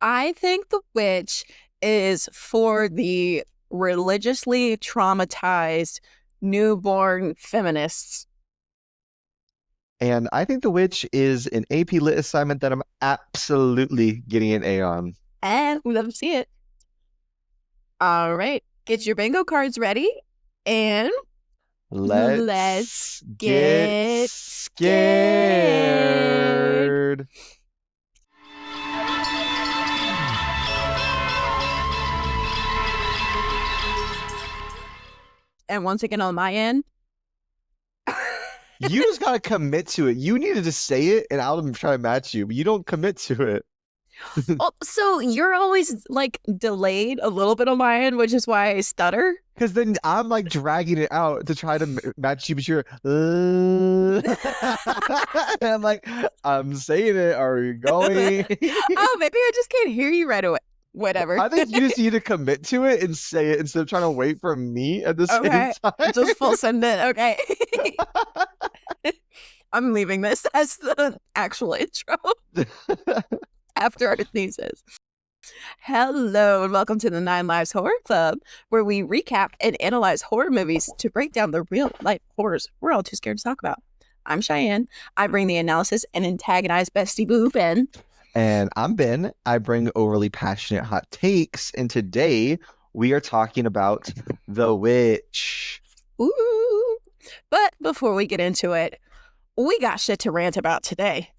I think The Witch is for the religiously traumatized newborn feminists. And I think The Witch is an AP Lit assignment that I'm absolutely getting an A on. And we love to see it. All right. Get your bingo cards ready and let's Let's get get scared. scared. And once again on my end, You just gotta commit to it. You needed to say it, and I'll try to match you, but you don't commit to it. oh, so you're always like delayed a little bit on my end, which is why I stutter. Because then I'm like dragging it out to try to match you, but you're. And I'm like, I'm saying it. Are you going? Oh, maybe I just can't hear you right away. Whatever. I think you just need to commit to it and say it instead of trying to wait for me at the same Okay. time. Just full send it. Okay. I'm leaving this as the actual intro after our thesis. Hello and welcome to the 9 Lives Horror Club, where we recap and analyze horror movies to break down the real life horrors we're all too scared to talk about. I'm Cheyenne. I bring the analysis and antagonize Bestie Boo Ben. And I'm Ben. I bring overly passionate hot takes. And today we are talking about The Witch. Ooh. But before we get into it, we got shit to rant about today.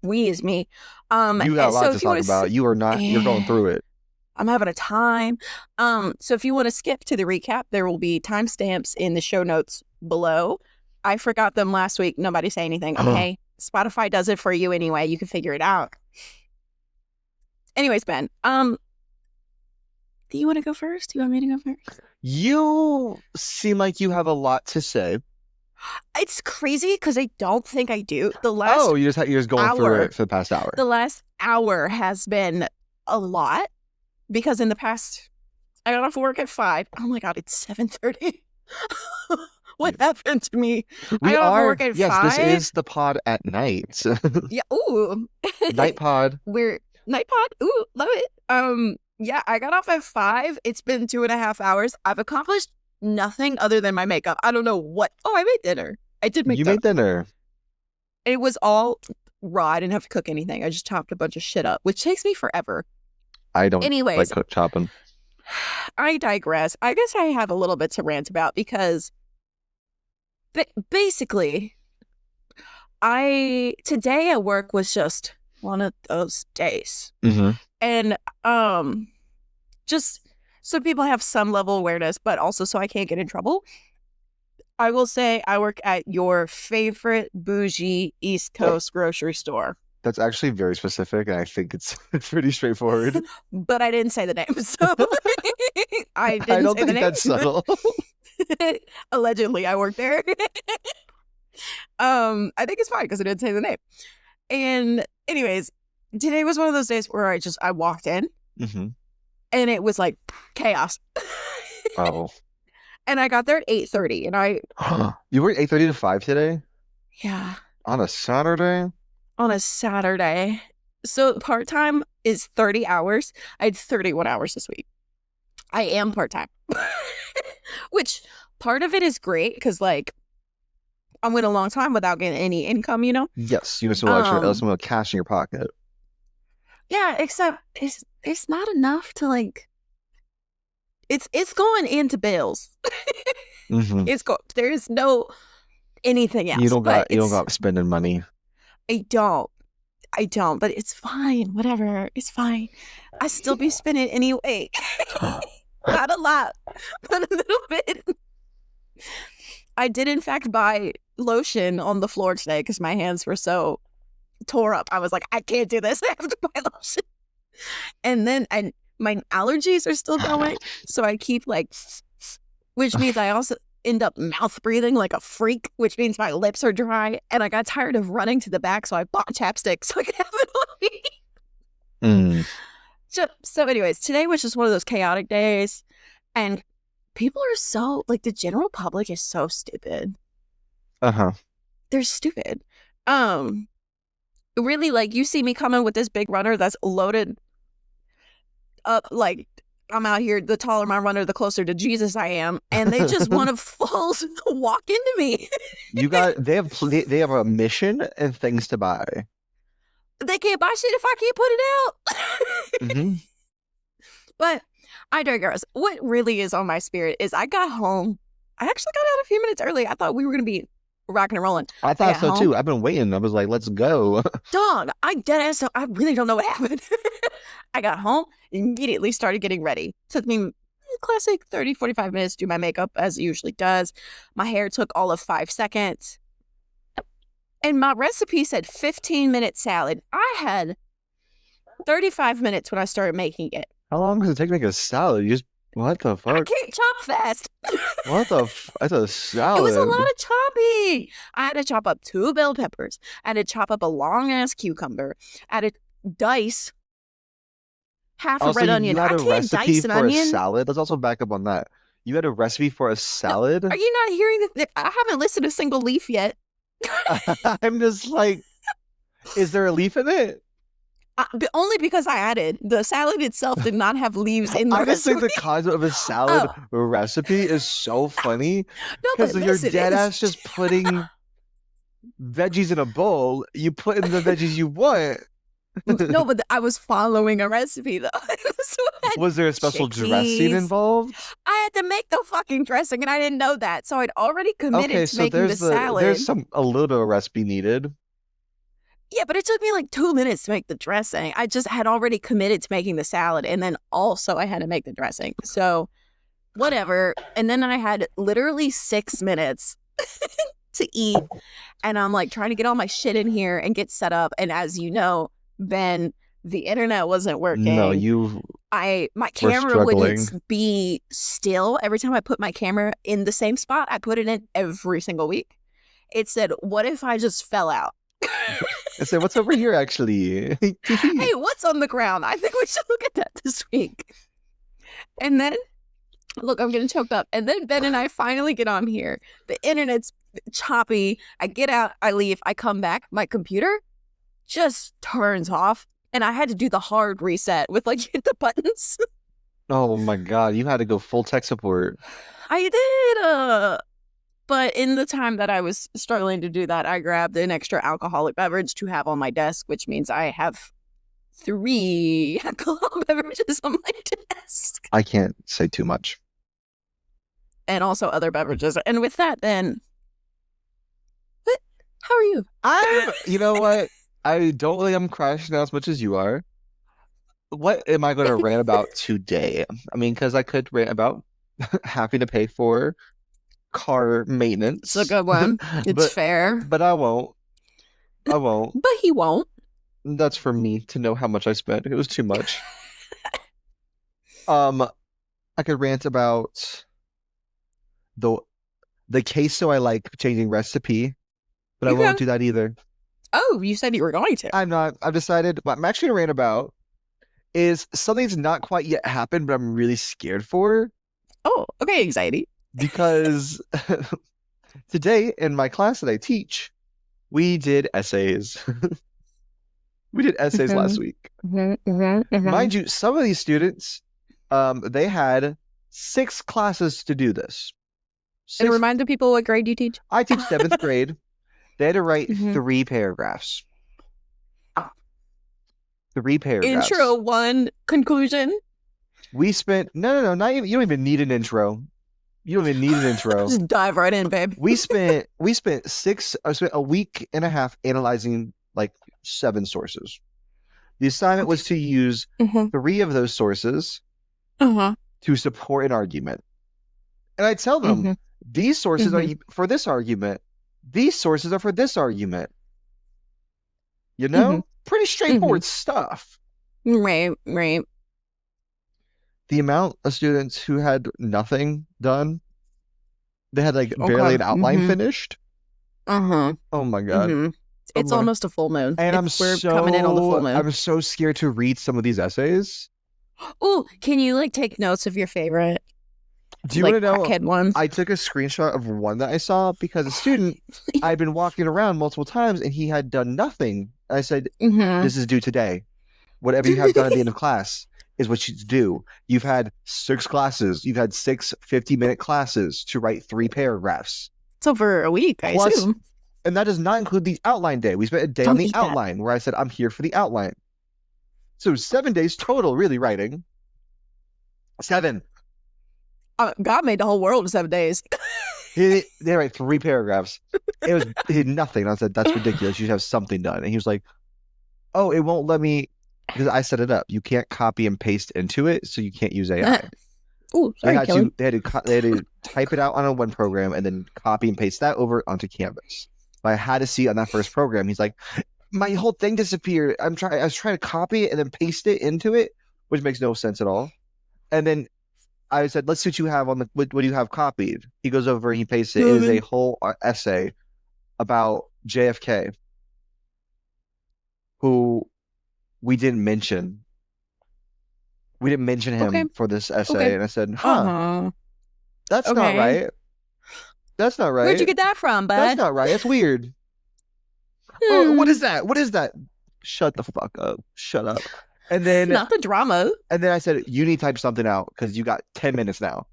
We is me. You got a lot to talk about. You are not, you're going through it. I'm having a time. So if you want to skip to the recap, there will be timestamps in the show notes below. I forgot them last week. Nobody say anything. Okay. Spotify does it for you anyway. You can figure it out. Anyways, Ben, do you want to go first? Do you want me to go first? You seem like you have a lot to say. It's crazy because I don't think I do. You're just going through it for the past hour. The last hour has been a lot because in the past, I got off work at 5. Oh my God, it's 7:30. What happened to me? I got off work at 5. Yes, this is the pod at night. Yeah. Ooh. Night pod. We're night pod. Ooh, love it. Yeah, I got off at 5. It's been 2.5 hours. I've accomplished nothing other than my makeup. I don't know what. Oh, I made dinner. I did make You made dinner. It was all raw. I didn't have to cook anything. I just chopped a bunch of shit up, which takes me forever. I don't Anyways, like cook chopping. I digress. I guess I have a little bit to rant about because basically, today at work was just one of those days. Mm-hmm. And just so people have some level of awareness, but also so I can't get in trouble, I will say I work at your favorite bougie East Coast grocery store. That's actually very specific, and I think it's pretty straightforward. But I didn't say the name, so I didn't I don't say the think name. that's subtle. Allegedly, I work there. I think it's fine because I didn't say the name. And anyways, today was one of those days where I walked in, mm-hmm. and it was like chaos. Oh. And I got there at 8:30, and You worked 8:30 to 5 today? Yeah. On a Saturday? On a Saturday. So part-time is 30 hours. I had 31 hours this week. I am part-time. Which part of it is great because, like, I went a long time without getting any income, you know? Yes, you have some extra cash in your pocket. Yeah, except it's not enough to, like, it's going into bills. Mm-hmm. There is no anything else. You don't got spending money. I don't, but it's fine. Whatever. It's fine. I still be spending anyway. Not a lot, but a little bit. I did, in fact, buy lotion on the floor today because my hands were so tore up. I was like, I can't do this. I have to buy lotion. And then my allergies are still going. So I keep which means I also end up mouth breathing like a freak, which means my lips are dry. And I got tired of running to the back, so I bought chapstick so I could have it on me. So anyways, today was just one of those chaotic days. And people are so, the general public is so stupid. Uh-huh. They're stupid. Really, you see me coming with this big runner that's loaded up like I'm out here. The taller my runner, the closer to Jesus I am, and they just want to full walk into me. They have a mission and things to buy. They can't buy shit if I can't put it out. Mm-hmm. But I digress. What really is on my spirit is I got home. I actually got out a few minutes early. I thought we were going to be rocking and rolling. I thought so too. I've been waiting. I was like, let's go. Dog, I really don't know what happened. I got home, immediately started getting ready. Took me classic 30, 45 minutes to do my makeup as it usually does. My hair took all of 5 seconds. And my recipe said 15-minute salad. I had 35 minutes when I started making it. How long does it take to make a salad? You just, what the fuck? I can't chop fast. What the that's a salad. It was a lot of chopping. I had to chop up 2 bell peppers. I had to chop up a long-ass cucumber. I had to dice half a red onion. I can't dice an onion. A salad? Let's also back up on that. You had a recipe for a salad? Are you not hearing that? I haven't listed a single leaf yet. I'm just like, is there a leaf in it? Only because I added. The salad itself did not have leaves in the recipe. I just think the concept of a salad recipe is so funny. Because you're dead ass just putting veggies in a bowl. You put in the veggies you want. No, but I was following a recipe though. So was there a special dressing involved? I had to make the fucking dressing and I didn't know that. So I'd already committed to making the salad. There's a little bit of recipe needed. Yeah, but it took me like 2 minutes to make the dressing. I just had already committed to making the salad, and then also I had to make the dressing. So, whatever. And then I had literally 6 minutes to eat, and I'm like trying to get all my shit in here and get set up. And as you know, Ben, the internet wasn't working. No, my camera wouldn't be still. Every time I put my camera in the same spot, I put it in every single week. It said, "What if I just fell out?" I said, what's over here, actually? Hey, what's on the ground? I think we should look at that this week. And then, look, I'm getting choked up. And then Ben and I finally get on here. The internet's choppy. I get out, I leave, I come back. My computer just turns off. And I had to do the hard reset with, like, hit the buttons. Oh, my God. You had to go full tech support. I did. But in the time that I was struggling to do that, I grabbed an extra alcoholic beverage to have on my desk, which means I have 3 alcoholic beverages on my desk. I can't say too much. And also other beverages. And with that, then, how are you? You know what? I don't think I'm crashing out as much as you are. What am I going to rant about today? I mean, because I could rant about having to pay for car maintenance. It's a good one. It's fair. But I won't. But he won't. That's for me to know how much I spent. It was too much. I could rant about the queso I like changing recipe, but I won't do that either. Oh, you said you were going to. I'm not. I've decided what I'm actually gonna rant about is something's not quite yet happened, but I'm really scared for. Oh, okay, anxiety. Because today in my class that I teach, we did essays. We did essays last week. Mind you, some of these students, they had 6 classes to do this. And remind the people what grade you teach. I teach 7th grade. They had to write 3 paragraphs. 3 paragraphs. Intro 1, conclusion. We spent no, not even. You don't even need an intro. You don't even need an intro. Just dive right in, babe. We spent a week and a half analyzing like 7 sources. The assignment was to use 3 of those sources to support an argument. And I tell them, these sources are for this argument. These sources are for this argument. You know? Pretty straightforward stuff. Right. The amount of students who had nothing done, they had like barely an outline finished. Oh my God. It's almost a full moon. And we're coming in on the full moon. I'm so scared to read some of these essays. Oh, can you like take notes of your favorite? Do you want to know? Ones? I took a screenshot of one that I saw because a student I'd been walking around multiple times and he had done nothing. I said, "This is due today. Whatever you have done at the end of class." is what you do. You've had 6 classes. You've had 6 50-minute classes to write 3 paragraphs. It's over a week, I assume. And that does not include the outline day. We spent a day on the outline where I said, I'm here for the outline. So 7 days total, really, writing. 7. God made the whole world in 7 days. They write 3 paragraphs. He did nothing. I said, that's ridiculous. You should have something done. And he was like, oh, it won't let me, because I set it up. You can't copy and paste into it, so you can't use AI. Oh, sorry, they had to type it out on one program and then copy and paste that over onto Canvas. But I had to see on that first program. He's like, my whole thing disappeared. I was trying to copy it and then paste it into it, which makes no sense at all. And then I said, let's see what you have on what do you have copied? He goes over and he pastes it. It is a whole essay about JFK, who we didn't mention. We didn't mention him for this essay. And I said, that's not right. That's not right. Where'd you get that from, bud? That's not right. That's weird. Oh, what is that? What is that? Shut the fuck up. Shut up. And then not the drama. And then I said, you need to type something out because you got 10 minutes now.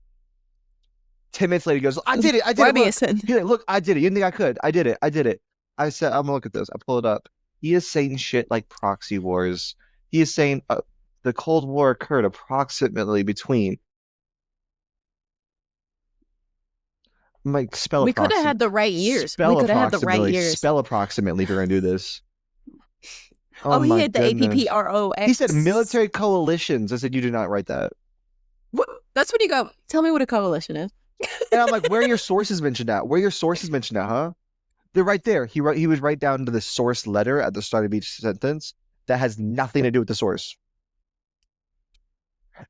10 minutes later, he goes, I did it. I did it. He's like, look, I did it. You didn't think I could. I did it. I did it. I said, I'm going to look at this. I pull it up. He is saying shit like proxy wars. He is saying the Cold War occurred approximately between. Spell we could have had the right years. We could have had the right years. Spell approximately if you're going to do this. Oh, he had the APPROX. He said military coalitions. I said, you did not write that. What? That's what you go. Tell me what a coalition is. And I'm like, where are your sources mentioned at? Where are your sources mentioned at, huh? They're right there. He would write down to the source letter at the start of each sentence that has nothing to do with the source.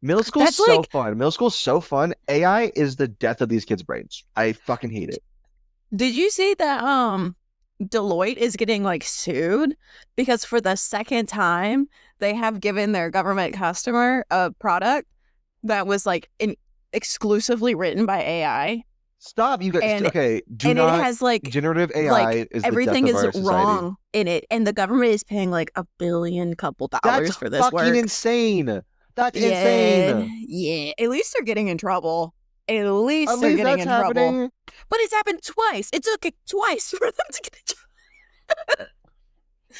Middle school is so fun. Middle school is so fun. AI is the death of these kids' brains. I fucking hate it. Did you see that Deloitte is getting like sued because for the second time they have given their government customer a product that was like exclusively written by AI? Stop, you guys. Okay, it has like generative AI like, is everything the death of is our society. wrong in it, and the government is paying like $1 billion dollars for this work. That's fucking insane. That's insane. Yeah, at least they're getting in trouble. At least they're getting in trouble. But it's happened twice. It took it twice for them to get in trouble.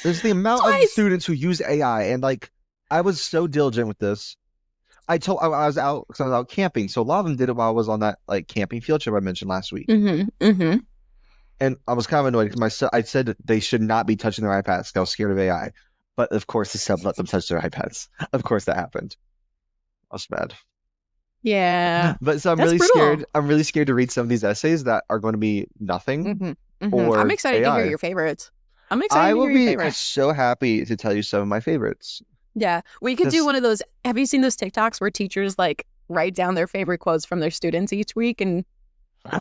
There's the amount of students who use AI, and like I was so diligent with this. I was out camping, so a lot of them did it while I was on that like camping field trip I mentioned last week. And I was kind of annoyed because I said that they should not be touching their iPads. I was scared of AI, but of course the sub let them touch their iPads. Of course that happened. I was mad. Yeah, but so I'm really scared. I'm really scared to read some of these essays that are going to be nothing. Or I'm excited to hear your favorites. I'm excited to hear your favorites. I will be so happy to tell you some of my favorites. Yeah, we could do one of those. Have you seen those TikToks where teachers like write down their favorite quotes from their students each week and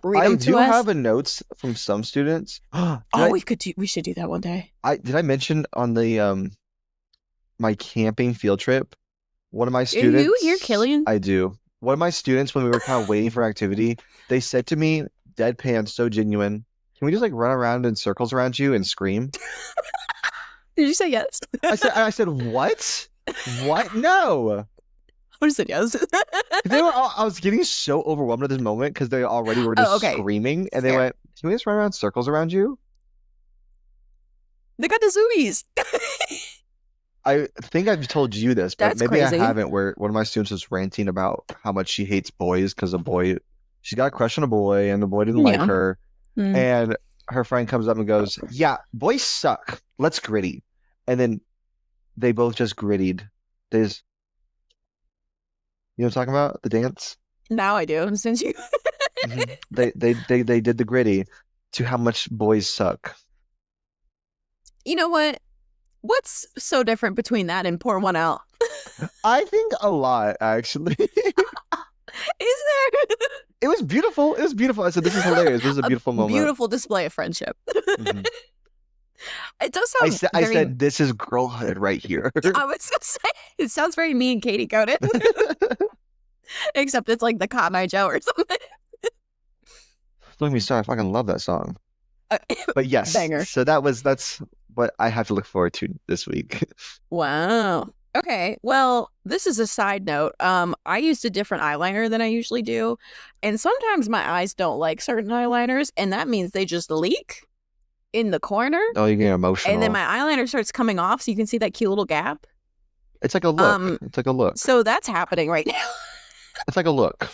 read them to us? I do have notes from some students. We should do that one day. Did I mention on the my camping field trip? One of my students. You hear Killian? I do. One of my students, when we were kind of waiting for activity, they said to me, deadpan, so genuine, can we just like run around in circles around you and scream? Did you say yes? I said, what? What? No. I said yes. I was getting so overwhelmed at this moment because they already were just screaming, and they went, can we just run around circles around you? They got the zoomies. I think I've told you this, but maybe crazy. I haven't, where one of my students was ranting about how much she hates boys because she got a crush on a boy and the boy didn't like her. And her friend comes up and goes, yeah, boys suck. Let's gritty. And then they both just grittied. You know what I'm talking about? The dance? Now I do, since you... They did the gritty to how much boys suck. You know what? What's so different between that and pour one out? I think a lot, actually. Is there? It was beautiful. It was beautiful. I said, this is hilarious. This is a beautiful moment. Beautiful display of friendship. It does sound I said, this is girlhood right here. I was going to say, it sounds very me and Katie coded. Except it's like the Cotton Eye Joe or something. Don't get me started. I fucking love that song. But yes, banger. So that's what I have to look forward to this week. Wow. Okay, well, this is a side note. I used a different eyeliner than I usually do, and sometimes my eyes don't like certain eyeliners, and that means they just leak in the corner. Oh, you get emotional. And then my eyeliner starts coming off, so you can see that cute little gap. It's like a look. It's like a look. So that's happening right now. It's like a look.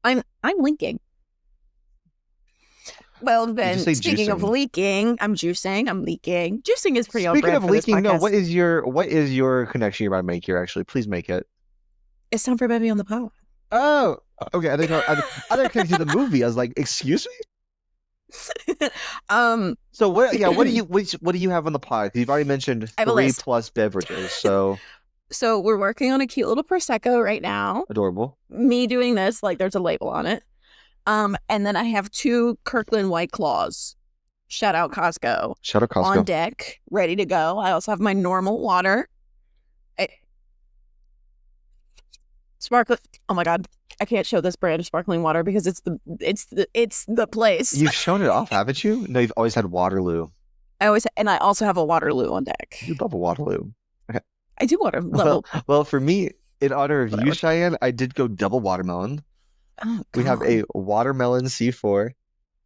I'm linking. Well, then, speaking of leaking, I'm juicing. I'm leaking. Juicing is pretty on brand for this podcast. Speaking of leaking, what is your connection you're about to make here? Actually, please make it. It's time for Baby on the Pod. Oh, okay. I think I connected to the movie. I was like, excuse me. So what? Yeah. What do you have on the pod? You've already mentioned 3+ beverages. So we're working on a cute little prosecco right now. Adorable. Me doing this, like there's a label on it. And then I have 2 Kirkland White Claws. Shout out Costco. On deck, ready to go. I also have my normal water. Sparkling. Oh my God, I can't show this brand of sparkling water because it's the place. You've shown it off, haven't you? No, you've always had Waterloo. I also have a Waterloo on deck. You love a Waterloo. Okay. I do Waterloo. Well, for me, in honor of you, Cheyenne, I did go double watermelon. Oh, we have a watermelon C4.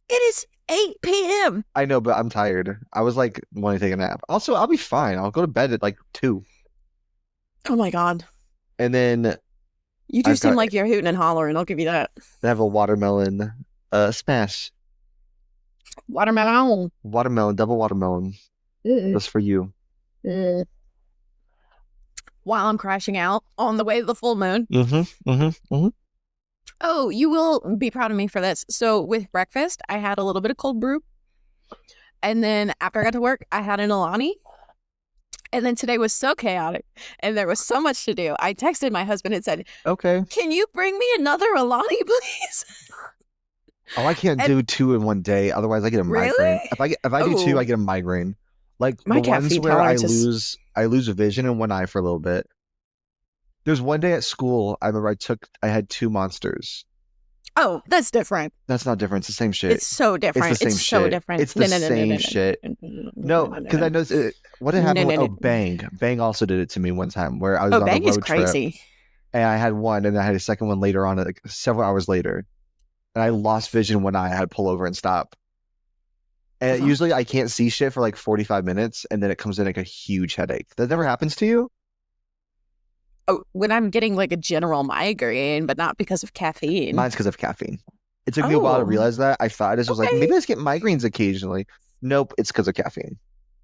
It is 8 p.m. I know, but I'm tired. I was like wanting to take a nap. Also, I'll be fine. I'll go to bed at like 2. Oh my God. And then you do seem like you're hooting and hollering. I'll give you that. I have a watermelon smash. Watermelon, double watermelon. That's for you. While I'm crashing out on the way to the full moon. Oh, you will be proud of me for this. So with breakfast, I had a little bit of cold brew. And then after I got to work, I had an Alani. And then today was so chaotic and there was so much to do. I texted my husband and said, okay, can you bring me another Alani, please? Oh, I can't do 2 in one day. Otherwise I get a migraine. Really? If I do 2, I get a migraine. Like my the ones where I lose vision in one eye for a little bit. There's one day at school, I remember I had 2 monsters. Oh, that's different. That's not different. It's the same shit. It's so different. It's the same shit. So different. It's the same shit. No, because I know what had happened. Oh, Bang. Bang also did it to me one time where I was on a road trip. And I had one, and I had a second one later on, like several hours later. And I lost vision when I had to pull over and stop. And usually I can't see shit for like 45 minutes, and then it comes in like a huge headache. That never happens to you? Oh, when I'm getting like a general migraine, but not because of caffeine. Mine's because of caffeine. It took me a while to realize that. I thought it was like, maybe I just get migraines occasionally. Nope, it's because of caffeine.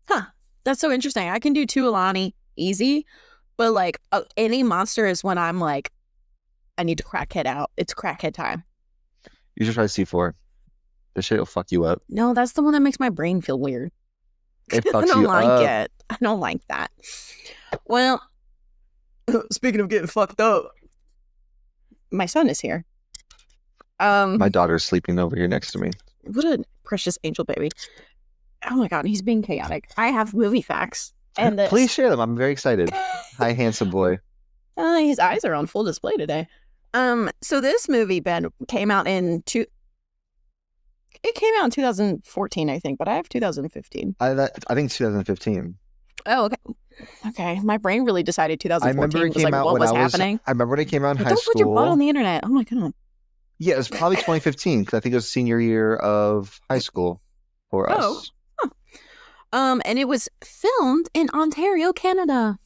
Huh. That's so interesting. I can do 2 Alani easy, but like any monster is when I'm like, I need to crackhead out. It's crackhead time. You should try C4. This shit will fuck you up. No, that's the one that makes my brain feel weird. It fucks I don't you like up. it. I don't like that. Well, speaking of getting fucked up, my son is here. My daughter's sleeping over here next to me. What a precious angel baby. Oh my God, he's being chaotic. I have movie facts. And please share them. I'm very excited. Hi, handsome boy. His eyes are on full display today. So this movie, Ben, came out in 2014, I think, but I have 2015. I think 2015. Oh, okay. Okay, my brain really decided 2014 was like what was happening. I remember when it came out in high school. Don't put your butt on the internet. Oh my God. Yeah, it was probably 2015 because I think it was senior year of high school for us. Huh. And it was filmed in Ontario, Canada.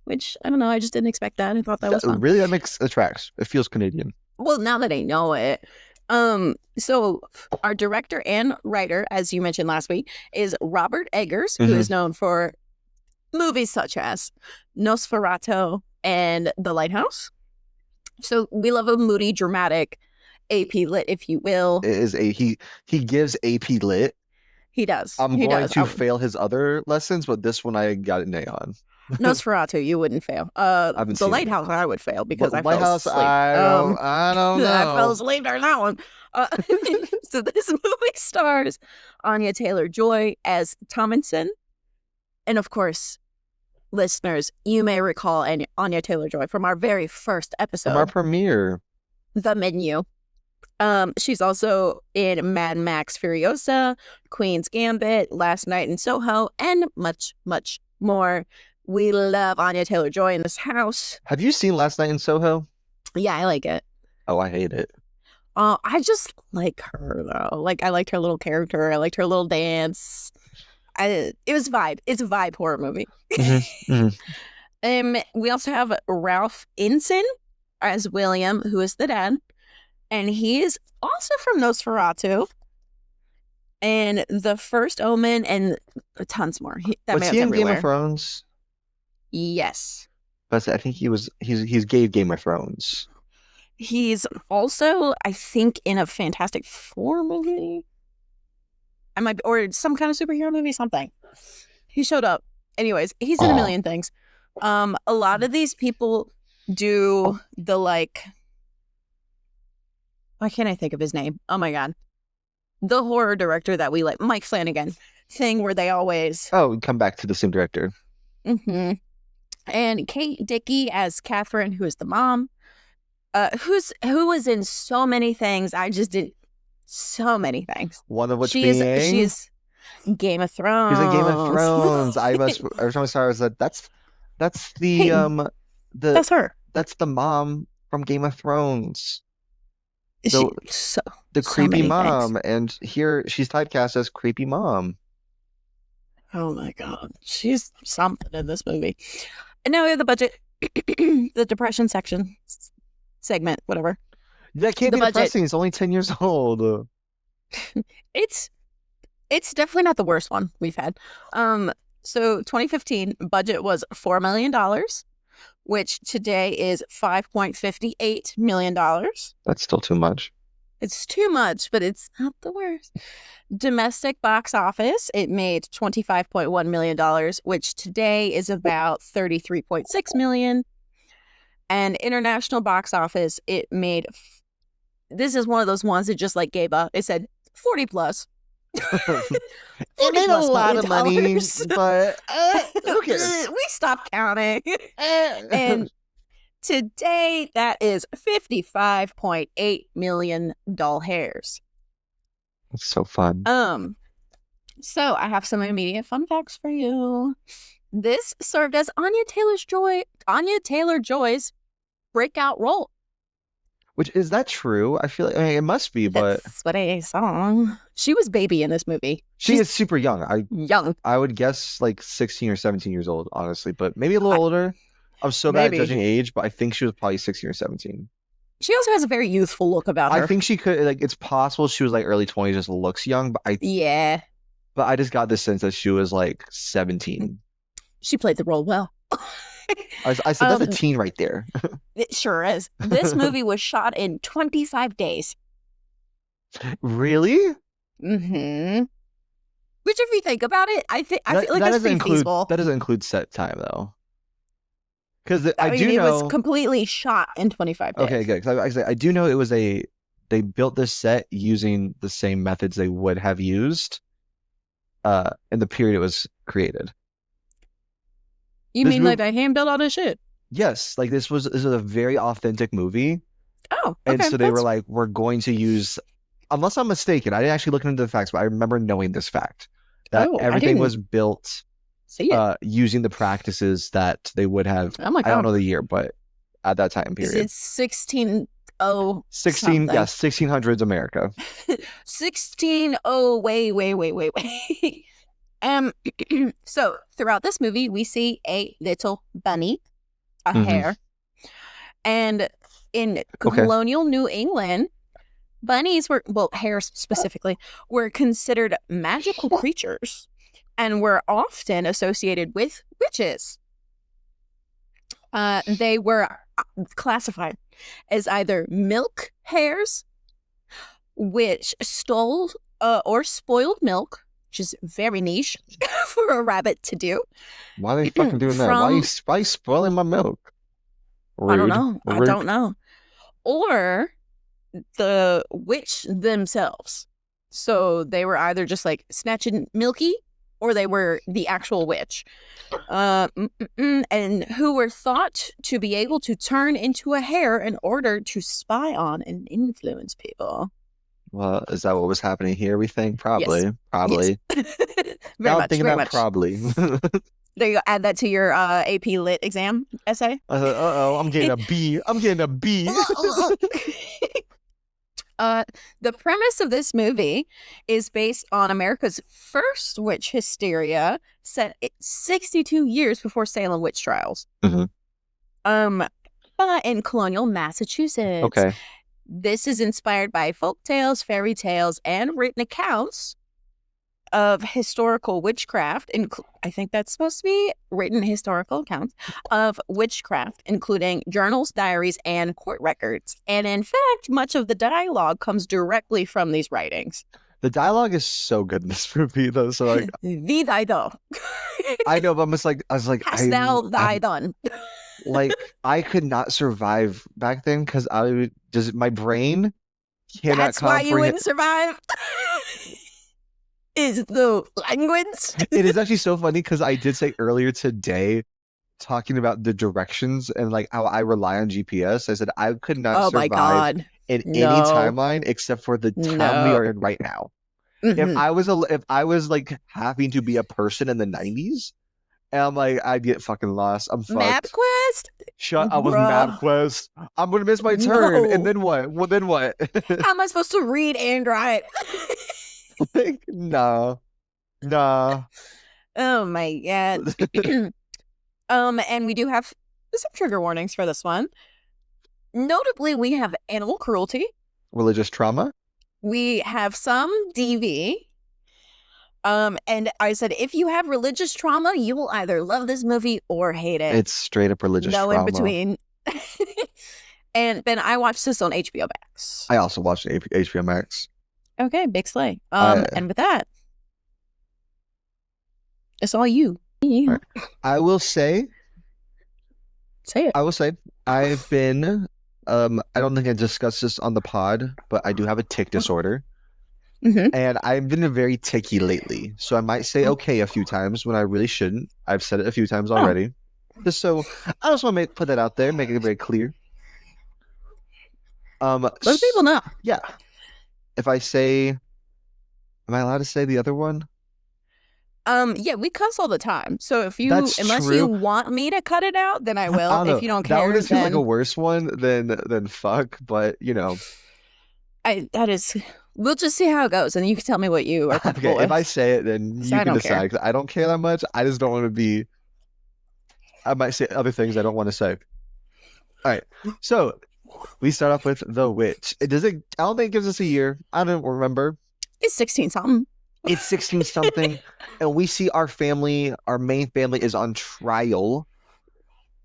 Which I don't know. I just didn't expect that. I thought that was fun. Really, that makes the tracks. It feels Canadian. Well, now that I know it. So our director and writer, as you mentioned last week, is Robert Eggers, who is known for movies such as Nosferatu and The Lighthouse. So we love a moody, dramatic AP Lit, if you will. It is he gives AP Lit. He does. I'm going to fail his other lessons, but this one I got an A on. Nosferatu, you wouldn't fail. The Lighthouse, I would fail because I fell asleep. I don't know. I fell asleep during that one. So this movie stars Anya Taylor-Joy as Tomlinson. And of course, listeners, you may recall Anya Taylor-Joy from our very first episode. From our premiere. The Menu. She's also in Mad Max Furiosa, Queen's Gambit, Last Night in Soho, and much, much more. We love Anya Taylor-Joy in this house. Have you seen Last Night in Soho? Yeah, I like it. Oh, I hate it. I just like her though. Like, I liked her little character. I liked her little dance. It was vibe. It's a vibe horror movie. We also have Ralph Inson as William, who is the dad, and he is also from Nosferatu and The First Omen and tons more. Was he in Game of Thrones? Yes. But I think he's gay Game of Thrones. He's also, I think, in a Fantastic Four movie. Or some kind of superhero movie, something. He showed up. Anyways, he's in a million things. A lot of these people do the like, why can't I think of his name? Oh my God. The horror director that we like, Mike Flanagan thing where they always. Oh, we come back to the same director. Mm-hmm. And Kate Dickie as Catherine, who is the mom, who was in so many things. I just did so many things. One of which she's Game of Thrones. She's in Game of Thrones. Every time I saw her, I was like, that's the that's her. That's the mom from Game of Thrones. The creepy mom, things. And here she's typecast as creepy mom. Oh my God, she's something in this movie. And now we have the budget, the depression segment, whatever. That can't be depressing. It's only 10 years old. It's definitely not the worst one we've had. So 2015 budget was $4 million, which today is $5.58 million. That's still too much. It's too much, but it's not the worst. Domestic box office, it made $25.1 million, which today is about $33.6 million. And international box office, it made, this is one of those ones that just like gave up. It said 40 plus. It made a lot of money, but who cares? We stopped counting. And today, that is $55.8 million doll hairs. That's so fun. So I have some immediate fun facts for you. This served as Anya Taylor-Joy's breakout role. Which, is that true? I feel like it must be, but that's what I saw. She was baby in this movie. She's super young. Young. I would guess like 16 or 17 years old, honestly, but maybe a little older. I'm so bad at judging age, but I think she was probably 16 or 17. She also has a very youthful look about her. I think she could, like, it's possible she was like early 20s, just looks young, but But I just got the sense that she was like 17. She played the role well. I said that's a teen right there. It sure is. This movie was shot in 25 days. Really? Mm-hmm. Which, if you think about it, I feel like that's pretty feasible. That doesn't include set time, though. Because it was completely shot in 25 days. Okay, good. Because I do know they built this set using the same methods they would have used in the period it was created. You mean like they hand built all this shit? Yes, like this was a very authentic movie. Oh, okay. And so they were like, we're going to use, unless I'm mistaken, I didn't actually look into the facts, but I remember knowing this fact that everything was built using the practices that they would have. Oh my God. I don't know the year, but at that time period. It's 1600s America. 1600, wait. So throughout this movie, we see a little bunny, a hare, and in colonial New England, bunnies were, hares specifically, were considered magical creatures and were often associated with witches. They were classified as either milk hares, which stole or spoiled milk, which is very niche for a rabbit to do. Why are they fucking doing that? Why are you spoiling my milk? Rude. I don't know. Or the witch themselves. So they were either just like snatching Milky, or they were the actual witch. And who were thought to be able to turn into a hare in order to spy on and influence people. Well, is that what was happening here, we think? Probably. Yes. Probably. Very much. Probably. There you go. Add that to your AP Lit exam essay. I thought, I'm getting a B. I'm getting a B. The premise of this movie is based on America's first witch hysteria, set 62 years before Salem witch trials. But in colonial Massachusetts. Okay. This is inspired by folk tales, fairy tales, and written accounts of historical witchcraft. I think that's supposed to be written historical accounts of witchcraft, including journals, diaries, and court records. And in fact, much of the dialogue comes directly from these writings. The dialogue is so good in this movie, though. So like, thee thy though. I know, but I was like, hast thou thy done? Like, I could not survive back then because my brain cannot That's why you comprehend. wouldn't survive. Is the language. It is actually so funny because I did say earlier today, talking about the directions and like how I rely on GPS. I said I could not survive in any timeline except for the time we are in right now. If I was like having to be a person in the 90s, and I'm like, I'd get fucking lost. I'm fucked. MapQuest? Shut up with MapQuest. I'm gonna miss my turn, and then what? Well, then what? How am I supposed to read and write? Like, no. Oh my god. And we do have some trigger warnings for this one. Notably, we have animal cruelty, religious trauma. We have some DV. And I said, if you have religious trauma, you will either love this movie or hate it. It's straight up religious trauma. No in between. And then I watched this on HBO Max. I also watched HBO Max. Okay, big slay. And with that, it's all you. Yeah. Right. I will say. Say it. I will say I've been. I don't think I discussed this on the pod, but I do have a tic disorder. And I've been very ticky lately, so I might say okay a few times when I really shouldn't. I've said it a few times already. Just so I just want to put that out there, make it very clear. Let people know. Yeah. If I say, am I allowed to say the other one? Yeah, we cuss all the time. So if you, That's unless true. you want me to cut it out, then I will. If you don't care, that would just then... feel like a worse one than fuck. But you know, we'll just see how it goes, and you can tell me what you are comfortable with. If I say it, then you can decide. Cause I don't care that much. I just don't want to be. I might say other things I don't want to say. All right, so we start off with The Witch. I don't think it gives us a year. I don't remember. It's 16 something. It's 16 something, and we see our main family is on trial.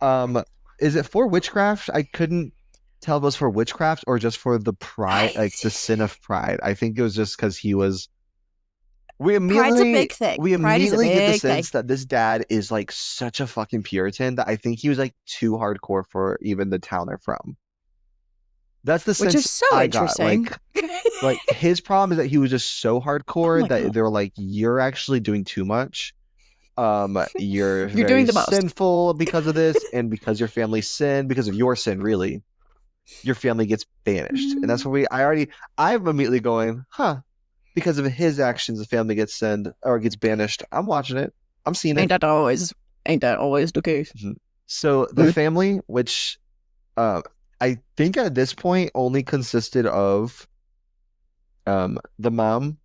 Is it for witchcraft? I couldn't tell if it was for witchcraft or just for the pride, like the sin of pride. I think it was just because he was. Pride's a big thing. We immediately get the sense that this dad is like such a fucking Puritan that I think he was like too hardcore for even the town they're from. That's the sense which is so I interesting. got. Like his problem is that he was just so hardcore that they were like, "You're actually doing too much. You're very doing the most sinful because of this, and because your family sinned, because of your sin, really, your family gets banished." And that's where I'm immediately going, "Huh." Because of his actions, the family gets banished. I'm watching it. I'm seeing it. Ain't that always the case? So the family, which I think at this point only consisted of the mom,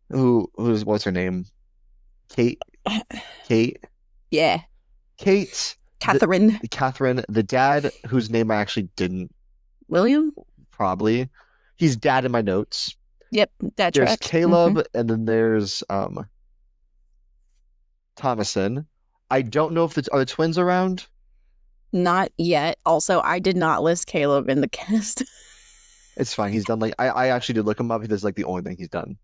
what's her name? Kate. Yeah. Kate. Catherine. Catherine. The dad, whose name I actually didn't. William? Probably. He's dad in my notes. Yep, that there's tracks. Caleb, and then there's Thomason. I don't know if are the twins around. Not yet. Also, I did not list Caleb in the cast. It's fine. He's done I actually did look him up. That's like the only thing he's done.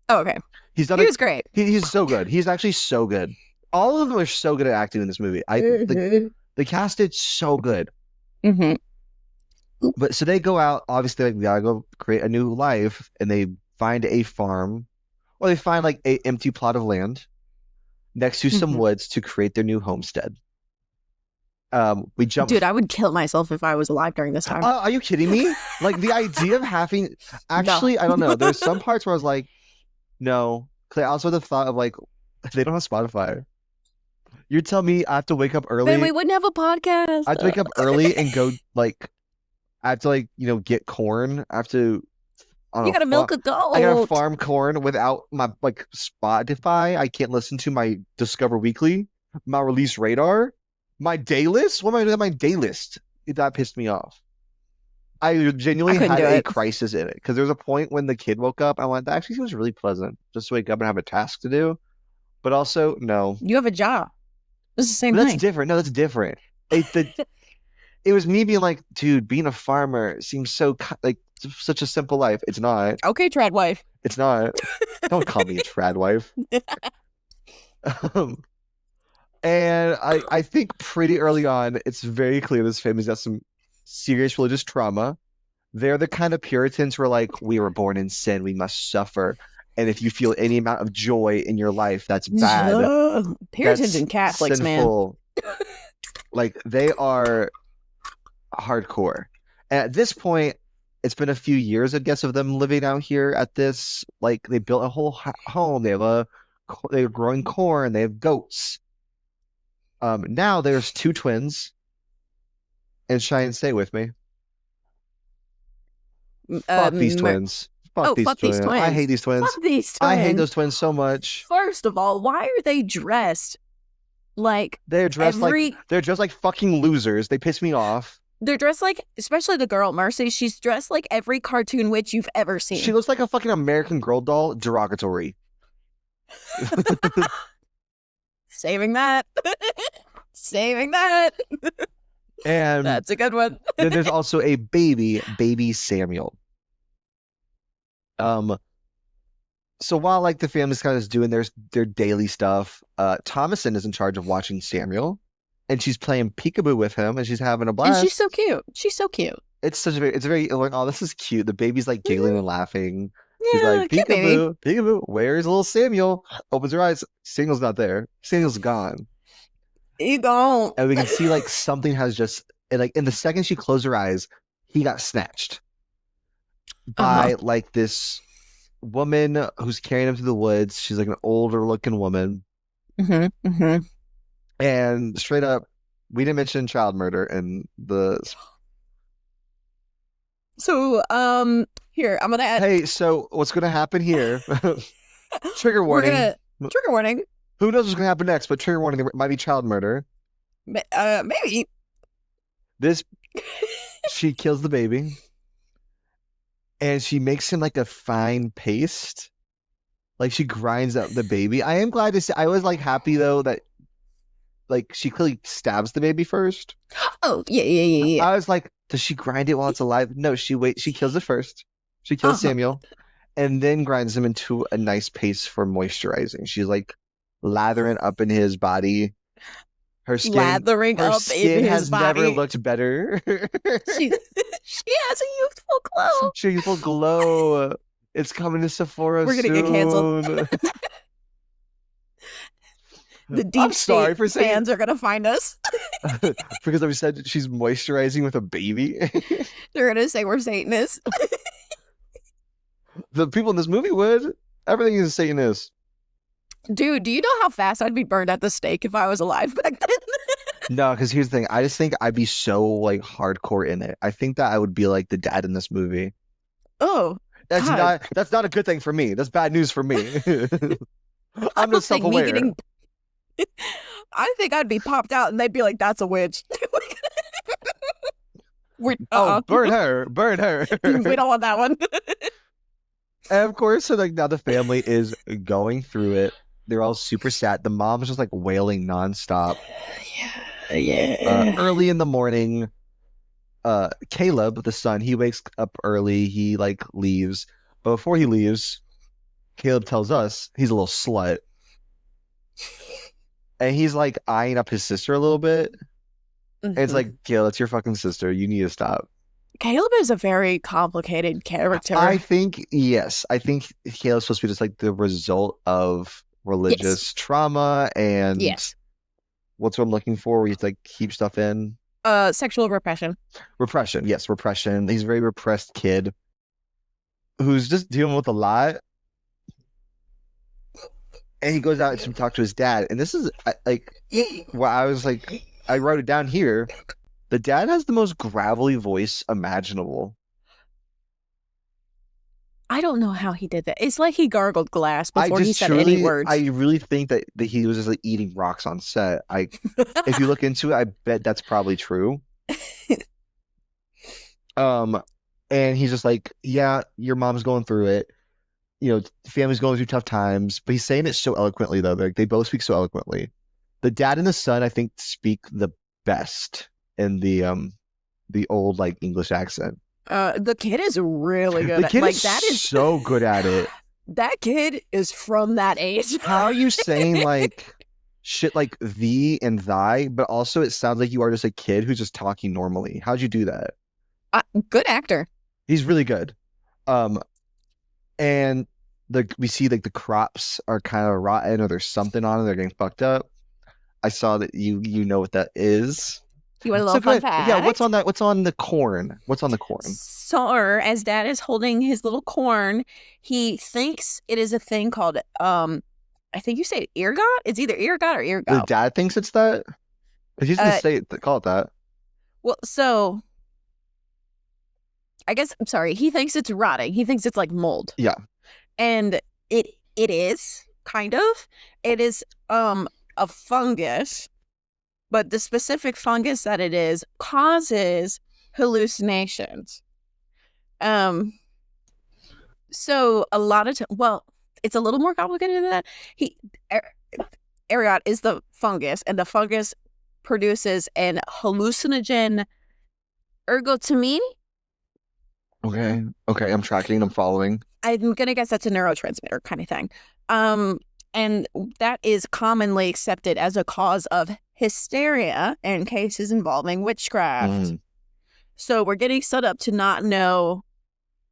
Oh, okay. He's done. He was great. He's so good. He's actually so good. All of them are so good at acting in this movie. The cast did so good. But so they go out, obviously, like, they gotta go create a new life, and they find a farm, or they find like an empty plot of land next to some woods to create their new homestead. We jump. Dude, I would kill myself if I was alive during this time. Are you kidding me? Like the idea of having, actually, no. I don't know. There's some parts where I was like, no. Cause I also had the thought of like, they don't have Spotify. You're telling me I have to wake up early? Then we wouldn't have a podcast. I have to wake up early and go like I have to like get corn. I have to. You gotta milk a goat. I gotta farm corn without my like Spotify. I can't listen to my Discover Weekly, my Release Radar, my day list. What am I doing? My day list. That pissed me off. I genuinely had a crisis in it because there was a point when the kid woke up. I went, that actually seems really pleasant just to wake up and have a task to do. But also, no. You have a job. It's the same thing. That's different. No, that's different. It was me being like, dude, being a farmer seems so like such a simple life. It's not. Okay, trad wife. It's not. Don't call me a trad wife. And I think pretty early on, it's very clear this family's got some serious religious trauma. They're the kind of Puritans who are like, we were born in sin, we must suffer. And if you feel any amount of joy in your life, that's bad. Puritans and Catholics, sinful. Man. Like, they are hardcore. And at this point, it's been a few years, I guess, of them living out here at this. Like, they built a whole home. They're growing corn. They have goats. Now there's 2 twins. And Cheyenne, stay with me. Fuck these twins. Fuck these twins. I hate these twins. Fuck these twins. I hate those twins so much. First of all, why are they dressed like they're dressed like fucking losers. They piss me off. They're dressed like, especially the girl, Mercy, she's dressed like every cartoon witch you've ever seen. She looks like a fucking American Girl doll, derogatory. Saving that. Saving that. And that's a good one. Then there's also a baby Samuel. So while like the family's kind of doing their daily stuff, Thomason is in charge of watching Samuel, and she's playing peekaboo with him, and she's having a blast. And she's so cute. She's so cute. It's very like, oh, this is cute. The baby's like giggling and laughing. She's like, peekaboo, peekaboo. Where's little Samuel? Opens her eyes. Samuel's not there. Samuel's gone. You don't. And we can see like something has just, and like in the second she closed her eyes, he got snatched by like this woman who's carrying him through the woods. She's like an older looking woman. And straight up, we didn't mention child murder and the. So, here, I'm gonna add. Hey, so what's gonna happen here? Trigger warning. Trigger warning. Who knows what's gonna happen next? But trigger warning: there might be child murder. Maybe. She kills the baby, and she makes him like a fine paste. Like she grinds up the baby. I am glad to see. I was like happy though that, like, she clearly stabs the baby first. Oh yeah. I was like, does she grind it while it's alive? No, she kills it first. She kills Samuel, and then grinds him into a nice paste for moisturizing. She's like lathering up in his body. Her skin has never looked better. She has a youthful glow. Youthful glow. It's coming to Sephora. We're gonna get canceled. The deep state fans are gonna find us because we said she's moisturizing with a baby. They're gonna say we're Satanists. The people in this movie would. Everything is Satanist. Dude, do you know how fast I'd be burned at the stake if I was alive back then? No, because here's the thing. I just think I'd be so like hardcore in it. I think that I would be like the dad in this movie. Oh, that's not a good thing for me. That's bad news for me. I'm just self-aware. I think I'd be popped out and they'd be like, "That's a witch." Burn her. We don't want that one. And of course, so like now the family is going through it. They're all super sad. The mom's just like wailing nonstop. Yeah. Early in the morning, Caleb, the son, he wakes up early. He like leaves, but before he leaves, Caleb tells us he's a little slut, and he's like eyeing up his sister a little bit. And it's like, Caleb, it's your fucking sister. You need to stop. Caleb is a very complicated character. I think, yes. I think Caleb's supposed to be just like the result of religious trauma and what's what I'm looking for where you like keep stuff in? Sexual repression. Repression. He's a very repressed kid who's just dealing with a lot. And he goes out to talk to his dad. And this is like, Well, I was like, I wrote it down here. The dad has the most gravelly voice imaginable. I don't know how he did that. It's like he gargled glass before he said any words. I really think that he was just like eating rocks on set. If you look into it, I bet that's probably true. And he's just like, yeah, your mom's going through it. You know, family's going through tough times. But he's saying it so eloquently, though. Like, they both speak so eloquently. The dad and the son, I think, speak the best in the old like English accent. The kid is really good. The kid like is that is so good at it. That kid is from that age. How are you saying like shit like thee and thy, but also it sounds like you are just a kid who's just talking normally? How'd you do that? Good actor. He's really good. And we see like the crops are kind of rotten or there's something on it. They're getting fucked up. I saw that you know what that is. You want a little fun fact? Yeah, what's on that? What's on the corn? What's on the corn? So, as Dad is holding his little corn, he thinks it is a thing called I think you say ergot. It's either ergot or ergot. The dad thinks it's that? Because he's gonna call it that. Well, so I guess I'm sorry. He thinks it's rotting. He thinks it's like mold. Yeah, and it is kind of. It is a fungus. But the specific fungus that it is causes hallucinations. So a lot of well, it's a little more complicated than that. Ergot is the fungus, and the fungus produces an hallucinogen ergotamine. Okay, I'm tracking. I'm following. I'm gonna guess that's a neurotransmitter kind of thing. And that is commonly accepted as a cause of hysteria in cases involving witchcraft. So we're getting set up to not know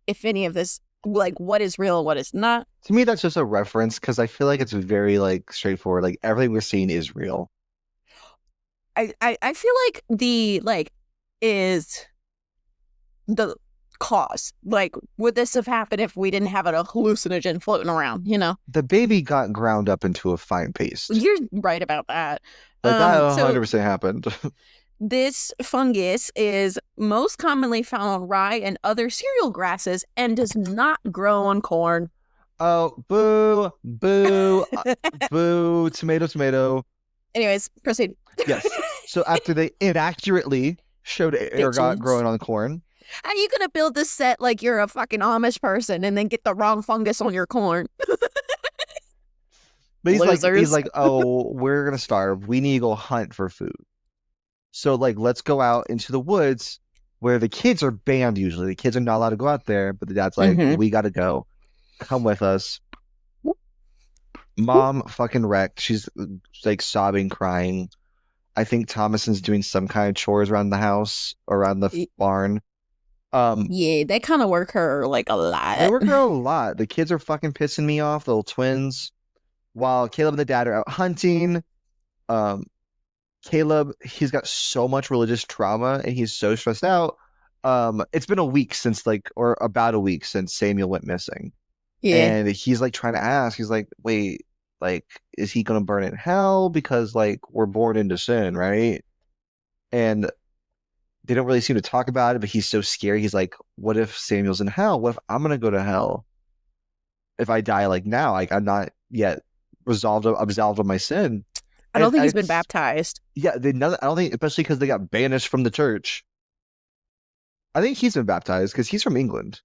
if any of this, like, what is real and what is not. To me, that's just a reference because I feel like it's very like straightforward. Like everything we're seeing is real. I feel like is the cause. Like, would this have happened if we didn't have a hallucinogen floating around, you know? The baby got ground up into a fine paste. You're right about that. Like, that 100% happened. This fungus is most commonly found on rye and other cereal grasses and does not grow on corn. Oh, boo, boo, boo, tomato. Anyways, proceed. Yes. So after they inaccurately showed ergot growing on corn. How are you going to build this set like you're a fucking Amish person and then get the wrong fungus on your corn? But he's like, oh, we're going to starve. We need to go hunt for food. So, like, let's go out into the woods where the kids are banned usually. The kids are not allowed to go out there, but the dad's like, we got to go. Come with us. Mom fucking wrecked. She's like sobbing, crying. I think Thomason's doing some kind of chores around the house, around the barn. Yeah, they kind of work her like a lot. They work her a lot. The kids are fucking pissing me off, the little twins. While Caleb and the dad are out hunting. Caleb, he's got so much religious trauma and he's so stressed out. It's been a week since or about a week since Samuel went missing. Yeah. And he's like trying to ask, he's like, wait, like, is he gonna burn in hell? Because like we're born into sin, right? And they don't really seem to talk about it, but he's so scared. He's like, what if Samuel's in hell? What if I'm gonna go to hell? If I die like now, like I'm not yet absolved of my sin. I don't think he's been baptized. Yeah, I don't think, especially because they got banished from the church. I think he's been baptized because he's from England.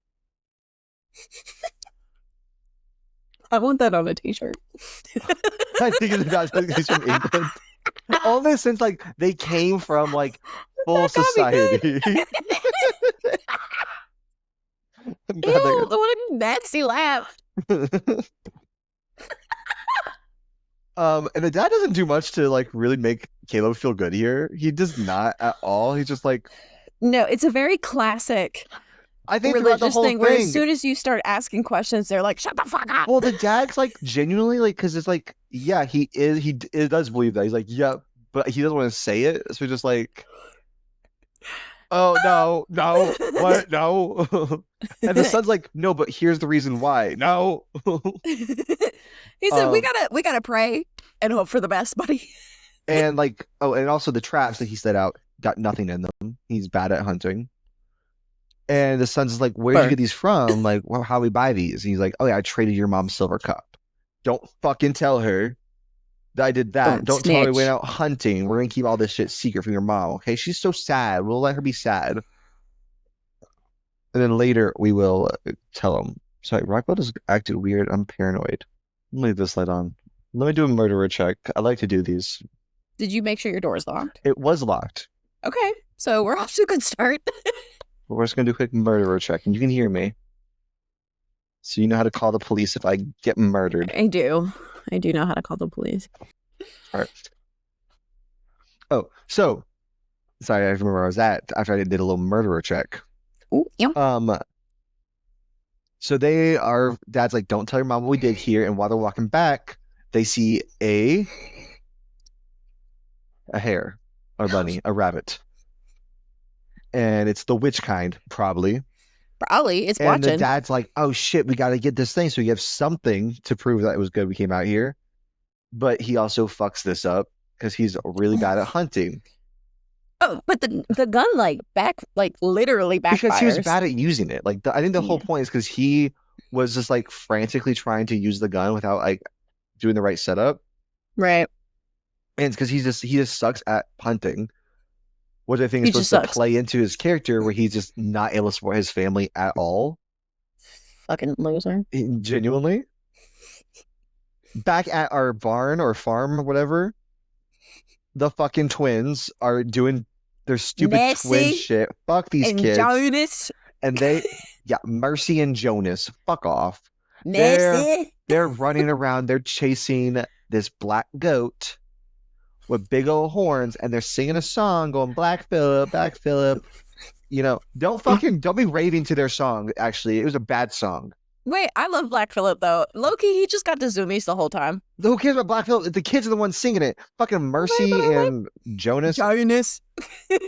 I want that on a t-shirt. I think he's from England. Only since like they came from like full society. Ew, what a nasty laugh. And the dad doesn't do much to like really make Caleb feel good here. He does not at all. He's just like, no, it's a very classic I think religious thing where as soon as you start asking questions, they're like, shut the fuck up. Well, the dad's like genuinely like, because it's like, yeah, he does believe that. He's like, yeah, but he doesn't want to say it. So he's just like, oh, no, what? No. And the son's like, no, but here's the reason why. No. He said, we gotta pray and hope for the best, buddy. And like, oh, and also the traps that he set out got nothing in them. He's bad at hunting. And the son's like, where'd you get these from? Like, well, how we buy these? And he's like, oh yeah, I traded your mom's silver cup. Don't fucking tell her that I did that. Don't tell her we went out hunting. We're gonna keep all this shit secret from your mom, okay? She's so sad. We'll let her be sad. And then later we will tell him. Sorry, Rockwell just acted weird. I'm paranoid. Let me leave this light on. Let me do a murderer check. I like to do these. Did you make sure your door is locked? It was locked. Okay, so we're off to a good start. We're just gonna do a quick murderer check, and you can hear me. So you know how to call the police if I get murdered. I do. I do know how to call the police. All right. Oh, so sorry, I remember where I was at after I did a little murderer check. Ooh, yeah. So dad's like, don't tell your mom what we did here. And while they're walking back, they see a hare, a bunny, a rabbit. And it's the witch kind, probably. Probably. It's and watching. And the dad's like, oh shit, we got to get this thing. So we have something to prove that it was good we came out here. But he also fucks this up because he's really bad at hunting. Oh, but the gun literally backfires. Because he was bad at using it. Like I think the whole point is because he was just like frantically trying to use the gun without like doing the right setup. Right. And it's because he just sucks at hunting. Which I think is supposed to play into his character where he's just not able to support his family at all. Fucking loser. Genuinely. Back at our barn or farm or whatever, the fucking twins are doing their stupid twin shit. Fuck these kids. Jonas. And Mercy and Jonas. Fuck off. Mercy. They're running around. They're chasing this black goat with big old horns, and they're singing a song going, Black Phillip, Black Phillip. You know, don't be raving to their song, actually. It was a bad song. Wait, I love Black Phillip, though. Loki, he just got the zoomies the whole time. Who cares about Black Phillip? The kids are the ones singing it. Fucking Mercy and Jonas. Jonas. And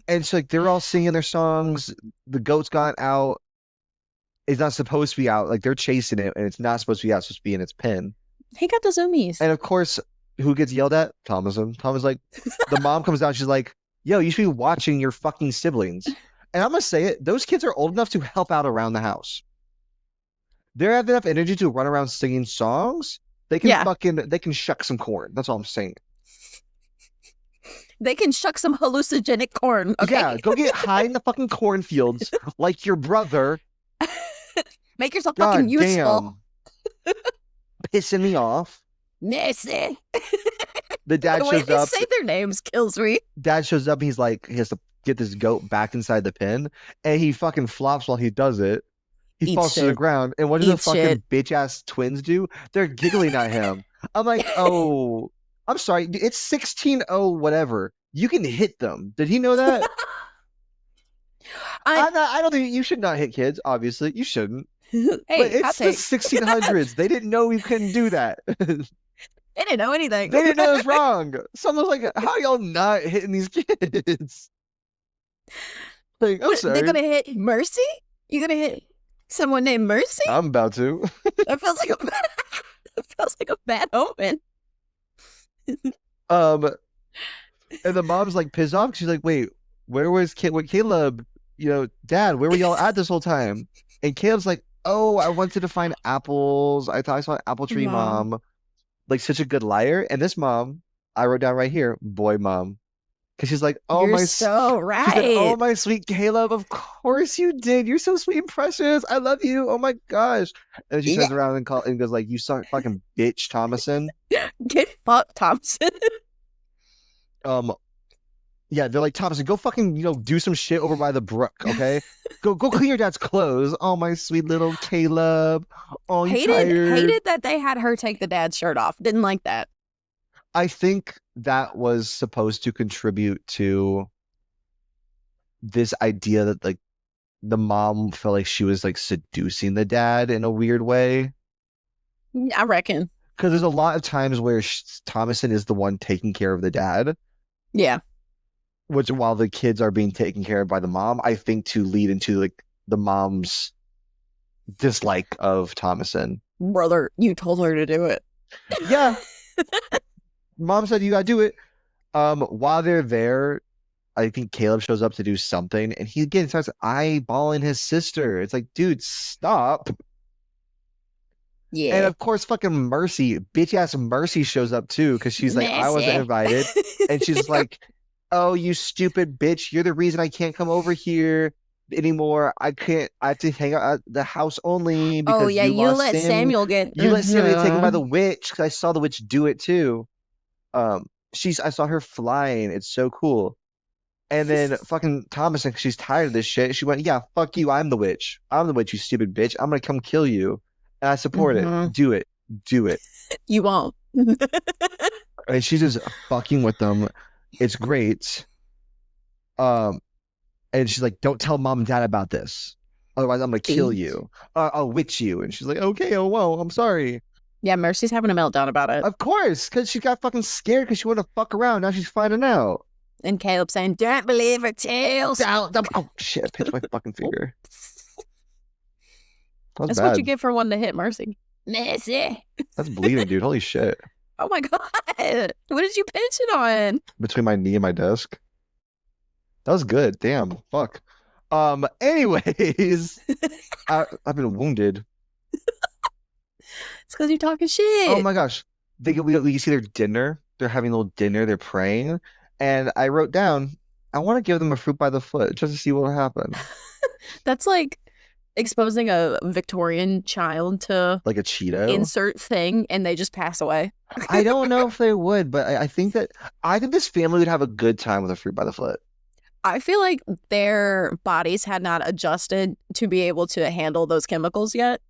it's like, they're all singing their songs. The goat's gone out. It's not supposed to be out. Like, they're chasing it, and it's not supposed to be out. It's supposed to be in its pen. He got the zoomies. And of course, who gets yelled at? Thomason. Thomas like, the mom comes down. She's like, yo, you should be watching your fucking siblings. And I'm going to say it. Those kids are old enough to help out around the house. They have enough energy to run around singing songs. They can they can shuck some corn. That's all I'm saying. They can shuck some hallucinogenic corn. Okay? Yeah, go get high in the fucking cornfields like your brother. Make yourself fucking useful. Damn. Pissing me off. Missy. The dad shows up. Say their names kills me. Dad shows up. He's like, he has to get this goat back inside the pen, and he fucking flops while he does it. He falls to the ground. And what do the fucking bitch ass twins do? They're giggling at him. I'm like, oh, I'm sorry. It's 16-0 whatever. You can hit them. Did he know that? I don't think you should not hit kids. Obviously, you shouldn't. Hey, but it's the 1600s. They didn't know we couldn't do that. They didn't know anything. They didn't know it was wrong. Someone's like, how y'all not hitting these kids? Like, I'm sorry. They're gonna hit Mercy? You gonna hit someone named Mercy? I'm about to. That feels like a bad omen. And the mom's like pissed off. She's like, wait, where was Caleb? You know, Dad, where were y'all at this whole time? And Caleb's like, oh, I wanted to find apples. I thought I saw an apple tree, Mom. Like, such a good liar. And this mom, I wrote down right here, boy mom. Because she's like, oh, You're so right. She's like, oh, my sweet Caleb, of course you did. You're so sweet and precious. I love you. Oh, my gosh. And she turns around and goes like, you suck, fucking bitch, Thomason. Get fucked, Thompson. Yeah, they're like, Thomason, go fucking, do some shit over by the brook, okay? go clean your dad's clothes. Oh, my sweet little Caleb. Oh, you tired. Hated that they had her take the dad's shirt off. Didn't like that. I think that was supposed to contribute to this idea that, like, the mom felt like she was, like, seducing the dad in a weird way. I reckon. Because there's a lot of times where Thomason is the one taking care of the dad. Yeah. Which, while the kids are being taken care of by the mom, I think to lead into, like, the mom's dislike of Thomason. Brother, you told her to do it. Yeah. Mom said you gotta do it. While they're there, I think Caleb shows up to do something, and he again starts eyeballing his sister. It's like, dude, stop. Yeah. And of course, fucking Mercy, bitch ass Mercy shows up too, because she's like, I wasn't invited. And she's like, oh, you stupid bitch. You're the reason I can't come over here anymore. I have to hang out at the house only because you let Samuel get taken by the witch, because I saw the witch do it too. I saw her flying. It's so cool. And then fucking Thomason, she's tired of this shit. She went, yeah, fuck you. I'm the witch. I'm the witch, you stupid bitch. I'm gonna come kill you. And I support it. Do it. Do it. You won't. And she's just fucking with them. It's great. And she's like, don't tell mom and dad about this. Otherwise, I'm gonna kill you. I'll witch you. And she's like, okay, oh, well, I'm sorry. Yeah, Mercy's having a meltdown about it. Of course, because she got fucking scared because she wanted to fuck around. Now she's finding out. And Caleb saying, don't believe her tales. Oh, shit, I pinched my fucking finger. That's bad. What you get for wanting to hit Mercy. Mercy. That's bleeding, dude. Holy shit. Oh my God. What did you pinch it on? Between my knee and my desk. That was good. Damn. Fuck. Anyways, I've been wounded. It's because you're talking shit. Oh my gosh. We see their dinner. They're having a little dinner. They're praying. And I wrote down, I want to give them a fruit by the foot just to see what will happen. That's like exposing a Victorian child to like a Cheeto insert thing, and they just pass away. I don't know if they would, but I think this family would have a good time with a fruit by the foot. I feel like their bodies had not adjusted to be able to handle those chemicals yet,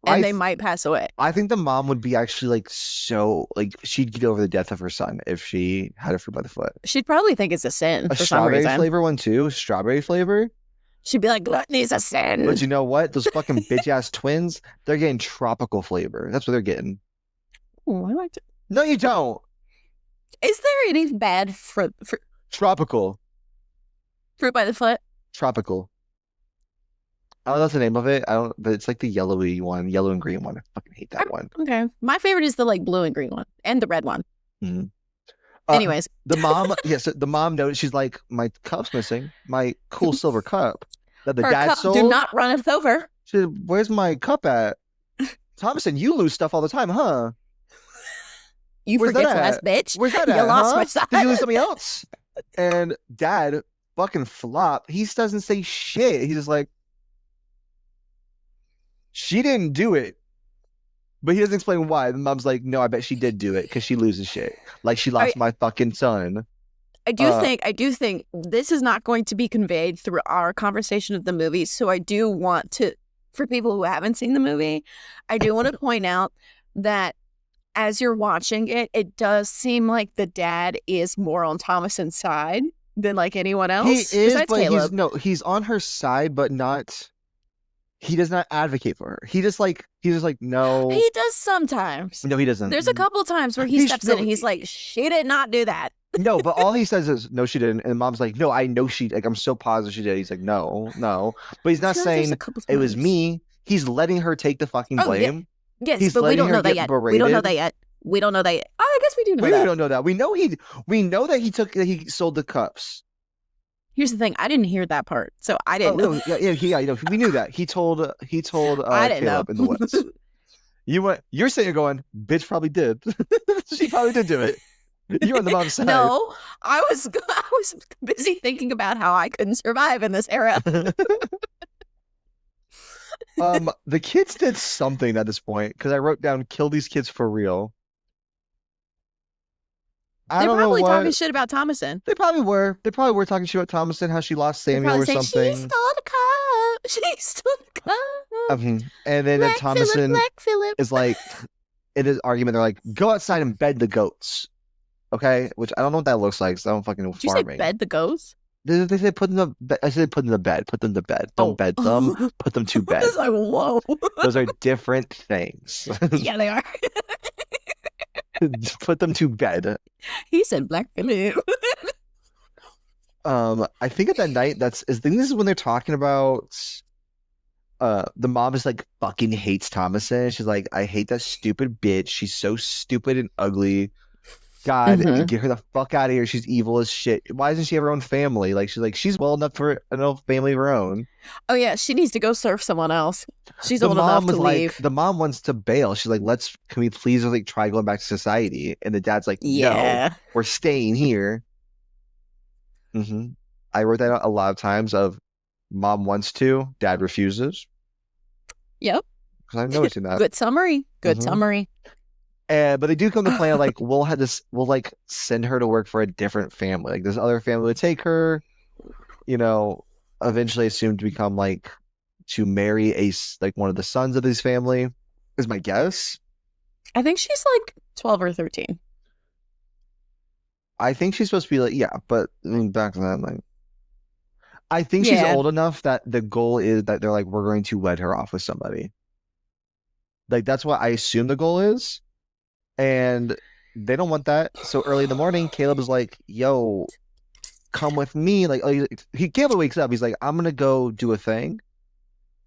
and they might pass away. I think the mom would be actually she'd get over the death of her son if she had a fruit by the foot. She'd probably think it's a sin. A strawberry flavor one too. Strawberry flavor. She'd be like, gluttony's a sin. But you know what? Those fucking bitch-ass twins, they're getting tropical flavor. That's what they're getting. Oh, I liked it. No, you don't. Is there any bad fruit? Tropical. Fruit by the foot? Tropical. I don't know the name of it. But it's like the yellowy one, yellow and green one. I fucking hate that one. Okay. My favorite is the blue and green one and the red one. Mm-hmm. Anyways. The mom, the mom noticed, she's like, my cup's missing. My cool silver cup that the dad sold. Do not run it over. She said, where's my cup at? Thomason, you lose stuff all the time, huh? You forgetful-ass bitch. Where's that you lost my son. Did you lose something else? And dad fucking flop. He doesn't say shit. He's just like, she didn't do it. But he doesn't explain why. The mom's like, no, I bet she did do it because she loses shit. Like she lost my fucking son. I do think this is not going to be conveyed through our conversation of the movie. So I do want to, for people who haven't seen the movie, I do want to point out that as you're watching it, it does seem like the dad is more on Thomason's side than like anyone else. He is, but he's on her side, but not. He does not advocate for her. He's just like, no. He does sometimes. No, he doesn't. There's a couple of times where he steps in and he's like, she did not do that. No, but all he says is, no, she didn't. And mom's like, no, I know she, I'm so positive she did. He's like, no. But he's not saying it was me. He's letting her take the fucking blame. Yeah. Yes, but we don't know that yet. We don't know that yet. We don't know that yet. Oh, I guess we do know that. We don't know that. We know that he sold the cups. Here's the thing. I didn't hear that part, so I didn't know. Yeah, we knew that. He told I didn't know. In the woods. You're sitting here going, bitch probably did. She probably did do it. You're on the mom's side. No, I was busy thinking about how I couldn't survive in this era. The kids did something at this point because I wrote down, kill these kids for real. They're probably talking shit about Thomason. They probably were talking shit about Thomason, how she lost Samuel or something. She stole the cup. She stole the cup. And then Thomason is like, in his argument, they're like, go outside and bed the goats. Okay? Which I don't know what that looks like, so I don't fucking know farming. Did you say bed the goats? They say put them to I said put them to bed. Put them to bed. Don't bed them. Put them to bed. I was like, whoa. Those are different things. Yeah, they are. Put them to bed. He said Black Phillip. I think at that night, this is when they're talking about the mom is like fucking hates Thomason. She's like, I hate that stupid bitch. She's so stupid and ugly. God, get her the fuck out of here. She's evil as shit. Why doesn't she have her own family? Like she's well enough for an own family of her own. Oh yeah, she needs to go serve someone else. She's old enough to leave. The mom wants to bail. She's like, can we please like try going back to society? And the dad's like, no, we're staying here. I wrote that out a lot of times of mom wants to, dad refuses. Yep. Because I'm noticing that. Good summary. Good summary. But they do come to plan like we'll like send her to work for a different family. Like this other family would take her, eventually assumed to become like to marry like one of the sons of his family, is my guess. I think she's like 12 or 13. I think she's supposed to be like, yeah, but I mean back then, like I think she's old enough that the goal is that they're like, we're going to wed her off with somebody. Like that's what I assume the goal is. And they don't want that. So early in the morning, Caleb is like, yo, come with me. Like Caleb wakes up, he's like, I'm gonna go do a thing,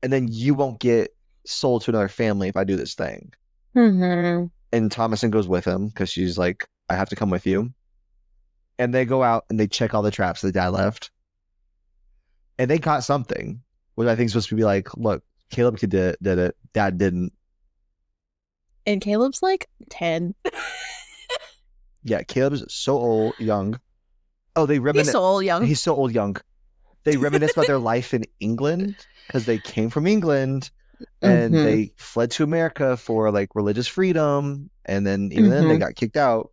and then you won't get sold to another family if I do this thing. And Thomason goes with him because she's like, I have to come with you. And they go out and they check all the traps the dad left. And they caught something, which I think is supposed to be like, look, Caleb did it, dad didn't. And Caleb's like 10. Yeah, Caleb's so young. Oh, he's so old young. He's so old young. They reminisce about their life in England because they came from England and they fled to America for like religious freedom, and then even then they got kicked out.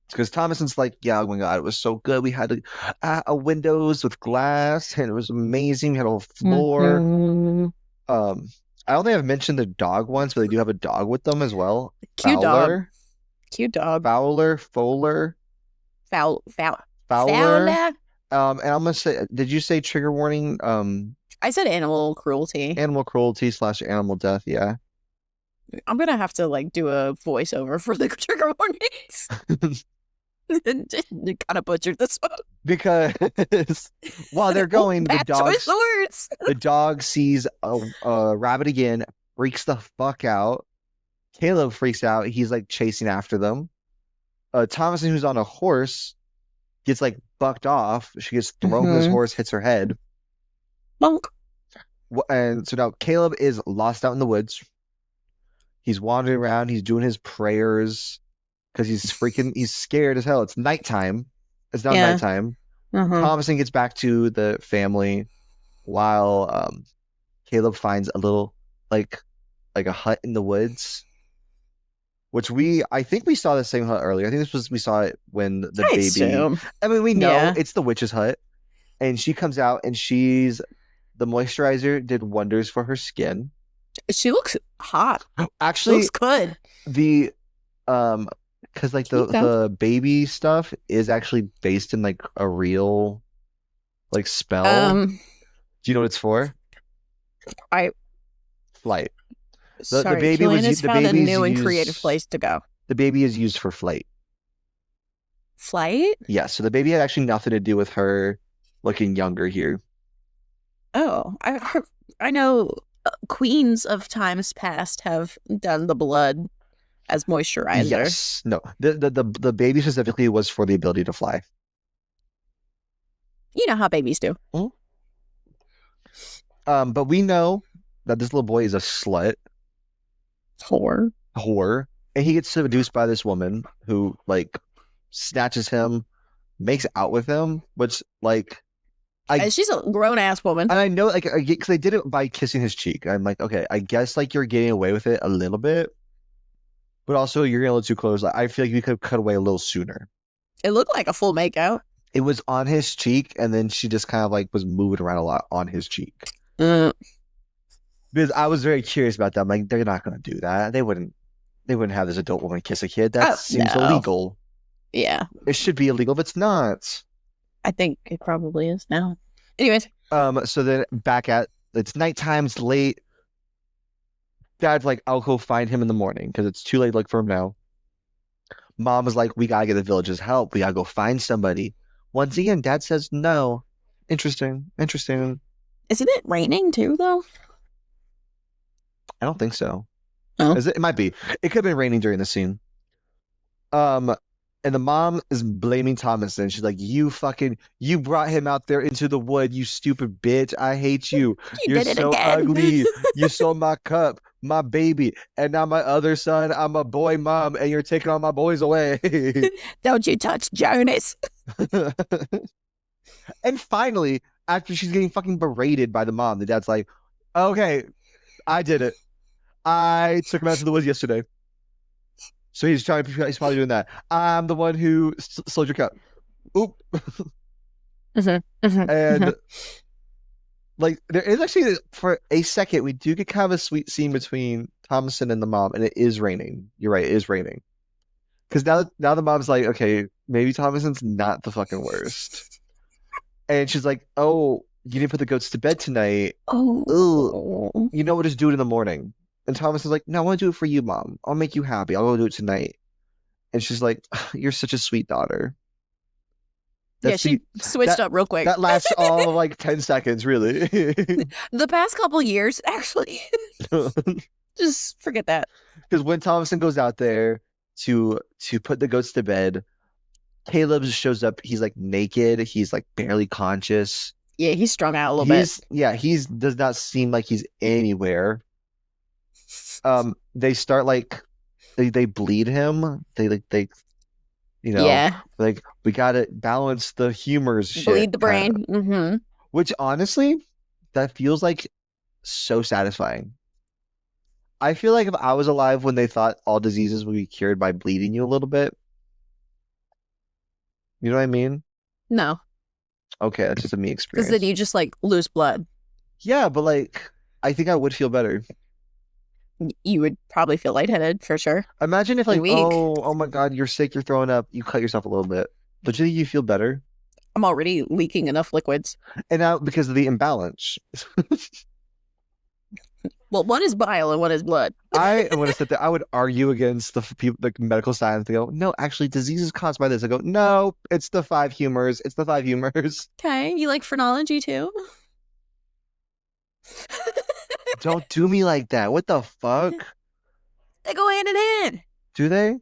It's because Thomason's like, yeah, oh my God, it was so good. We had a windows with glass and it was amazing. We had a whole floor. I don't think I've mentioned the dog once, but they do have a dog with them as well. Cute Fowler. dog. Cute dog. Fowler. Fowler. And I'm gonna say, did you say trigger warning? I said animal cruelty. Animal cruelty / animal death. Yeah. I'm gonna have to like do a voiceover for the trigger warnings. You kind of butchered this one because while they're going, the dog sees a rabbit again, freaks the fuck out. Caleb freaks out. He's like chasing after them. Thomason, who's on a horse, gets like bucked off. She gets thrown from this horse, hits her head. Bonk. And so now Caleb is lost out in the woods. He's wandering around. He's doing his prayers. Because he's scared as hell. It's nighttime. It's now nighttime. Thomason gets back to the family while Caleb finds a little like a hut in the woods. Which I think we saw the same hut earlier. I think we saw it when the baby. Assume. I mean, we know it's the witch's hut. And she comes out and the moisturizer did wonders for her skin. She looks hot. Actually, looks good. Because like the baby stuff is actually based in like a real like spell. Do you know what it's for? Flight. The baby has found a new and creative place to go. The baby is used for flight. Flight? Yeah, so the baby had actually nothing to do with her looking younger here. Oh, I know queens of times past have done the blood as moisturizer. Yes. No. The baby specifically was for the ability to fly. You know how babies do. But we know that this little boy is a slut. Whore. And he gets seduced by this woman who like snatches him, makes out with him, which like she's a grown ass woman. And I know like because they did it by kissing his cheek. I'm like, okay, I guess like you're getting away with it a little bit. But also, you're getting a little too close. I feel like you could have cut away a little sooner. It looked like a full makeout. It was on his cheek, and then she just kind of like was moving around a lot on his cheek. Because I was very curious about that. I'm like, they're not going to do that. They wouldn't have this adult woman kiss a kid. That seems illegal. Yeah. It should be illegal, but it's not. I think it probably is now. Anyways. So then it's nighttime, it's late. Dad's like, I'll go find him in the morning because it's too late to look for him now. Mom was like, we gotta get the village's help. We gotta go find somebody. Once again, Dad says no. Interesting. Isn't it raining too, though? I don't think so. Oh. It might be. It could have been raining during the scene. And the mom is blaming Thomason. She's like, you brought him out there into the wood, you stupid bitch. I hate you. You You're did it so again. ugly. You sold my cup, my baby, and now my other son. I'm a boy mom, and you're taking all my boys away. Don't you touch Jonas. And finally, after she's getting fucking berated by the mom, the dad's like, okay, I did it. I took him out to the woods yesterday. So he's probably doing that. I'm the one who sold your cup. Oop. And like there is actually, for a second, we do get kind of a sweet scene between Thomason and the mom, and it is raining. You're right, it is raining. Because now the mom's like, okay, maybe Thomason's not the fucking worst. And she's like, oh, you didn't put the goats to bed tonight. Oh. Ugh. You know what? Just do it in the morning. And Thomas is like, no, I want to do it for you, Mom. I'll make you happy. I'll go do it tonight. And she's like, you're such a sweet daughter. She switched up real quick. That lasts all of like 10 seconds, really. The past couple years, actually. Just forget that. Because when Thomason goes out there to put the goats to bed, Caleb shows up. He's like naked. He's like barely conscious. Yeah, he's strung out a little bit. Yeah, he does not seem like he's anywhere. They start like they bleed him. They like we gotta balance the humors. Bleed the brain. Mm-hmm. Which honestly, that feels like so satisfying. I feel like if I was alive when they thought all diseases would be cured by bleeding you a little bit. You know what I mean? No. Okay, that's just a me experience. Because then you just like lose blood. Yeah, but like I think I would feel better. You would probably feel lightheaded for sure. Imagine if like, oh my God, you're sick, you're throwing up, you cut yourself a little bit. Don't you think you feel better? I'm already leaking enough liquids. And now because of the imbalance. Well, one is bile and one is blood. I want to sit there. I would argue against the people, the medical science. They go, no, actually, disease is caused by this. I go, no, it's the 5 humors. It's the 5 humors. Okay, you like phrenology too? Don't do me like that. What the fuck? They go hand in hand. Do they?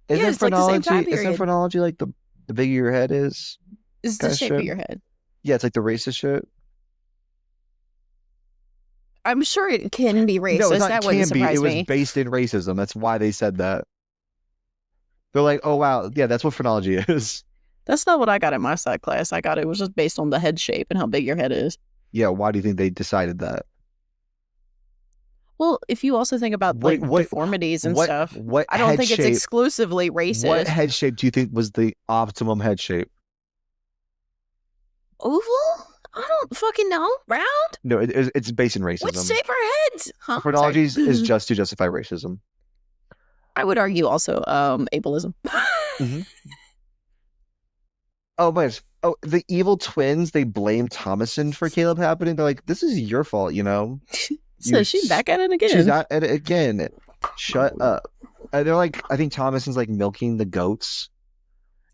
Isn't phrenology like the bigger your head is? It's the shape of your head. Yeah, it's like the racist shit. I'm sure it can be racist. No, that wouldn't surprise me. It was based in racism. That's why they said that. They're like, oh wow, yeah, that's what phrenology is. That's not what I got in my psych class. I got it was just based on the head shape and how big your head is. Yeah, why do you think they decided that? Well, if you also think about like deformities and stuff, I don't think it's exclusively racist. What head shape do you think was the optimum head shape? Oval? I don't fucking know. Round? No, it's based in racism. What shape are heads? Huh? Phrenology is just to justify racism. I would argue also ableism. Mm-hmm. Oh, but the evil twins, they blame Thomason for Caleb happening. They're like, this is your fault, you know? So she's back at it again. She's at it again. Shut up. And they're like, I think Thomason's like milking the goats.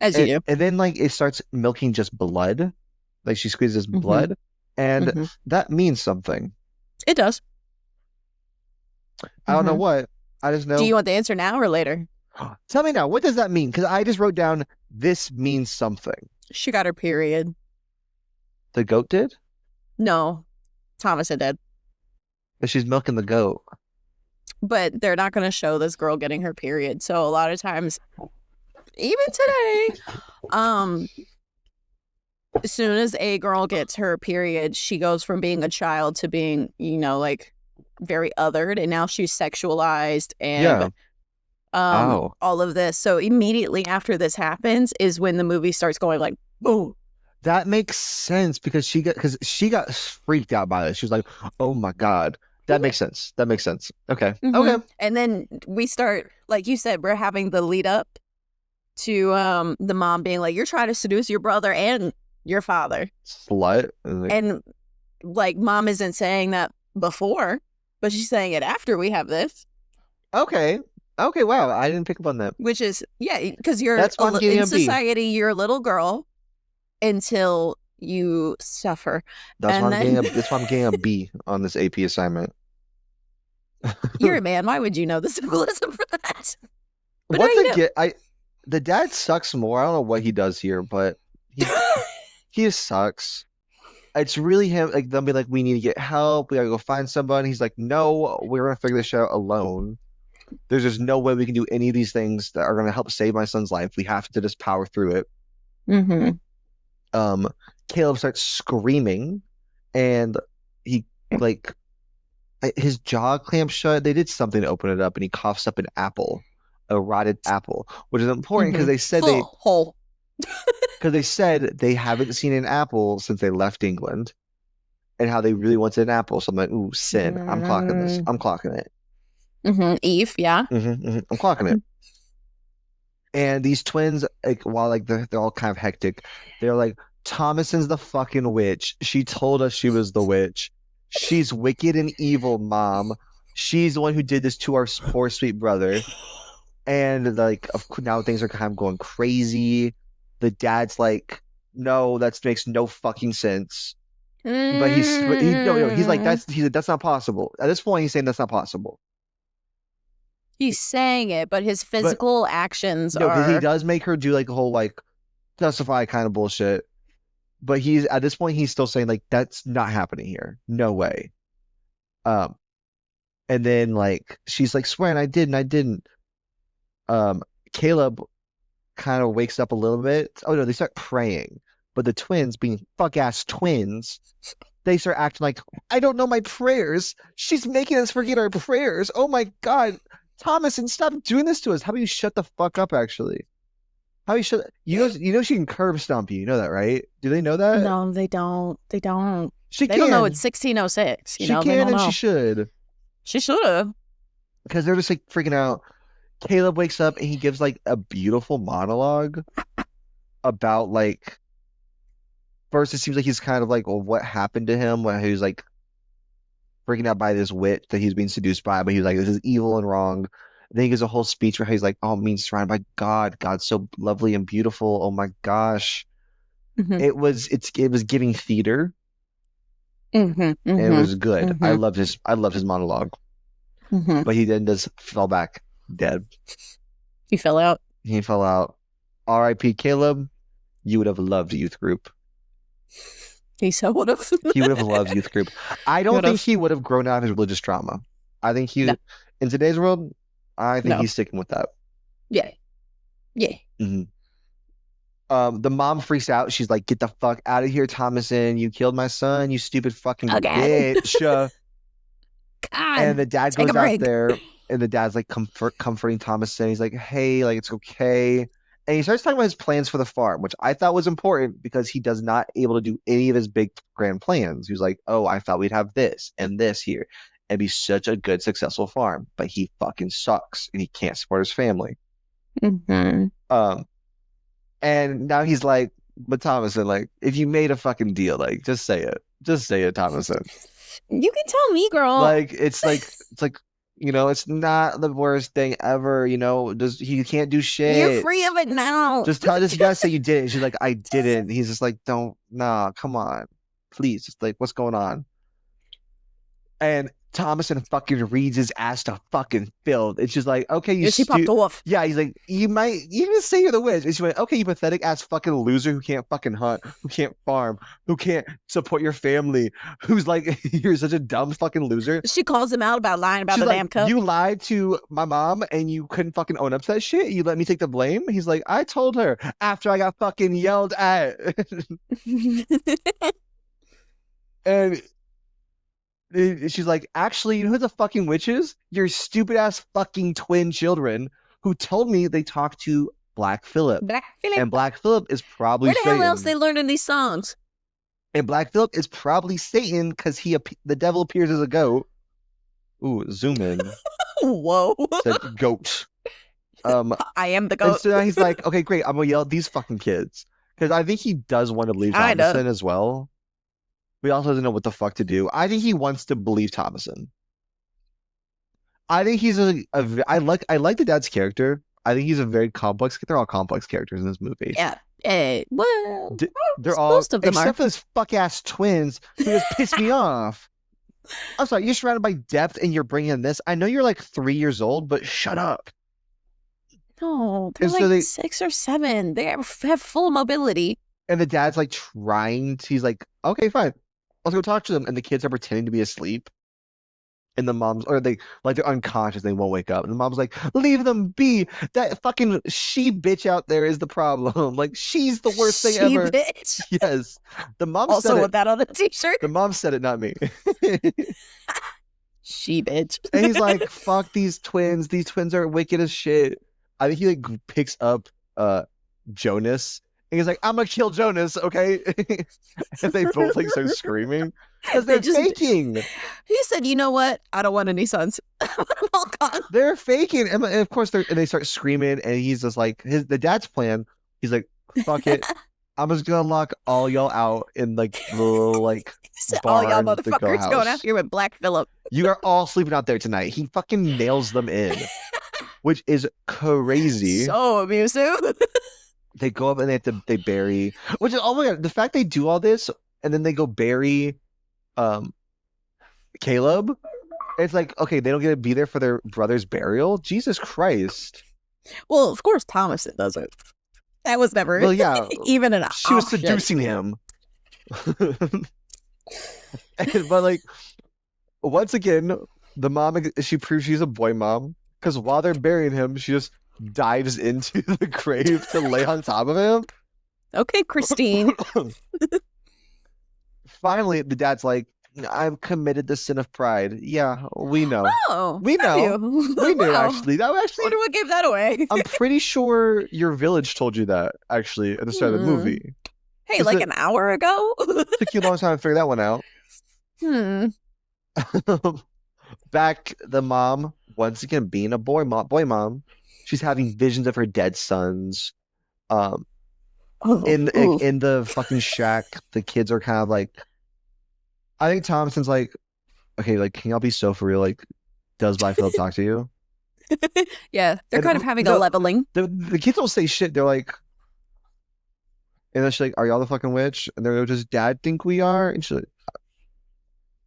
As you do. And then like it starts milking just blood. Like she squeezes blood. And that means something. It does. I don't know what. I just know. Do you want the answer now or later? Tell me now. What does that mean? Because I just wrote down, this means something. She got her period. The goat did? No. Thomason did. But she's milking the goat. But they're not going to show this girl getting her period. So a lot of times, even today, as soon as a girl gets her period, she goes from being a child to being, you know, like very othered. And now she's sexualized and all of this. So immediately after this happens is when the movie starts going like, boom. That makes sense because she got freaked out by this. She was like, "Oh my God." That makes sense. That makes sense. Okay. Okay. And then we start, like you said, we're having the lead up to the mom being like, "You're trying to seduce your brother and your father." Slut. And like mom isn't saying that before, but she's saying it after we have this. Okay. Okay. Wow. I didn't pick up on that. Which is, yeah, because you're in society, you're a little girl. Until you suffer. That's why I'm getting a B on this AP assignment. You're a man. Why would you know the symbolism for that? But the dad sucks more. I don't know what he does here, but he just sucks. It's really him. Like they'll be like, we need to get help. We gotta go find somebody. He's like, no, we're gonna figure this shit out alone. There's just no way we can do any of these things that are gonna help save my son's life. We have to just power through it. Caleb starts screaming, and he like his jaw clamps shut. They did something to open it up, and he coughs up an apple, a rotted apple, which is important because they said because they said they haven't seen an apple since they left England, and how they really wanted an apple. So I'm like, ooh, sin. I'm clocking this. I'm clocking it. Eve, yeah. I'm clocking it. And these twins, like, while like they're all kind of hectic, they're like, Thomason's the fucking witch. She told us she was the witch. She's wicked and evil, Mom. She's the one who did this to our poor sweet brother. And like, now things are kind of going crazy. The dad's like, no, that makes no fucking sense. But he's like, that's not possible. At this point, he's saying that's not possible. He's saying it, but his physical actions are. Because he does make her do like a whole like justify kind of bullshit. But he's at this point, he's still saying like that's not happening here. No way. And then like she's like swearing I didn't. Caleb kind of wakes up a little bit. Oh no, they start praying. But the twins, being fuck ass twins, they start acting like, I don't know my prayers. She's making us forget our prayers. Oh my God. Thomason, stop doing this to us. How about you shut the fuck up, actually? How you shut you know she can curb stomp you. You know that, right? Do they know that? No, they don't. They don't. They don't know it's 1606. She can and she should. She should have. Because they're just like freaking out. Caleb wakes up and he gives like a beautiful monologue about like first it seems like he's kind of like, well, what happened to him when he was like freaking out by this witch that he's being seduced by, but he's like, this is evil and wrong. And then he gives a whole speech where he's like, oh, I'm being surrounded by God. God's so lovely and beautiful. Oh my gosh. It was giving theater. And it was good. I loved his monologue. But he then just fell back dead. He fell out. He fell out. R.I.P. Caleb, you would have loved youth group. He so would have. He would have loved youth group. I don't think he would have grown out of his religious trauma. I think in today's world, I think he's sticking with that. Yeah. The mom freaks out. She's like, get the fuck out of here, Thomason. You killed my son, you stupid fucking bitch. God, and the dad goes out there, and the dad's like comforting Thomason. He's like, hey, like, it's okay. And he starts talking about his plans for the farm, which I thought was important because he does not able to do any of his big grand plans. He was like, oh, I thought we'd have this and this here and be such a good, successful farm. But he fucking sucks and he can't support his family. And now he's like, but Thomason, like, if you made a fucking deal, like, just say it. Just say it, Thomason. You can tell me, girl. Like, it's like, you know, it's not the worst thing ever. You know, he can't do shit. You're free of it now. Just you gotta say you did it. And she's like, I didn't. He's just like, come on, please. Just like, what's going on? And Thomason fucking reads his ass to fucking filth. It's just like, okay, she popped off. Yeah, he's like, you might even say you're the witch. And she went, okay, you pathetic ass fucking loser who can't fucking hunt, who can't farm, who can't support your family, who's like, you're such a dumb fucking loser. She calls him out about lying about the damn cup. You lied to my mom and you couldn't fucking own up to that shit. You let me take the blame. He's like, I told her after I got fucking yelled at. And she's like, actually, you know who the fucking witch is? Your stupid ass fucking twin children who told me they talked to Black Phillip. And Black Phillip is probably Satan. Where the hell else they learned in these songs? And Black Phillip is probably Satan because the devil appears as a goat. Ooh, zoom in. Whoa. Said goat. I am the goat. And so now he's like, okay, great. I'm gonna yell at these fucking kids because I think he does want to believe Thomason as well. We also doesn't know what the fuck to do. I think he wants to believe Thomason. I think he's I like the dad's character. I think he's a very complex. They're all complex characters in this movie. Yeah. Well, they're all most of them except for those fuck ass twins who just piss me off. I'm sorry, you're surrounded by depth and you're bringing in this. I know you're like 3 years old, but shut up. No, they're like 6 or 7. They have full mobility. And the dad's like he's like, okay, fine. Let's go talk to them. And the kids are pretending to be asleep. And the mom's, or they're unconscious, they won't wake up. And the mom's like, leave them be. That fucking she bitch out there is the problem. Like, she's the worst thing ever. Bitch. Yes. The mom also said with that on a t-shirt. The mom said it, not me. She bitch. And he's like, fuck these twins. These twins are wicked as shit. I think he like picks up Jonas. And he's like, I'm gonna kill Jonas, okay? And they both like start screaming. Because they're faking. He said, you know what? I don't want any sons. All gone. They're faking. And of course they start screaming, and he's just like the dad's plan, he's like, fuck it. I'm just gonna lock all y'all out in like the little like all y'all motherfuckers going out here with Black Phillip. You are all sleeping out there tonight. He fucking nails them in. Which is crazy. So abusive. They go up and they bury, which is, oh my god, the fact they do all this and then they go bury Caleb, it's like, okay, they don't get to be there for their brother's burial. Jesus Christ. Well, of course Thomason doesn't. That was never even an option. She was seducing him. But like, once again, the mom, she proves she's a boy mom, because while they're burying him, she just dives into the grave to lay on top of him. Okay, Christine. Finally, the dad's like, I've committed the sin of pride. Yeah, we know. Oh, we know. We knew, actually. I wonder what gave that away. I'm pretty sure your village told you that, actually, at the start of the movie. Hey, like an hour ago? Took you a long time to figure that one out. Back, the mom, once again, being a boy mom, she's having visions of her dead sons. In the fucking shack, the kids are kind of like, I think Thompson's like, okay, like, can y'all be so for real? Like, does Black Phillip talk to you? Yeah, they're kind of having a leveling. The kids don't say shit. They're like, and then she's like, are y'all the fucking witch? And they're like, does dad think we are? And she's like,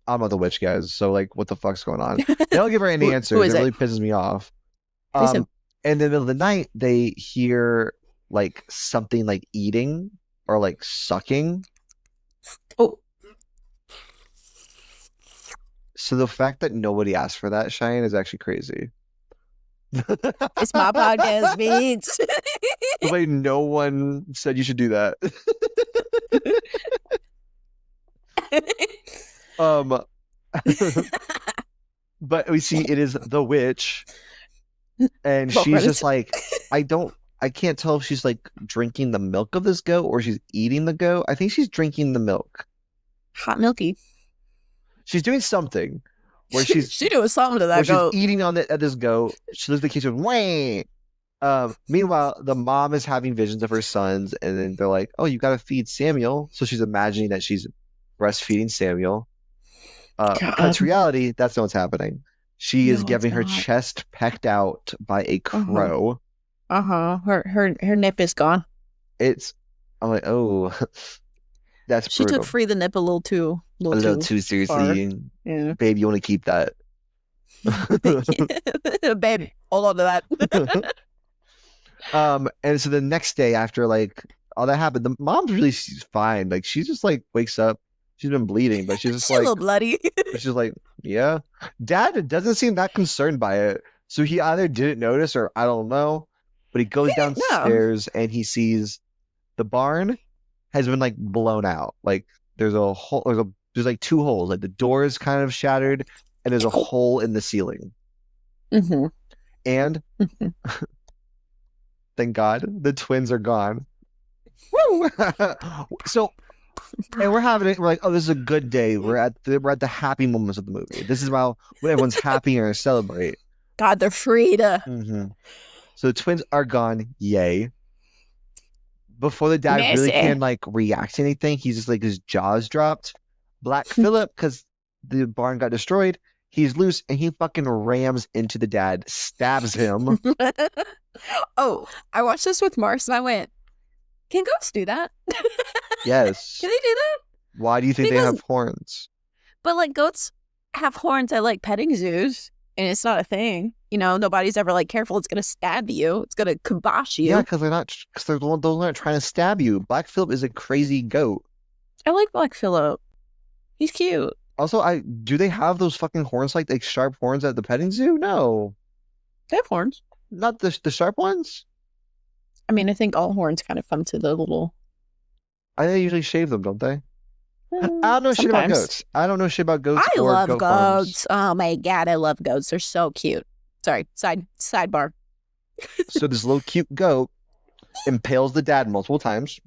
I'm not the witch, guys. So like, what the fuck's going on? They don't give her any answers. It really pisses me off. And in the middle of the night, they hear like something like eating or like sucking. Oh. So the fact that nobody asked for that, Cheyenne, is actually crazy. It's my podcast, bitch. Like, no one said you should do that. But we see it is the witch, and she's just like, I can't tell if she's like drinking the milk of this goat or she's eating the goat. I think she's drinking the milk. Hot milky. She's doing something where she's doing something to that goat. She's eating on at this goat. She looks at the kitchen. Wait. Meanwhile, the mom is having visions of her sons, and then they're like, "Oh, you got to feed Samuel." So she's imagining that she's breastfeeding Samuel. Cut to reality. That's not what's happening. She is getting her chest pecked out by a crow. Her nip is gone. I'm like, oh, that's she brutal. took free the nip a little too seriously. Yeah. Babe, you want to keep that? Babe, hold on to that. And so the next day after like all that happened, the mom's really fine. Like, she just like wakes up. She's been bleeding, but she's just like a little bloody. She's like, yeah. Dad doesn't seem that concerned by it. So he either didn't notice or I don't know. But he goes downstairs and he sees the barn has been like blown out. Like, there's a hole, there's like 2 holes. Like, the door is kind of shattered and there's a hole in the ceiling. And thank God the twins are gone. Woo! So, and we're like, oh, this is a good day. We're at the happy moments of the movie. This is about when everyone's happy and celebrate. God, they're freed. So the twins are gone. Yay. Before the dad really can like react to anything, he's just like, his jaw's dropped. Black Phillip, because the barn got destroyed, he's loose and he fucking rams into the dad, stabs him. Oh, I watched this with Mars and I went, can goats do that? Yes. Can they do that? Why do you think they have horns? But like, goats have horns at like petting zoos. and it's not a thing. You know, nobody's ever like, careful, it's gonna stab you. It's gonna kibosh you. Yeah, because they're not trying to stab you. Black Phillip is a crazy goat. I like Black Phillip. He's cute. Also, do they have those fucking horns like sharp horns at the petting zoo? No. They have horns. Not the sharp ones? I mean, I think all horns kind of come to the little... They usually shave them, don't they? I don't know shit about goats. I don't know shit about goats. I love goat goats. farms. Oh my god, I love goats. They're so cute. Sorry, sidebar. So this little cute goat impales the dad multiple times.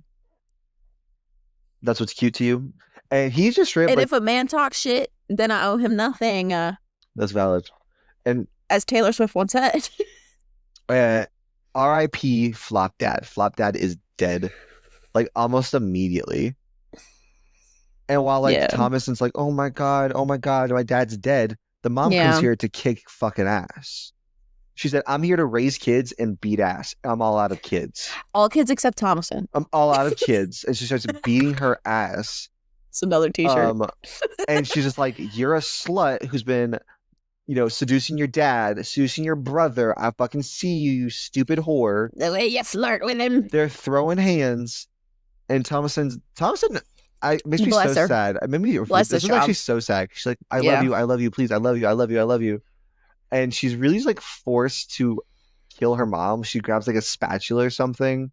That's what's cute to you. And he's just straight up. And if a man talks shit, then I owe him nothing. That's valid. And as Taylor Swift once said. R.I.P. Flop Dad. Flop Dad is dead, like almost immediately. And while Thomason's like, oh my god, my dad's dead, the mom comes here to kick fucking ass. She said, I'm here to raise kids and beat ass. I'm all out of kids. All kids except Thomason. I'm all out of kids. And she starts beating her ass. It's another t-shirt. And she's just like, you're a slut who's been, seducing your dad, seducing your brother. I fucking see you, you stupid whore. The way you flirt with him. They're throwing hands. And Thomason, makes me so sad. This is actually so sad. She's like, I love you, please, I love you. And she's really like forced to kill her mom. She grabs like a spatula or something.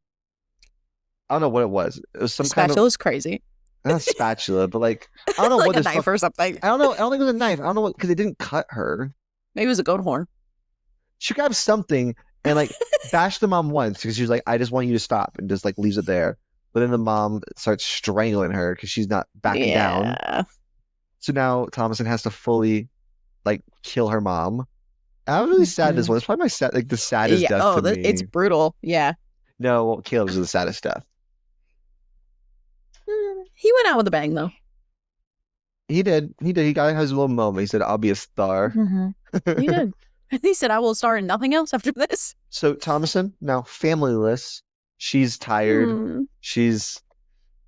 I don't know what it was. It was some kind of... Spatula's crazy. Not a spatula, but like, I don't know like what a knife or something. I don't know. I don't think it was a knife. I don't know what, because it didn't cut her. Maybe it was a goat horn. She grabs something and like bashed the mom once because she's like, I just want you to stop, and just like leaves it there. But then the mom starts strangling her because she's not backing down. So now Thomason has to fully like kill her mom. I was really sad this one. It's probably the saddest death to me. It's brutal. Yeah. No, Caleb's is the saddest death. He went out with a bang, though. He did. He got his little moment. He said, I'll be a star. Mm-hmm. He did. He said, I will star in nothing else after this. So Thomason, now familyless. She's tired. She's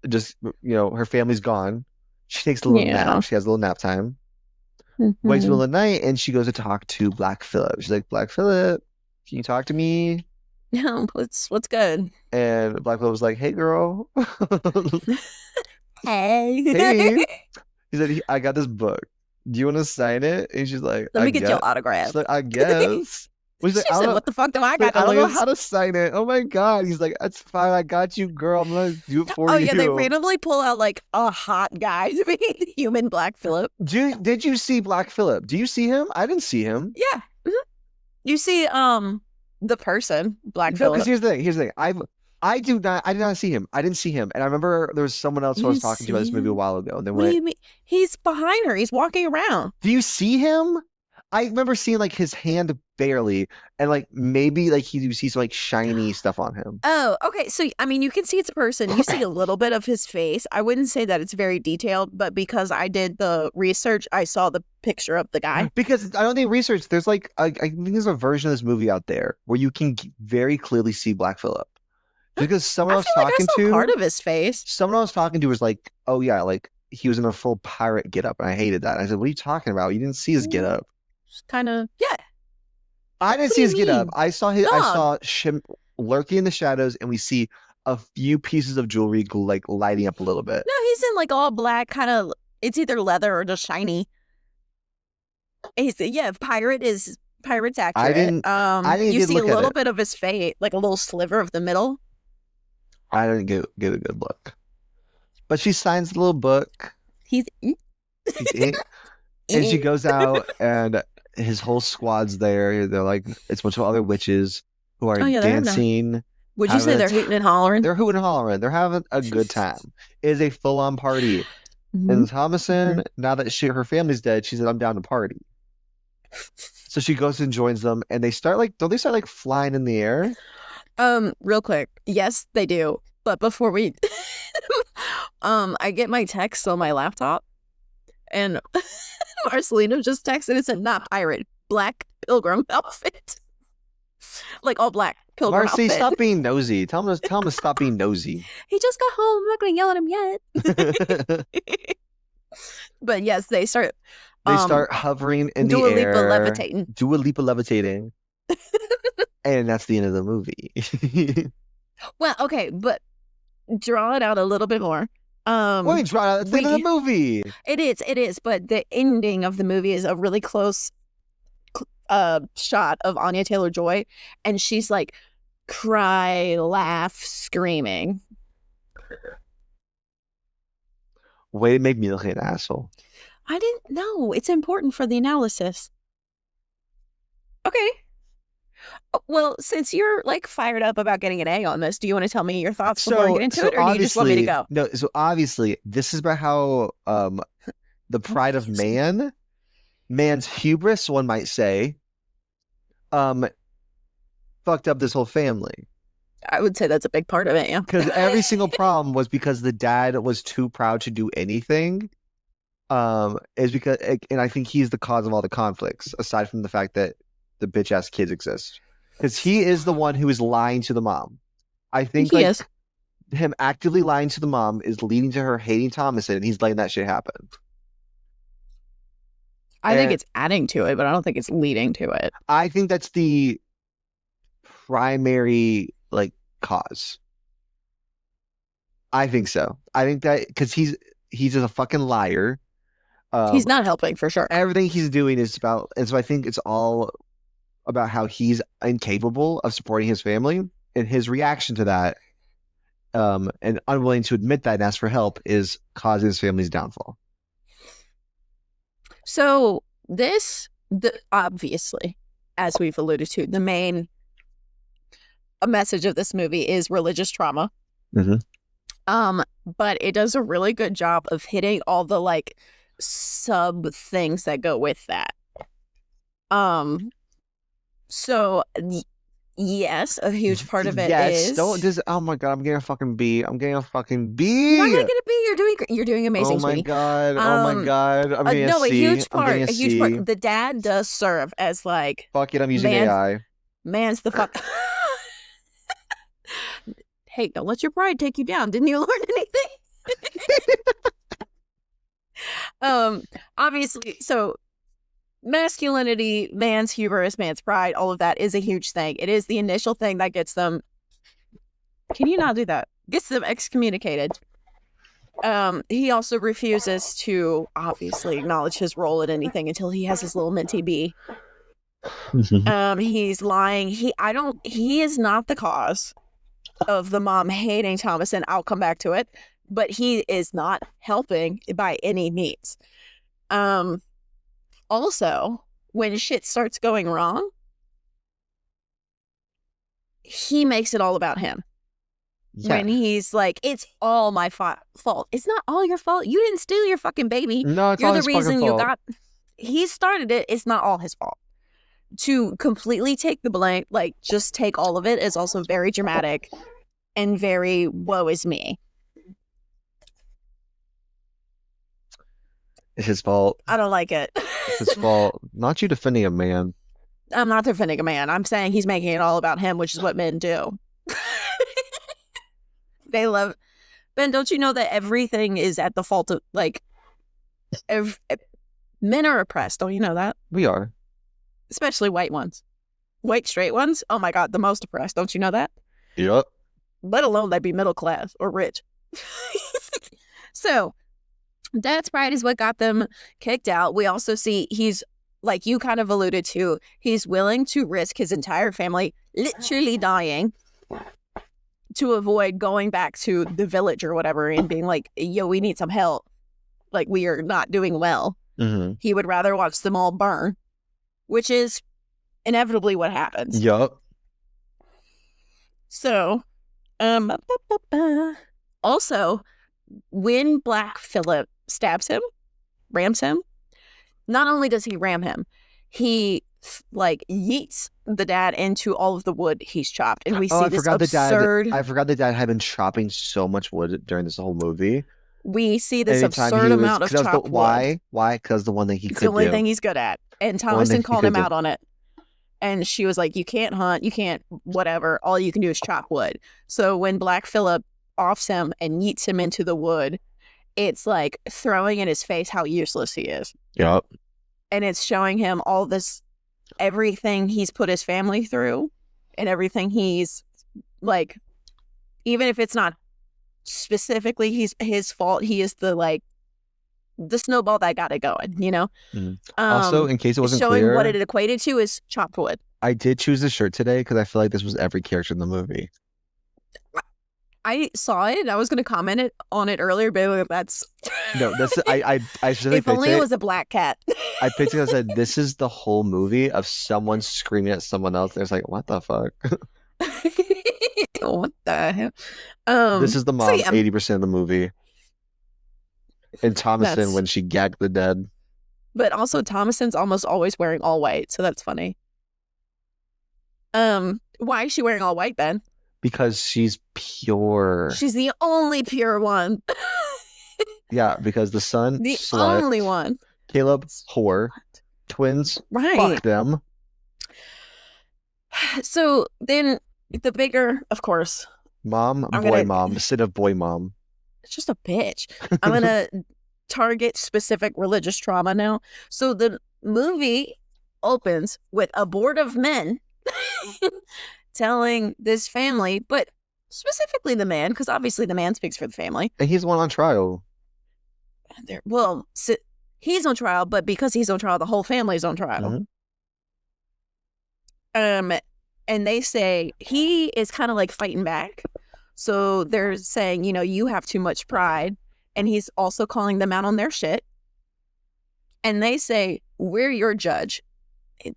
just, her family's gone. She takes a little nap. She has a little nap time. Wakes in the middle of the night, and she goes to talk to Black Phillip. She's like, Black Phillip, can you talk to me? Yeah, what's good? And Black Phillip was like, hey, girl. Hey. He said, I got this book. Do you want to sign it? And she's like, let me get your autograph. She's like, I guess. She said, what the fuck do I got to lose? I don't know how to sign it. Oh my god. He's like, that's fine. I got you, girl. I'm going to do it for you. Oh yeah, they randomly pull out like a hot guy to be the human Black Phillip. Did you see Black Phillip? Do you see him? I didn't see him. Yeah. Mm-hmm. You see the person, Black Phillip. Because here's the thing. I did not see him. I didn't see him. And I remember there was someone else who I was talking to about this movie a while ago. And then what do you mean? He's behind her. He's walking around. Do you see him? I remember seeing like his hand barely, and like maybe like you see some like shiny stuff on him. Oh, okay. So I mean, you can see it's a person. You see a little bit of his face. I wouldn't say that it's very detailed, but because I did the research, I saw the picture of the guy. Because I don't think research. There's like I think there's a version of this movie out there where you can very clearly see Black Phillip. Because someone I was talking to, part of his face. Someone I was talking to was like, "Oh yeah, like he was in a full pirate getup," and I hated that. I said, "What are you talking about? You didn't see his getup." Kind of, yeah. I didn't see his getup. I saw him lurking in the shadows, and we see a few pieces of jewelry like lighting up a little bit. No, he's in like all black, kind of. It's either leather or just shiny. Pirate's accurate. I didn't you see a little bit of his face, like a little sliver of the middle. I didn't get a good look. But she signs the little book. He's and she goes out, and his whole squad's there. They're like, it's a bunch of other witches who are dancing. Would you say they're hooting and hollering? They're hooting and hollering. They're having a good time. It is a full-on party. And Thomason, now that her family's dead, she said, I'm down to party. So she goes and joins them, and they start don't they start flying in the air? Real quick. Yes, they do. But before we I get my text on my laptop, and Marcelino just texted and said, not pirate, black pilgrim outfit. Like all black pilgrim outfit. Marcy, stop being nosy. Tell him to stop being nosy. He just got home. I'm not gonna yell at him yet. But yes, they start They start hovering in Dua the Lipa air. levitating. Dua Lipa levitating. And that's the end of the movie. Well, okay, but draw it out a little bit more. Wait, draw out the end of the movie. It is, but the ending of the movie is a really close shot of Anya Taylor-Joy, and she's like cry, laugh, screaming. Way to make me look like an asshole. I didn't know. It's important for the analysis. Okay. Well, since you're like fired up about getting an A on this, do you want to tell me your thoughts before I get into it, or do you just want me to go? No, so obviously this is about how the pride of man's hubris, one might say, fucked up this whole family. I would say that's a big part of it, yeah. Because every single problem was because the dad was too proud to do anything. Is because, and I think he's the cause of all the conflicts, aside from the fact that the bitch ass kids exist. Because he is the one who is lying to the mom. I think he is. Him actively lying to the mom is leading to her hating Thomason, and he's letting that shit happen. I think it's adding to it, but I don't think it's leading to it. I think that's the primary cause. I think so. I think that because he's just a fucking liar. He's not helping for sure. Everything he's doing is about, and so I think it's all about how he's incapable of supporting his family, and his reaction to that, and unwilling to admit that and ask for help, is causing his family's downfall. So obviously, as we've alluded to, the main message of this movie is religious trauma. Mm-hmm. But it does a really good job of hitting all the sub things that go with that. So yes, a huge part of it is. Oh my god, I'm getting a fucking B. I'm getting a fucking B. You're not gonna get a B. You're doing amazing. Oh my god. Oh my god. I'm getting a C. A huge part. The dad does serve as fuck it, I'm using AI. Man's the fuck. Hey, don't let your pride take you down. Didn't you learn anything? Obviously, so masculinity, man's hubris, man's pride, all of that is a huge thing. It is the initial thing that gets them. Can you not do that? Gets them excommunicated. He also refuses to obviously acknowledge his role in anything until he has his little minty bee. He's lying. He is not the cause of the mom hating Thomason. I'll come back to it, but he is not helping by any means. Also, when shit starts going wrong, he makes it all about him. Yeah. When he's like, it's all my fault. It's not all your fault. You didn't steal your fucking baby. No, it's all his fucking fault. You're the reason you got. He started it. It's not all his fault. To completely take the blame, just take all of it, is also very dramatic and very woe is me. It's his fault. I don't like it. It's his fault. Not you defending a man. I'm not defending a man. I'm saying he's making it all about him, which is what men do. They love... Ben, don't you know that everything is at the fault of, men are oppressed. Don't you know that? We are. Especially white ones. White straight ones? Oh my god, the most oppressed. Don't you know that? Yep. Let alone they be middle class or rich. So, dad's pride is what got them kicked out. We also see he's, like you kind of alluded to, he's willing to risk his entire family literally dying to avoid going back to the village or whatever and being like, yo, we need some help. We are not doing well. Mm-hmm. He would rather watch them all burn, which is inevitably what happens. Yup. So, also, when Black Phillip stabs him, rams him, not only does he ram him, he yeets the dad into all of the wood he's chopped, and we see this absurd. I forgot the dad had been chopping so much wood during this whole movie. We see this absurd amount of chopped wood. Why? Because the one thing he could do. It's the only thing he's good at. And Thomason called him out on it. And she was like, you can't hunt, you can't whatever. All you can do is chop wood. So when Black Phillip offs him and yeets him into the wood, it's like throwing in his face how useless he is. Yep. and it's showing him all this, everything he's put his family through, and everything he's like, even if it's not specifically his fault, he is the snowball that got it going, you know. Also, in case it wasn't showing clear, what it equated to is chopped wood. I did choose this shirt today because I feel like this was every character in the movie. I saw it and I was going to comment on it earlier, but that's no. That's I if only it was a black cat. I picked it and said, "This is the whole movie of someone screaming at someone else." There's like, what the fuck? What the hell? This is the mom 80% of the movie, and Thomason when she gagged the dead. But also Thomason's almost always wearing all white, so that's funny. Why is she wearing all white then? Because she's pure. She's the only pure one. Yeah, because the son, the slut. Only one. Caleb, whore. Twins, right? Fuck them. So then the bigger, of course. Mom, boy, mom. Instead of boy, mom. It's just a bitch. I'm gonna target specific religious trauma now. So the movie opens with a board of men telling this family, but specifically the man, because obviously the man speaks for the family. And he's the one on trial. He's on trial, but because he's on trial, the whole family's on trial. Mm-hmm. And they say he is kind of like fighting back. So they're saying, you know, you have too much pride. And he's also calling them out on their shit. And they say, we're your judge.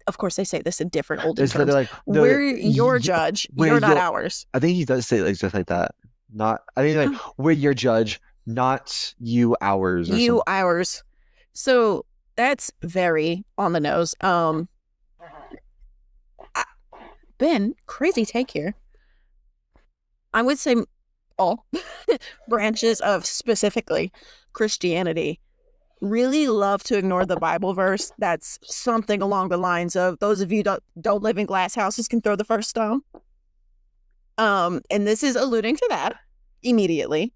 Of course, they say this in different olden terms. Like, no, we're your judge. You're not ours. I think he does say it just like that. We're your judge, not you ours. You ours. So that's very on the nose. Ben, crazy take here. I would say all branches of specifically Christianity really love to ignore the Bible verse that's something along the lines of, those of you don't live in glass houses can throw the first stone. And this is alluding to that immediately,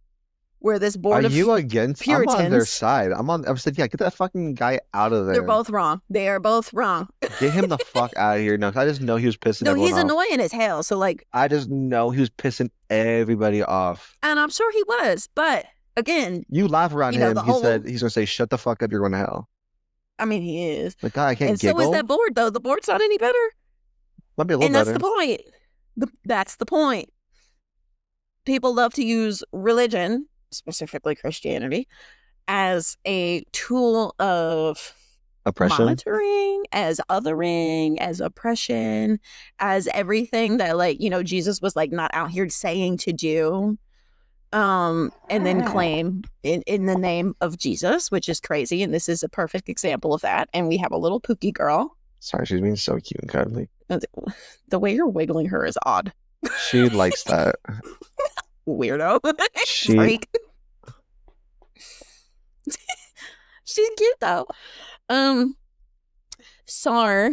where this board of you against Puritans, I'm on their side. I'm saying, yeah, get that fucking guy out of there. They're both wrong. They are both wrong. Get him the fuck out of here. No, I just know he was pissing everyone off. No, he's annoying as hell. So like, I just know he was pissing everybody off. And I'm sure he was, but again, you laugh around him. He said he's gonna say, "Shut the fuck up, you're going to hell." I mean, he is. Like, God, I can't. And giggle. so is that board, though. The board's not any better. Might be a little better. And that's the point. That's the point. People love to use religion, specifically Christianity, as a tool of oppression, monitoring, as othering, as oppression, as everything that, like, you know, Jesus was like not out here saying to do. And then claim in the name of Jesus, which is crazy. And this is a perfect example of that. And we have a little Pookie girl. Sorry, she's being so cute and cuddly. The way you're wiggling her is odd. She likes that. Weirdo. Freak. She's cute though. Sar.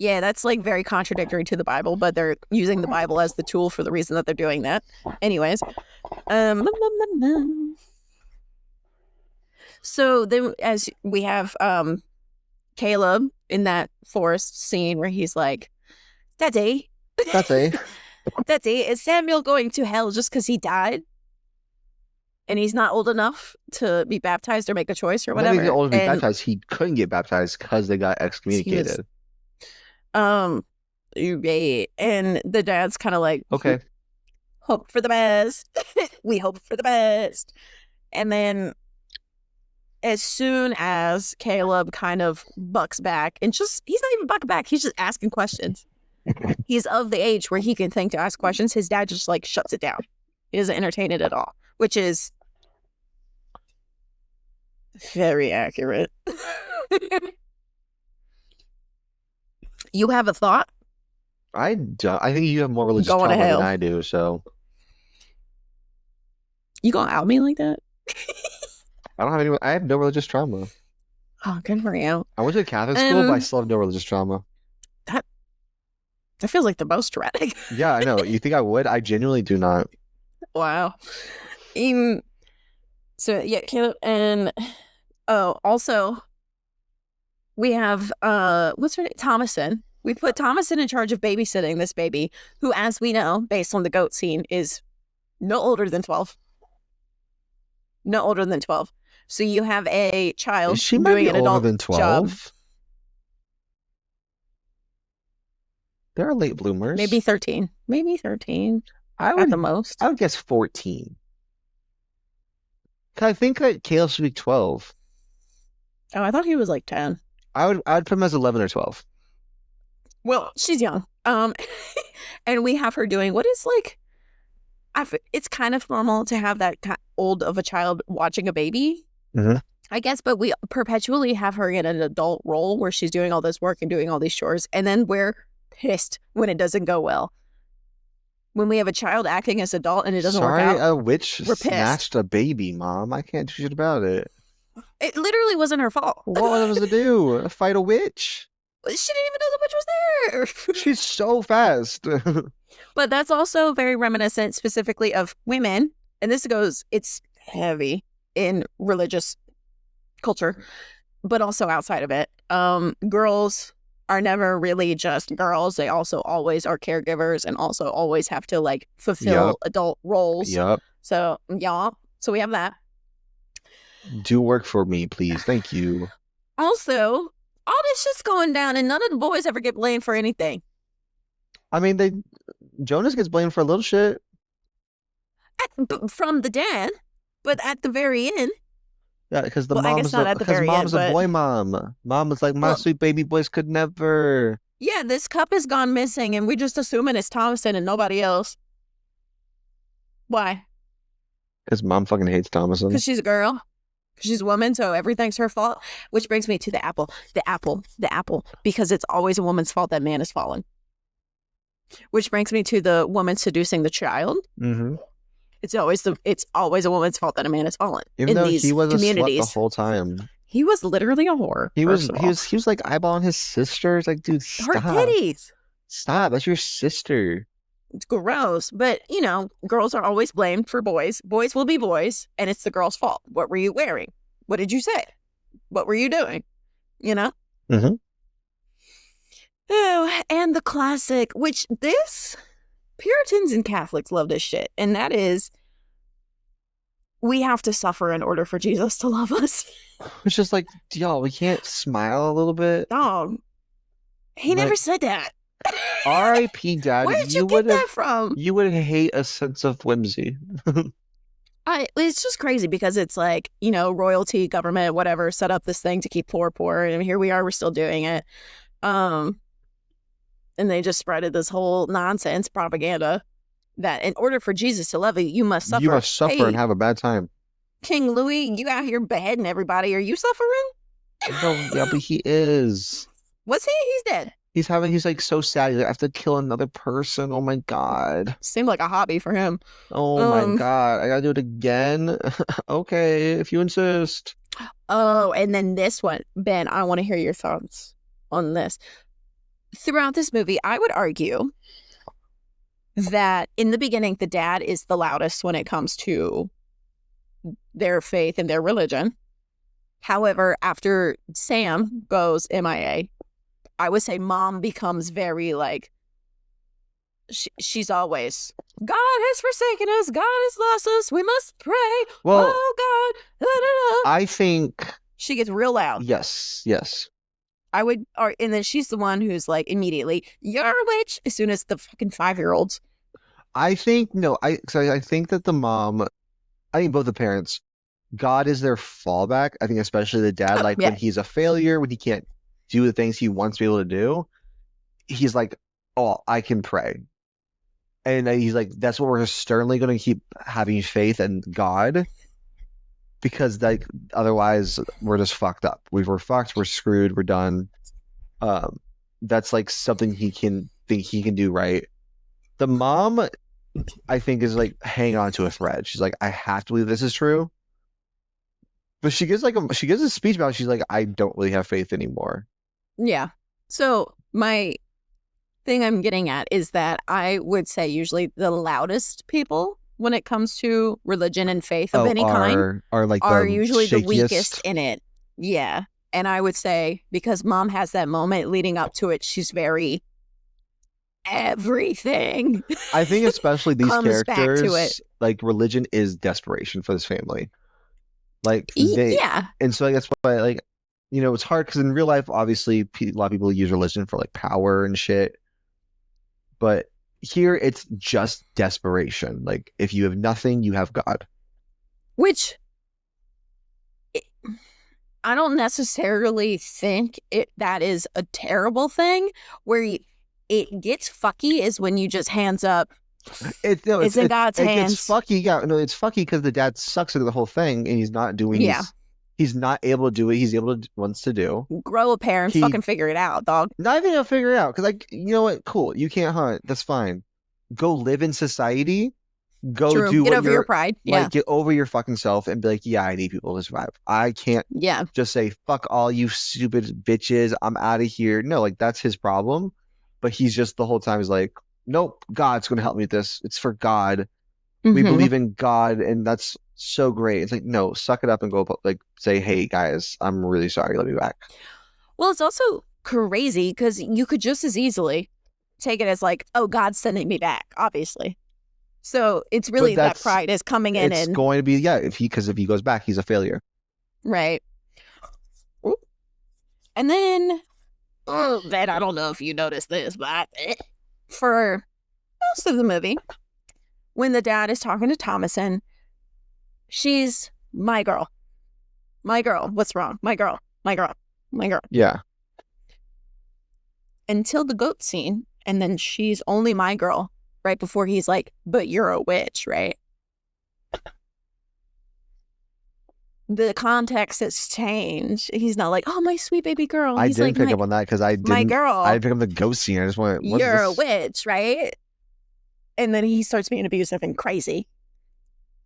Yeah, that's like very contradictory to the Bible, but they're using the Bible as the tool for the reason that they're doing that. Anyways. So then as we have Caleb in that forest scene where he's like, Daddy, is Samuel going to hell just because he died? And he's not old enough to be baptized or make a choice or whatever. He's old enough to be baptized. He couldn't get baptized because they got excommunicated. And the dad's kind of like, okay, hope for the best. We hope for the best. And then as soon as Caleb kind of bucks back, and he's not even bucking back, he's just asking questions. He's of the age where he can think to ask questions. His dad just like shuts it down. He doesn't entertain it at all, which is very accurate. You have a thought? I don't. I think you have more religious trauma than I do, so. You gonna out me like that? I have no religious trauma. Oh, good for you. I went to a Catholic school, but I still have no religious trauma. That feels like the most traumatic. Yeah, I know. You think I would? I genuinely do not. Wow. So yeah, Caleb, and also We have, what's her name? Thomason. We put Thomason in charge of babysitting this baby, who, as we know, based on the goat scene, is no older than 12. No older than 12. So you have a child She might doing be an older adult than 12. job. They're late bloomers. Maybe 13. Maybe 13 at the most. I would guess 14. I think that Caleb should be 12. Oh, I thought he was like 10. I'd put him as 11 or 12. Well, she's young. And we have her doing what is like, it's kind of normal to have that old of a child watching a baby, I guess, but we perpetually have her in an adult role where she's doing all this work and doing all these chores, and then we're pissed when it doesn't go well. When we have a child acting as adult and it doesn't work out. Sorry, a witch snatched a baby, Mom. I can't do shit about it. It literally wasn't her fault. What was it to do? Fight a witch? She didn't even know the witch was there. She's so fast. But that's also very reminiscent specifically of women. And it's heavy in religious culture, but also outside of it. Girls are never really just girls. They also always are caregivers and also always have to like fulfill adult roles. Yep. So, so we have that. Do work for me, please. Thank you. Also, all this shit's going down and none of the boys ever get blamed for anything. I mean, Jonas gets blamed for a little shit. From the dad, but at the very end. Yeah, because mom's a boy mom. Mom was like, my sweet baby boys could never. Yeah, this cup has gone missing and we're just assuming it's Thomason and nobody else. Why? Because Mom fucking hates Thomason. Because she's a girl. She's a woman, so everything's her fault. Which brings me to the apple. Because it's always a woman's fault that man is fallen. Which brings me to the woman seducing the child. Mm-hmm. It's always a woman's fault that a man is fallen. Even though he was a slut the whole time. He was literally a whore. He was like eyeballing his sister. It's like, dude, stop. Her titties. Stop. That's your sister. It's gross. But, girls are always blamed for boys. Boys will be boys, and it's the girl's fault. What were you wearing? What did you say? What were you doing? Mm-hmm. Oh, and the classic, which Puritans and Catholics love this shit, and that is, we have to suffer in order for Jesus to love us. It's just like, y'all, we can't smile a little bit? Oh, he never said that. R.I.P. Dad. Where did you get that from? You would hate a sense of whimsy. It's just crazy because it's like, royalty, government, whatever, set up this thing to keep poor, and here we are, we're still doing it. And they just spreaded this whole nonsense propaganda that in order for Jesus to love you, you must suffer. You must suffer and have a bad time. King Louis, you out here beheading everybody. Are you suffering? No, yeah, but he is. Was he? He's dead. He's like so sad. He's like, I have to kill another person. Oh my God. Seemed like a hobby for him. Oh my God. I gotta do it again. Okay, if you insist. Oh, and then this one, Ben, I want to hear your thoughts on this. Throughout this movie, I would argue that in the beginning, the dad is the loudest when it comes to their faith and their religion. However, after Sam goes MIA, I would say Mom becomes very like, she's always, God has forsaken us, God has lost us, we must pray, well, oh God, da, da, da. I think she gets real loud. Yes. And then she's the one who's like immediately, you're a witch, as soon as the fucking 5-year-olds. I think that the mom, I think both the parents, God is their fallback. I think especially the dad, when he's a failure, when he can't do the things he wants to be able to do, he's like, oh, I can pray. And he's like, that's what we're sternly going to keep having faith in God, because otherwise we're just fucked up. We're fucked, we're screwed, we're done. That's like something he can do right. The mom, I think, is like hanging on to a thread. She's like, I have to believe this is true. But she gives a speech about it. She's like, I don't really have faith anymore. Yeah. So my thing I'm getting at is that I would say usually the loudest people when it comes to religion and faith of any kind are usually the weakest in it. Yeah. And I would say, because mom has that moment leading up to it, she's very everything. I think especially these comes back to it. characters, like religion is desperation for this family. Like they, Yeah. and so that's why, like, you know, it's hard because in real life, obviously, a lot of people use religion for like power and shit. But here, it's just desperation. Like, if you have nothing, you have God. Which I don't necessarily think that is a terrible thing. Where it gets fucky is when you just hands up. It's in God's hands. It's fucky. Yeah, no, it's fucky because the dad sucks at the whole thing, and he's not doing. Yeah. He's not able to do it. He's able to wants to do. Grow a pair and fucking figure it out, dog. Not even gonna figure it out because, like, you know what? Cool. You can't hunt. That's fine. Go live in society. Go do get over your pride. Yeah. Like, get over your fucking self and be like, yeah, I need people to survive. I can't. Yeah. Just say fuck all you stupid bitches. I'm out of here. No, like that's his problem. But he's just the whole time is like, nope, God's gonna help me with this. It's for God. We believe in God, and that's so great. It's like, no, suck it up and go like say, hey guys, I'm really sorry. Let me back. Well, it's also crazy because you could just as easily take it as like, oh, God's sending me back, obviously. So it's really that pride is coming in. It's going to be, because if he goes back, he's a failure. Right. And then, I don't know if you noticed this, but for most of the movie, when the dad is talking to Thomasin, she's my girl. My girl. What's wrong? My girl. My girl. My girl. Yeah. Until the goat scene, and then she's only my girl right before he's like, but you're a witch, right? The context has changed. He's not like, oh, my sweet baby girl. He's I didn't pick up on that because I didn't. My girl. I didn't pick up the ghost scene. I just went, you're a witch, right? And then he starts being abusive and crazy.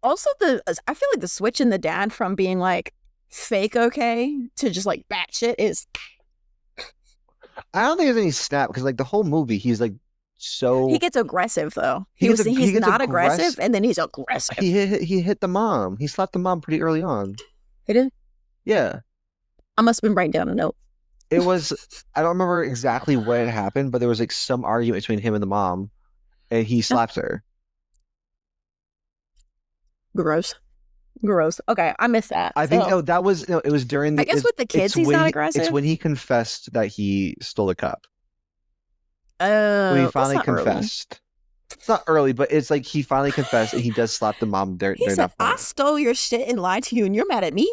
Also, I feel like the switch in the dad from being like fake okay to just like batshit is. I don't think there's any snap because like the whole movie, he's like so. He gets aggressive though. He's not aggressive, and then he's aggressive. He hit the mom. He slapped the mom pretty early on. He did? Yeah. I must have been writing down a note. It was. I don't remember exactly what had happened, but there was like some argument between him and the mom. And he slaps her. Gross. Okay, I missed that. I think that was it was during the. I guess with the kids, he's not aggressive. It's when he confessed that he stole the cup. Oh, when he finally confessed. Early. It's not early, but it's like he finally confessed, and he does slap the mom. He said, "I stole your shit and lied to you, and you're mad at me."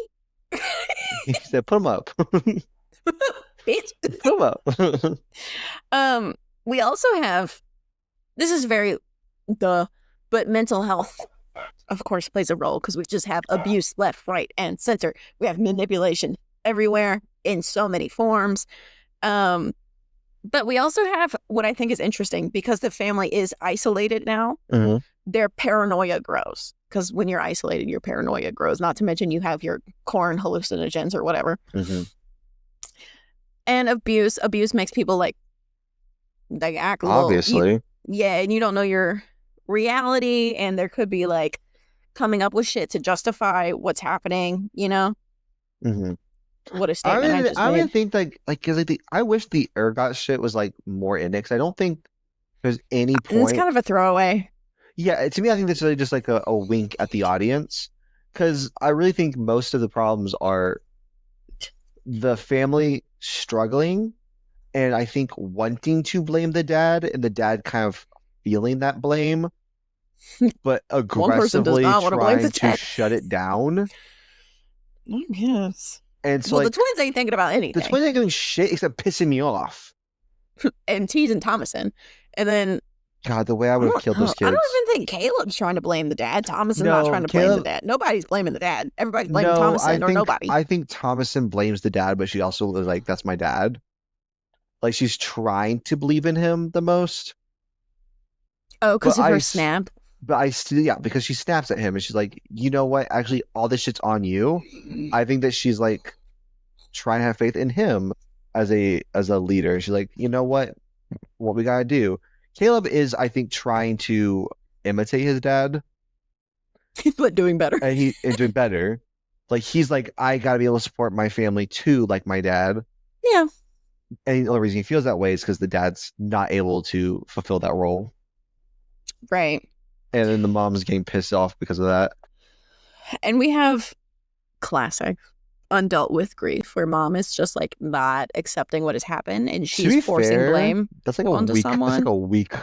He said, "Put him up, bitch. Put him up." We also have. This is very but mental health, of course, plays a role because we just have abuse left, right, and center. We have manipulation everywhere in so many forms. But we also have what I think is interesting because the family is isolated now. Mm-hmm. Their paranoia grows because when you're isolated, your paranoia grows. Not to mention you have your corn hallucinogens or whatever. Mm-hmm. And abuse makes people like act a little, obviously. Yeah, and you don't know your reality, and there could be like coming up with shit to justify what's happening, you know? Mm-hmm. What a statement I would think because I wish the ergot shit was like more in it, because I don't think there's any point. It's kind of a throwaway. Yeah, to me, I think that's really just like a wink at the audience, because I really think most of the problems are the family struggling. And I think wanting to blame the dad and the dad kind of feeling that blame, but aggressively trying to shut it down. Yes. And so, the twins ain't thinking about anything. The twins ain't doing shit except pissing me off. And teasing Thomasin. And then... God, the way I would have killed those kids. I don't even think Caleb's trying to blame the dad. Thomasin's not trying to blame the dad. Nobody's blaming the dad. Everybody's blaming Thomasin or nobody. I think Thomasin blames the dad, but she also was like, that's my dad. Like, she's trying to believe in him the most. Oh, because of her snap? But I still, because she snaps at him and she's like, you know what? Actually, all this shit's on you. I think that she's like trying to have faith in him as a leader. She's like, you know what we gotta do. Caleb is, I think, trying to imitate his dad. But doing better. And doing better. Like he's like, I gotta be able to support my family too, like my dad. Yeah. And the only reason he feels that way is because the dad's not able to fulfill that role. Right. And then the mom's getting pissed off because of that. And we have classic undealt with grief where mom is just like not accepting what has happened and she's forcing blame that's like onto someone. That's like a week.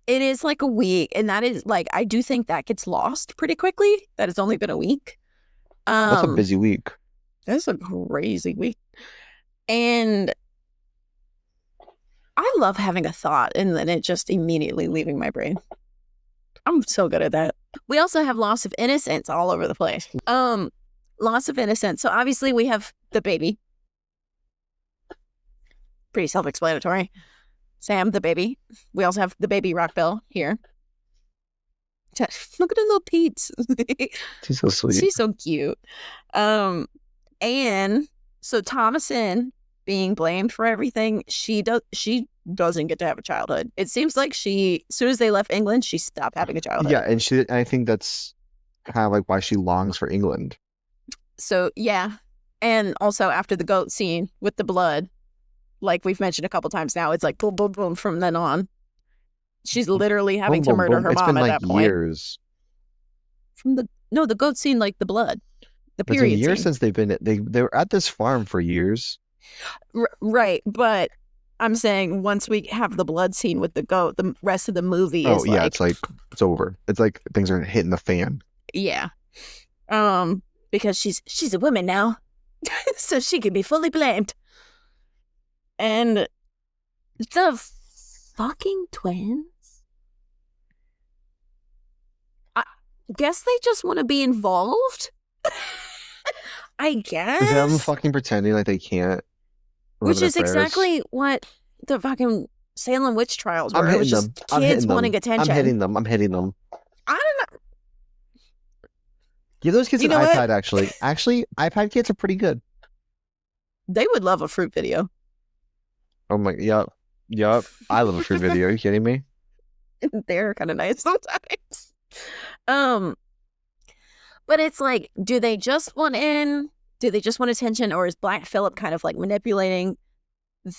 It is like a week, and that is like I do think that gets lost pretty quickly. That it's only been a week. That's a busy week. That's a crazy week. And I love having a thought and then it just immediately leaving my brain. I'm so good at that. We also have loss of innocence all over the place. Loss of innocence. So obviously we have the baby. Pretty self-explanatory. Sam, the baby. We also have the baby Rockbell here. Look at her little Pete's. She's so sweet. She's so cute. And so Thomasin being blamed for everything, she doesn't get to have a childhood. It seems like as soon as they left England, she stopped having a childhood. Yeah, and I think that's kind of like why she longs for England. So yeah, and also after the goat scene with the blood, like we've mentioned a couple times now, it's like boom, boom, boom from then on. She's literally having to murder her mom at that point. Years. From the goat scene, like the blood, the period. It's been years scene. since they were at this farm for years. Right, but I'm saying once we have the blood scene with the goat, the rest of the movie is yeah, it's like it's over. It's like things are hitting the fan. Yeah, because she's a woman now, so she can be fully blamed. And the fucking twins. I guess they just want to be involved. I guess. Them fucking pretending like they can't. Which is exactly what the fucking Salem witch trials were. I'm hitting them. Kids wanting attention. I'm hitting them. I don't know. Give those kids an iPad, actually. Actually, iPad kids are pretty good. They would love a fruit video. Oh my, yup. I love a fruit video. Are you kidding me? They're kind of nice sometimes. But it's like, do they just want in? Do they just want attention? Or is Black Phillip kind of like manipulating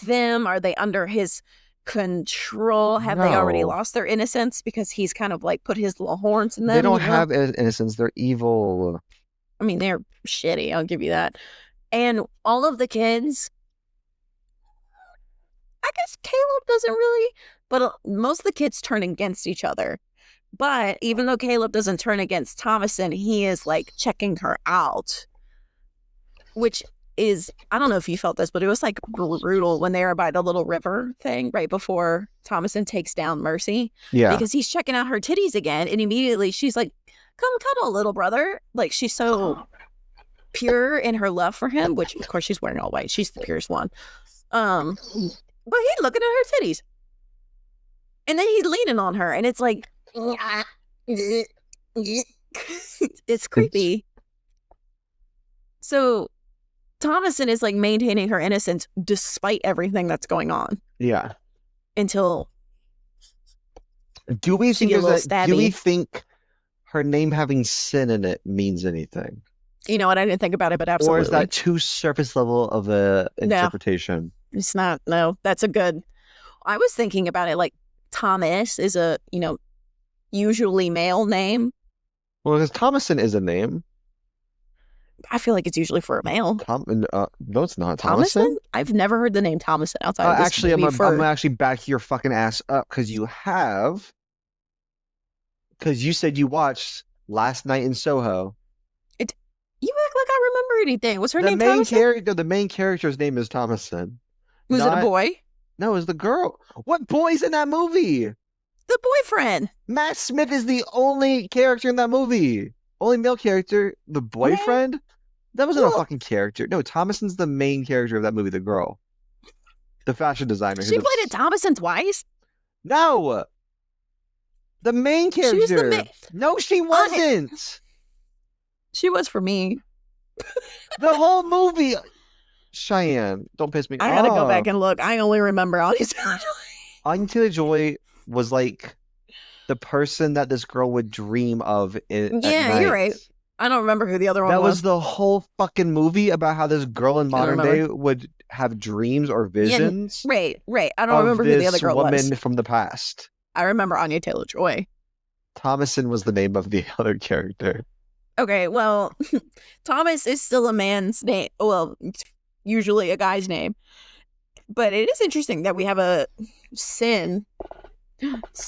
them? Are they under his control? Have they already lost their innocence because he's kind of like put his little horns in them? They don't have innocence. They're evil. I mean, they're shitty. I'll give you that. And all of the kids, I guess Caleb doesn't really, but most of the kids turn against each other. But even though Caleb doesn't turn against Thomasin, he is like checking her out, which is, I don't know if you felt this, but it was like brutal when they were by the little river thing right before Thomasin takes down Mercy. Yeah. Because he's checking out her titties again. And immediately she's like, come cuddle, little brother. Like she's so pure in her love for him, which of course she's wearing all white. She's the purest one. But he's looking at her titties. And then he's leaning on her. And it's like, it's creepy. So Thomasin is like maintaining her innocence despite everything that's going on. Yeah. Until do we think her name having sin in it means anything? You know what? I didn't think about it, but absolutely. Or is that too surface level of a interpretation? No, it's not. No, that's a good. I was thinking about it like Thomas is a, usually male name. Well, because Thomasin is a name. I feel like it's usually for a male. No, it's not. Thomasin? I've never heard the name Thomasin outside of this actually, I'm going to actually back your fucking ass up because you said you watched Last Night in Soho. You act like I remember anything. Was her name Thomasin? The main character's name is Thomasin. Was it a boy? No, it was the girl. What boy's in that movie? The boyfriend. Matt Smith is the only character in that movie. Only male character. The boyfriend? That wasn't a fucking character. No, Thomasin's the main character of that movie, the girl. The fashion designer. She played at Thomasin twice? No! The main character. She was No, she wasn't! She was for me. The whole movie. Cheyenne, don't piss me off. I gotta go back and look. I only remember Anya Taylor-Joy. Anya Taylor-Joy was like the person that this girl would dream of at night. You're right. I don't remember who the other one That was. was the whole fucking movie about how this girl in modern remember. day would have dreams or Yeah, visions right. I don't of remember who the other this girl was. woman from the past. I remember Untitled Chapter. Thomason was the name of the other character. Okay, well, Thomas is still a man's name. Well, usually a guy's name. But it is interesting that we have a sin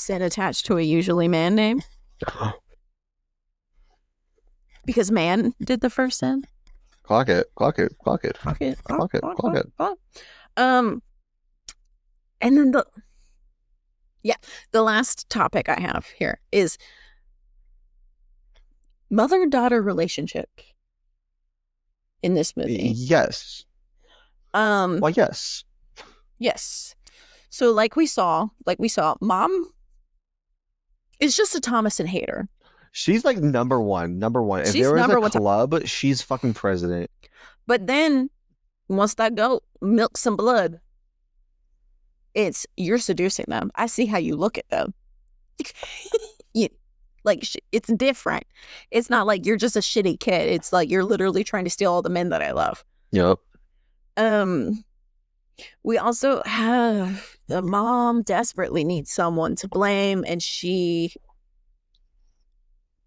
attached to a usually man name. Because man did the first sin. Clock it. And then the last topic I have here is mother-daughter relationship in this movie. Yes. Well, yes. Yes. So like we saw, mom is just a Thomason hater. She's like number one. If She's there was number a one club, she's fucking president. But then once that goat milks some blood, you're seducing them. I see how you look at them. It's different. It's not like you're just a shitty kid. It's like you're literally trying to steal all the men that I love. Yep. We also have the mom desperately needs someone to blame, and she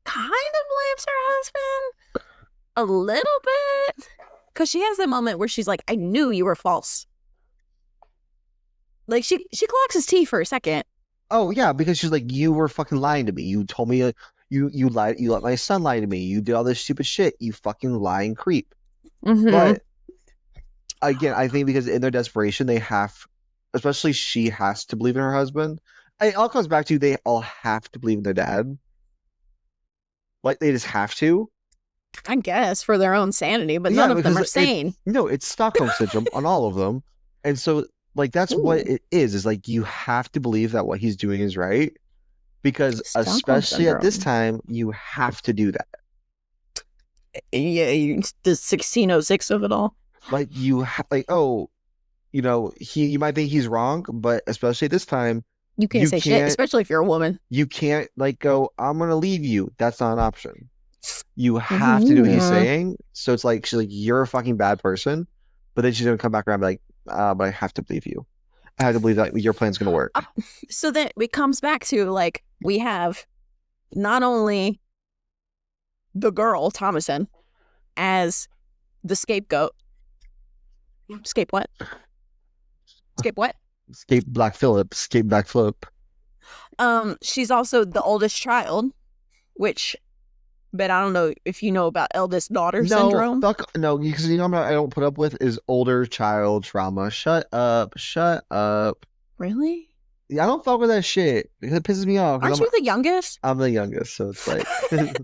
kind of blames her husband a little bit, because she has that moment where she's like, I knew you were false. Like she clocks his teeth for a second. Oh yeah, because she's like, you were fucking lying to me. You told me you lied. You let my son lie to me. You did all this stupid shit. You fucking lying creep. Mm-hmm. But again, I think because in their desperation, they have, especially she has to believe in her husband. It all comes back to they all have to believe in their dad. Like they just have to. I guess for their own sanity, but none of them are sane. No, it's Stockholm syndrome on all of them, and so like that's what it is like you have to believe that what he's doing is right, because especially at this time you have to do that. Yeah, the 1606 of it all. Like you you might think he's wrong, but especially at this time you can't say shit, especially if you're a woman. You can't like go, I'm gonna leave you. That's not an option. You have to do what he's saying. So it's like she's like, you're a fucking bad person, but then she's gonna come back around and be like, but I have to believe you. I have to believe that your plan's gonna work. So then it comes back to like we have not only the girl Thomason as the scapegoat. Scape what? Scape Black Phillip. She's also the oldest child, which. But I don't know if you know about eldest daughter syndrome. No, because you know what I don't put up with is older child trauma. Shut up. Really? Yeah, I don't fuck with that shit. It pisses me off. Aren't you the youngest? I'm the youngest, so it's like.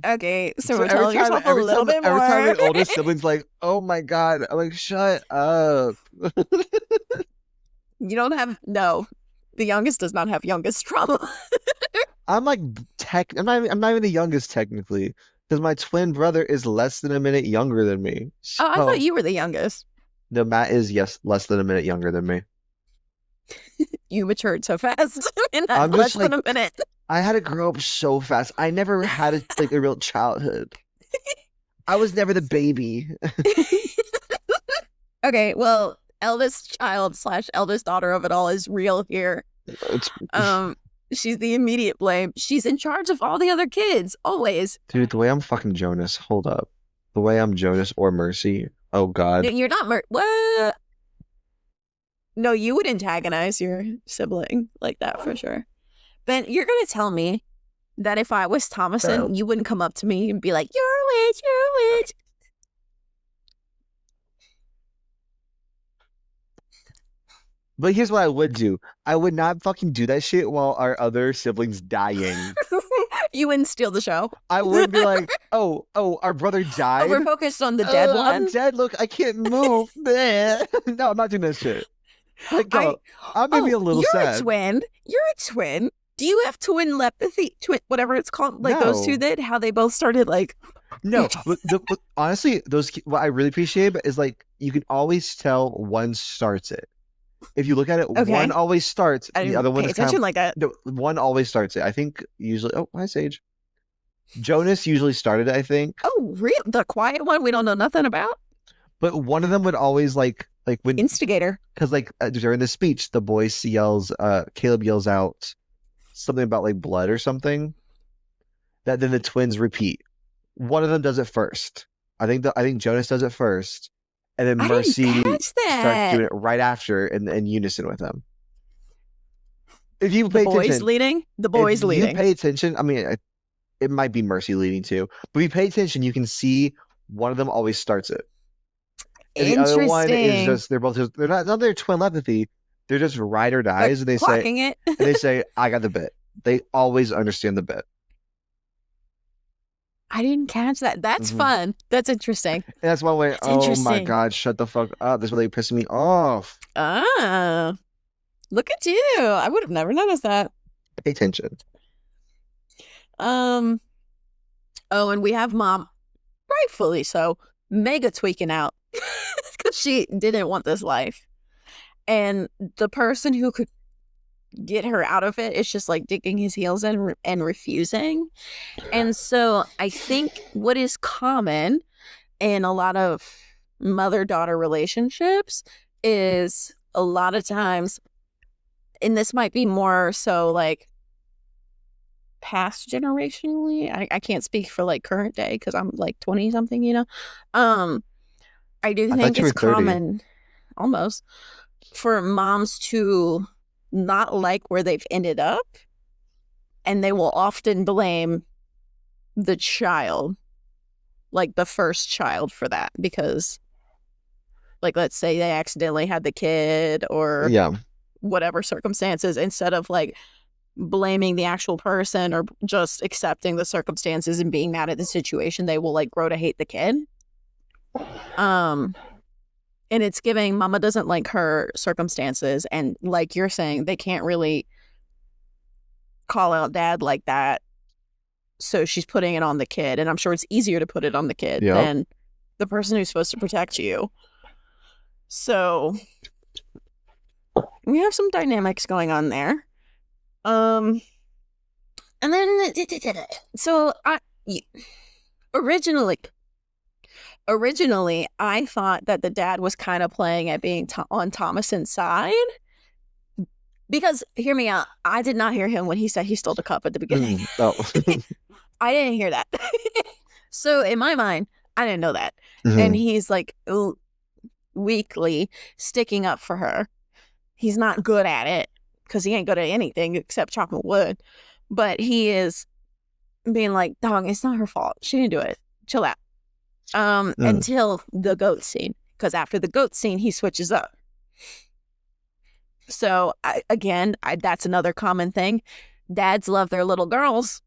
Okay, so we're telling yourself a little bit more. Every time the older sibling's like, oh my god, I'm like, shut up. You don't have the youngest does not have youngest trauma. I'm like I'm not even the youngest technically. Because my twin brother is less than a minute younger than me. So, I thought you were the youngest. No, Matt is, less than a minute younger than me. You matured so fast in that less than a minute. I had to grow up so fast. I never had a real childhood. I was never the baby. Okay, well, eldest child / eldest daughter of it all is real here. She's the immediate blame. She's in charge of all the other kids, always. Dude, the way I'm fucking Jonas, hold up. The way I'm Jonas or Mercy, oh god. You're not what? No, you would antagonize your sibling like that for sure. Ben, you're going to tell me that if I was Thomason, you wouldn't come up to me and be like, you're a witch. But here's what I would do. I would not fucking do that shit while our other siblings dying. You wouldn't steal the show. I would be like, oh, our brother died. Oh, we're focused on the dead one. I'm dead. Look, I can't move. No, I'm not doing that shit. Like, I'm maybe a little sad. You're a twin. Do you have twin telepathy? Whatever it's called. Like those two did? How they both started like. No, honestly, what I really appreciate is like you can always tell one starts it. If you look at it, one always starts. The other one is kind of like that. No, one always starts it. I think usually. Oh, hi Sage. Jonas usually started it, I think. Oh, real? The quiet one we don't know nothing about? But one of them would always like when Instigator. because during the speech, the boy yells, Caleb yells out something about like blood or something. That then the twins repeat. One of them does it first. I think Jonas does it first, and then Mercy starts doing it right after in unison with him. If you pay attention, the boys leading. You pay attention. I mean, it might be Mercy leading too, but if you pay attention, you can see one of them always starts it. And the other one is just they're not their twin telepathy. They're just ride or dies, and they say, "I got the bit." They always understand the bit. I didn't catch that. That's fun. That's interesting. And that's why I went, oh my God, shut the fuck up. This really pissing me off. Ah, look at you. I would have never noticed that. Pay attention. Oh, and we have Mom, rightfully so, mega tweaking out because she didn't want this life. And the person who could get her out of it is just like digging his heels in and refusing. And so I think what is common in a lot of mother-daughter relationships is a lot of times, and this might be more so like past generationally, I can't speak for like current day because I'm like 20 something, you know. I do think it's common almost for moms to not like where they've ended up, and they will often blame the child, like the first child, for that, because like let's say they accidentally had the kid or whatever circumstances, instead of like blaming the actual person or just accepting the circumstances and being mad at the situation, they will like grow to hate the kid. And it's giving mama doesn't like her circumstances, and like you're saying, they can't really call out dad like that, so she's putting it on the kid. And I'm sure it's easier to put it on the kid than the person who's supposed to protect you. So we have some dynamics going on there. And then so Originally, I thought that the dad was kind of playing at being on Thomason's side. Because, hear me out, I did not hear him when he said he stole the cup at the beginning. I didn't hear that. So, in my mind, I didn't know that. And he's like weakly sticking up for her. He's not good at it because he ain't good at anything except chopping wood. But he is being like, dog, it's not her fault. She didn't do it. Chill out. Until the goat scene, because after the goat scene he switches up. So that's another common thing. Dads love their little girls,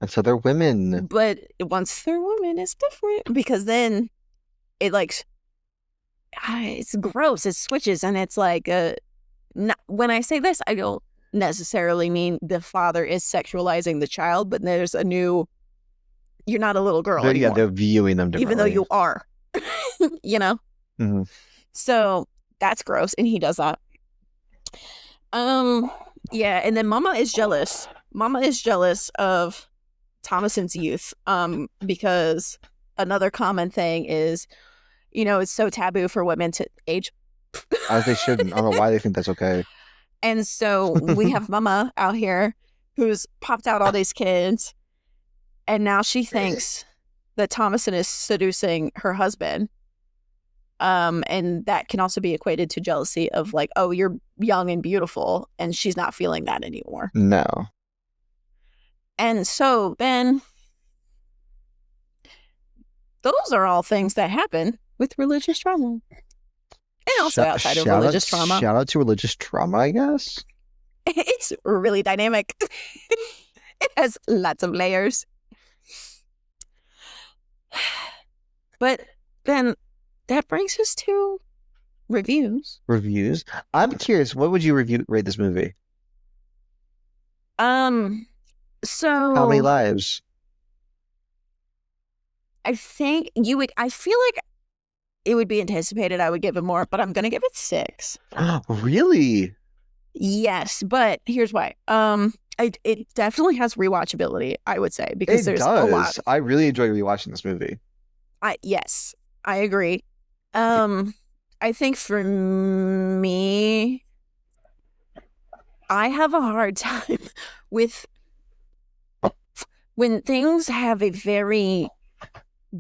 and so they're women, but once they're women it's different, because then it like it's gross, it switches, and it's like when I say this, I don't necessarily mean the father is sexualizing the child, but there's a new, you're not a little girl anymore. Yeah, they're viewing them differently. Even though you are, you know? So that's gross, and he does that. Yeah, and then Mama is jealous. Mama is jealous of Thomason's youth, because another common thing is, you know, it's so taboo for women to age. As they shouldn't. I don't know why they think that's okay. And so we have Mama out here who's popped out all these kids, and now she thinks that Thomason is seducing her husband. And that can also be equated to jealousy of like, oh, you're young and beautiful, and she's not feeling that anymore. No. And so then those are all things that happen with religious trauma. And also outside of religious trauma. Shout out to religious trauma, I guess. It's really dynamic. It has lots of layers. But then that brings us to reviews. Reviews? I'm curious, what would you rate this movie? So how many lives? I think I feel like it would be anticipated I would give it more, but I'm gonna give it 6. Really? Yes, but here's why. It definitely has rewatchability, I would say, because there's a lot. I really enjoy rewatching this movie. Yes, I agree. I think for me, I have a hard time with when things have a very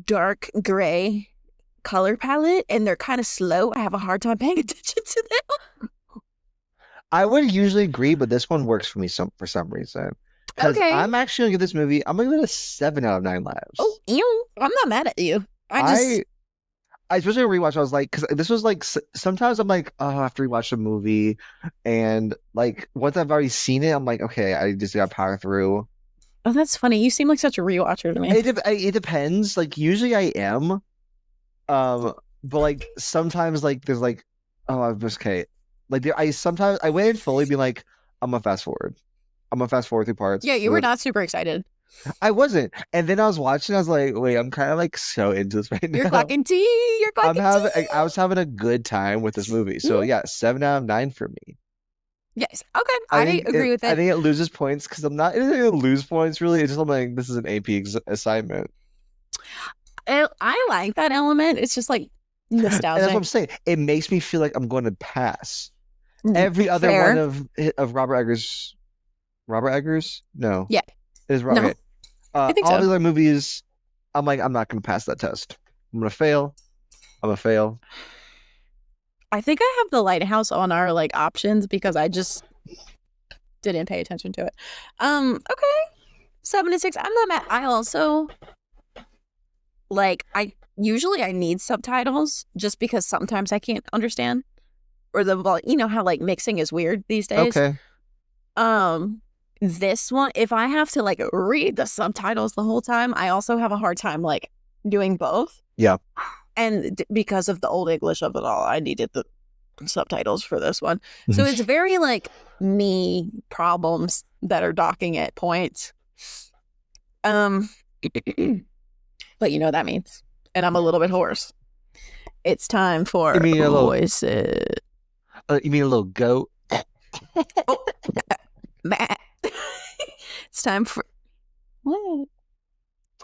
dark gray color palette and they're kind of slow. I have a hard time paying attention to them. I would usually agree, but this one works for me for some reason. Because I'm actually gonna give this movie, I'm gonna give it a 7 out of 9 lives. Oh, I'm not mad at you. I especially rewatch. I was like, because this was like sometimes I'm like, oh, I have to rewatch a movie, and like once I've already seen it, I'm like, okay, I just gotta power through. Oh, that's funny. You seem like such a rewatcher to me. It depends. Like usually I am, but like sometimes like there's like, oh, I'm just okay. Like sometimes I went in fully be like, I'm gonna fast forward. I'm gonna fast forward through parts. Yeah, you were not super excited. I wasn't. And then I was watching, I was like, wait, I'm kind of like so into this right now. You're clocking tea. You're clocking tea. I was having a good time with this movie. So yeah, 7 out of 9 for me. Yes. Okay. I agree with that. I think it loses points because I'm not going to lose points really. It's just I'm like, this is an AP assignment. I like that element. It's just like nostalgic. And that's what I'm saying. It makes me feel like I'm going to pass. Every other one of Robert Eggers. Robert Eggers? No. Yeah. It is Robert. No. I think all the other movies, I'm like, I'm not going to pass that test. I'm going to fail. I'm going to fail. I think I have The Lighthouse on our like options because I just didn't pay attention to it. Okay. 7 to 6. I'm not mad. I also like I need subtitles just because sometimes I can't understand. Or you know how like mixing is weird these days. Okay. This one, if I have to like read the subtitles the whole time, I also have a hard time like doing both. Yeah. And because of the old English of it all, I needed the subtitles for this one. So it's very like me problems that are docking at points. But you know what that means. And I'm a little bit hoarse. It's time for voices. You mean a little goat? Oh, Matt. It's time for what?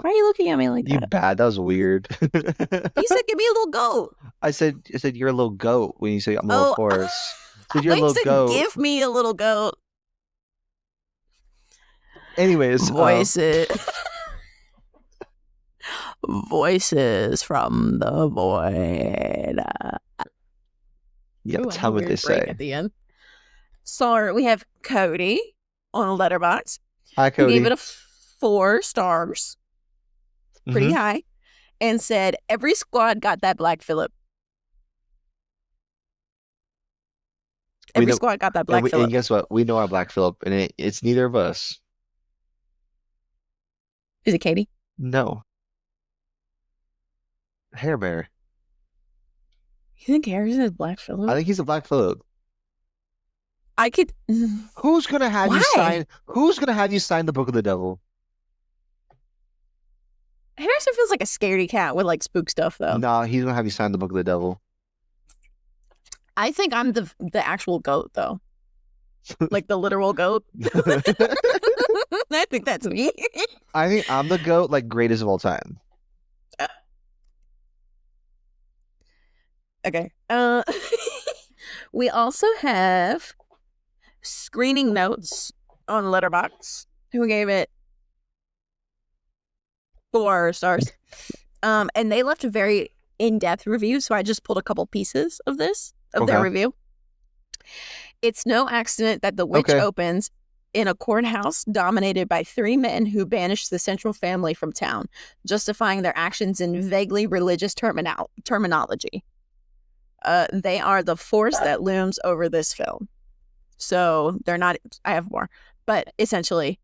Why are you looking at me like that? You bad. That was weird. You said give me a little goat. I said you're a little goat when you say I'm a little horse. I said you're a little goat. Give me a little goat. Anyways, voices. Voices from the void. Yeah, tell me what they say at the end. So we have Cody on Letterboxd. Hi, Cody. He gave it a 4 stars. Pretty high. And said, every squad got that Black Phillip. Every squad got that Black Phillip. And guess what? We know our Black Phillip, and it's neither of us. Is it Katie? No. Hair Bear. You think Harrison is Black Phillip? I think he's a Black Phillip. I could. Who's gonna have you sign? Who's gonna have you sign the Book of the Devil? Harrison feels like a scaredy cat with like spook stuff, though. Nah, he's gonna have you sign the Book of the Devil. I think I'm the actual goat, though. Like the literal goat. I think that's me. I think I'm the goat, like greatest of all time. Okay. We also have Screening Notes on Letterboxd, who gave it 4 stars. And they left a very in-depth review, so I just pulled a couple pieces of their review. It's no accident that The Witch opens in a courthouse dominated by 3 men who banished the central family from town, justifying their actions in vaguely religious terminology. They are the force that looms over this film. So they're not, I have more, but essentially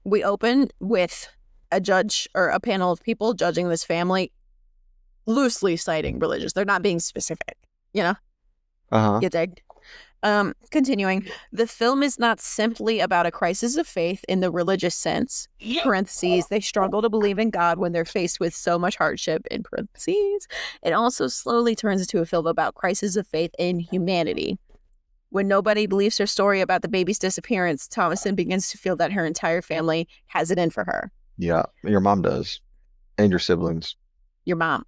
we open with a judge or a panel of people judging this family, loosely citing religious. They're not being specific, you know? You dig? Continuing, the film is not simply about a crisis of faith in the religious sense. Parentheses, they struggle to believe in God when they're faced with so much hardship. In parentheses, it also slowly turns into a film about crisis of faith in humanity. When nobody believes her story about the baby's disappearance, Thomasin begins to feel that her entire family has it in for her. Yeah, your mom does. And your siblings. Your mom.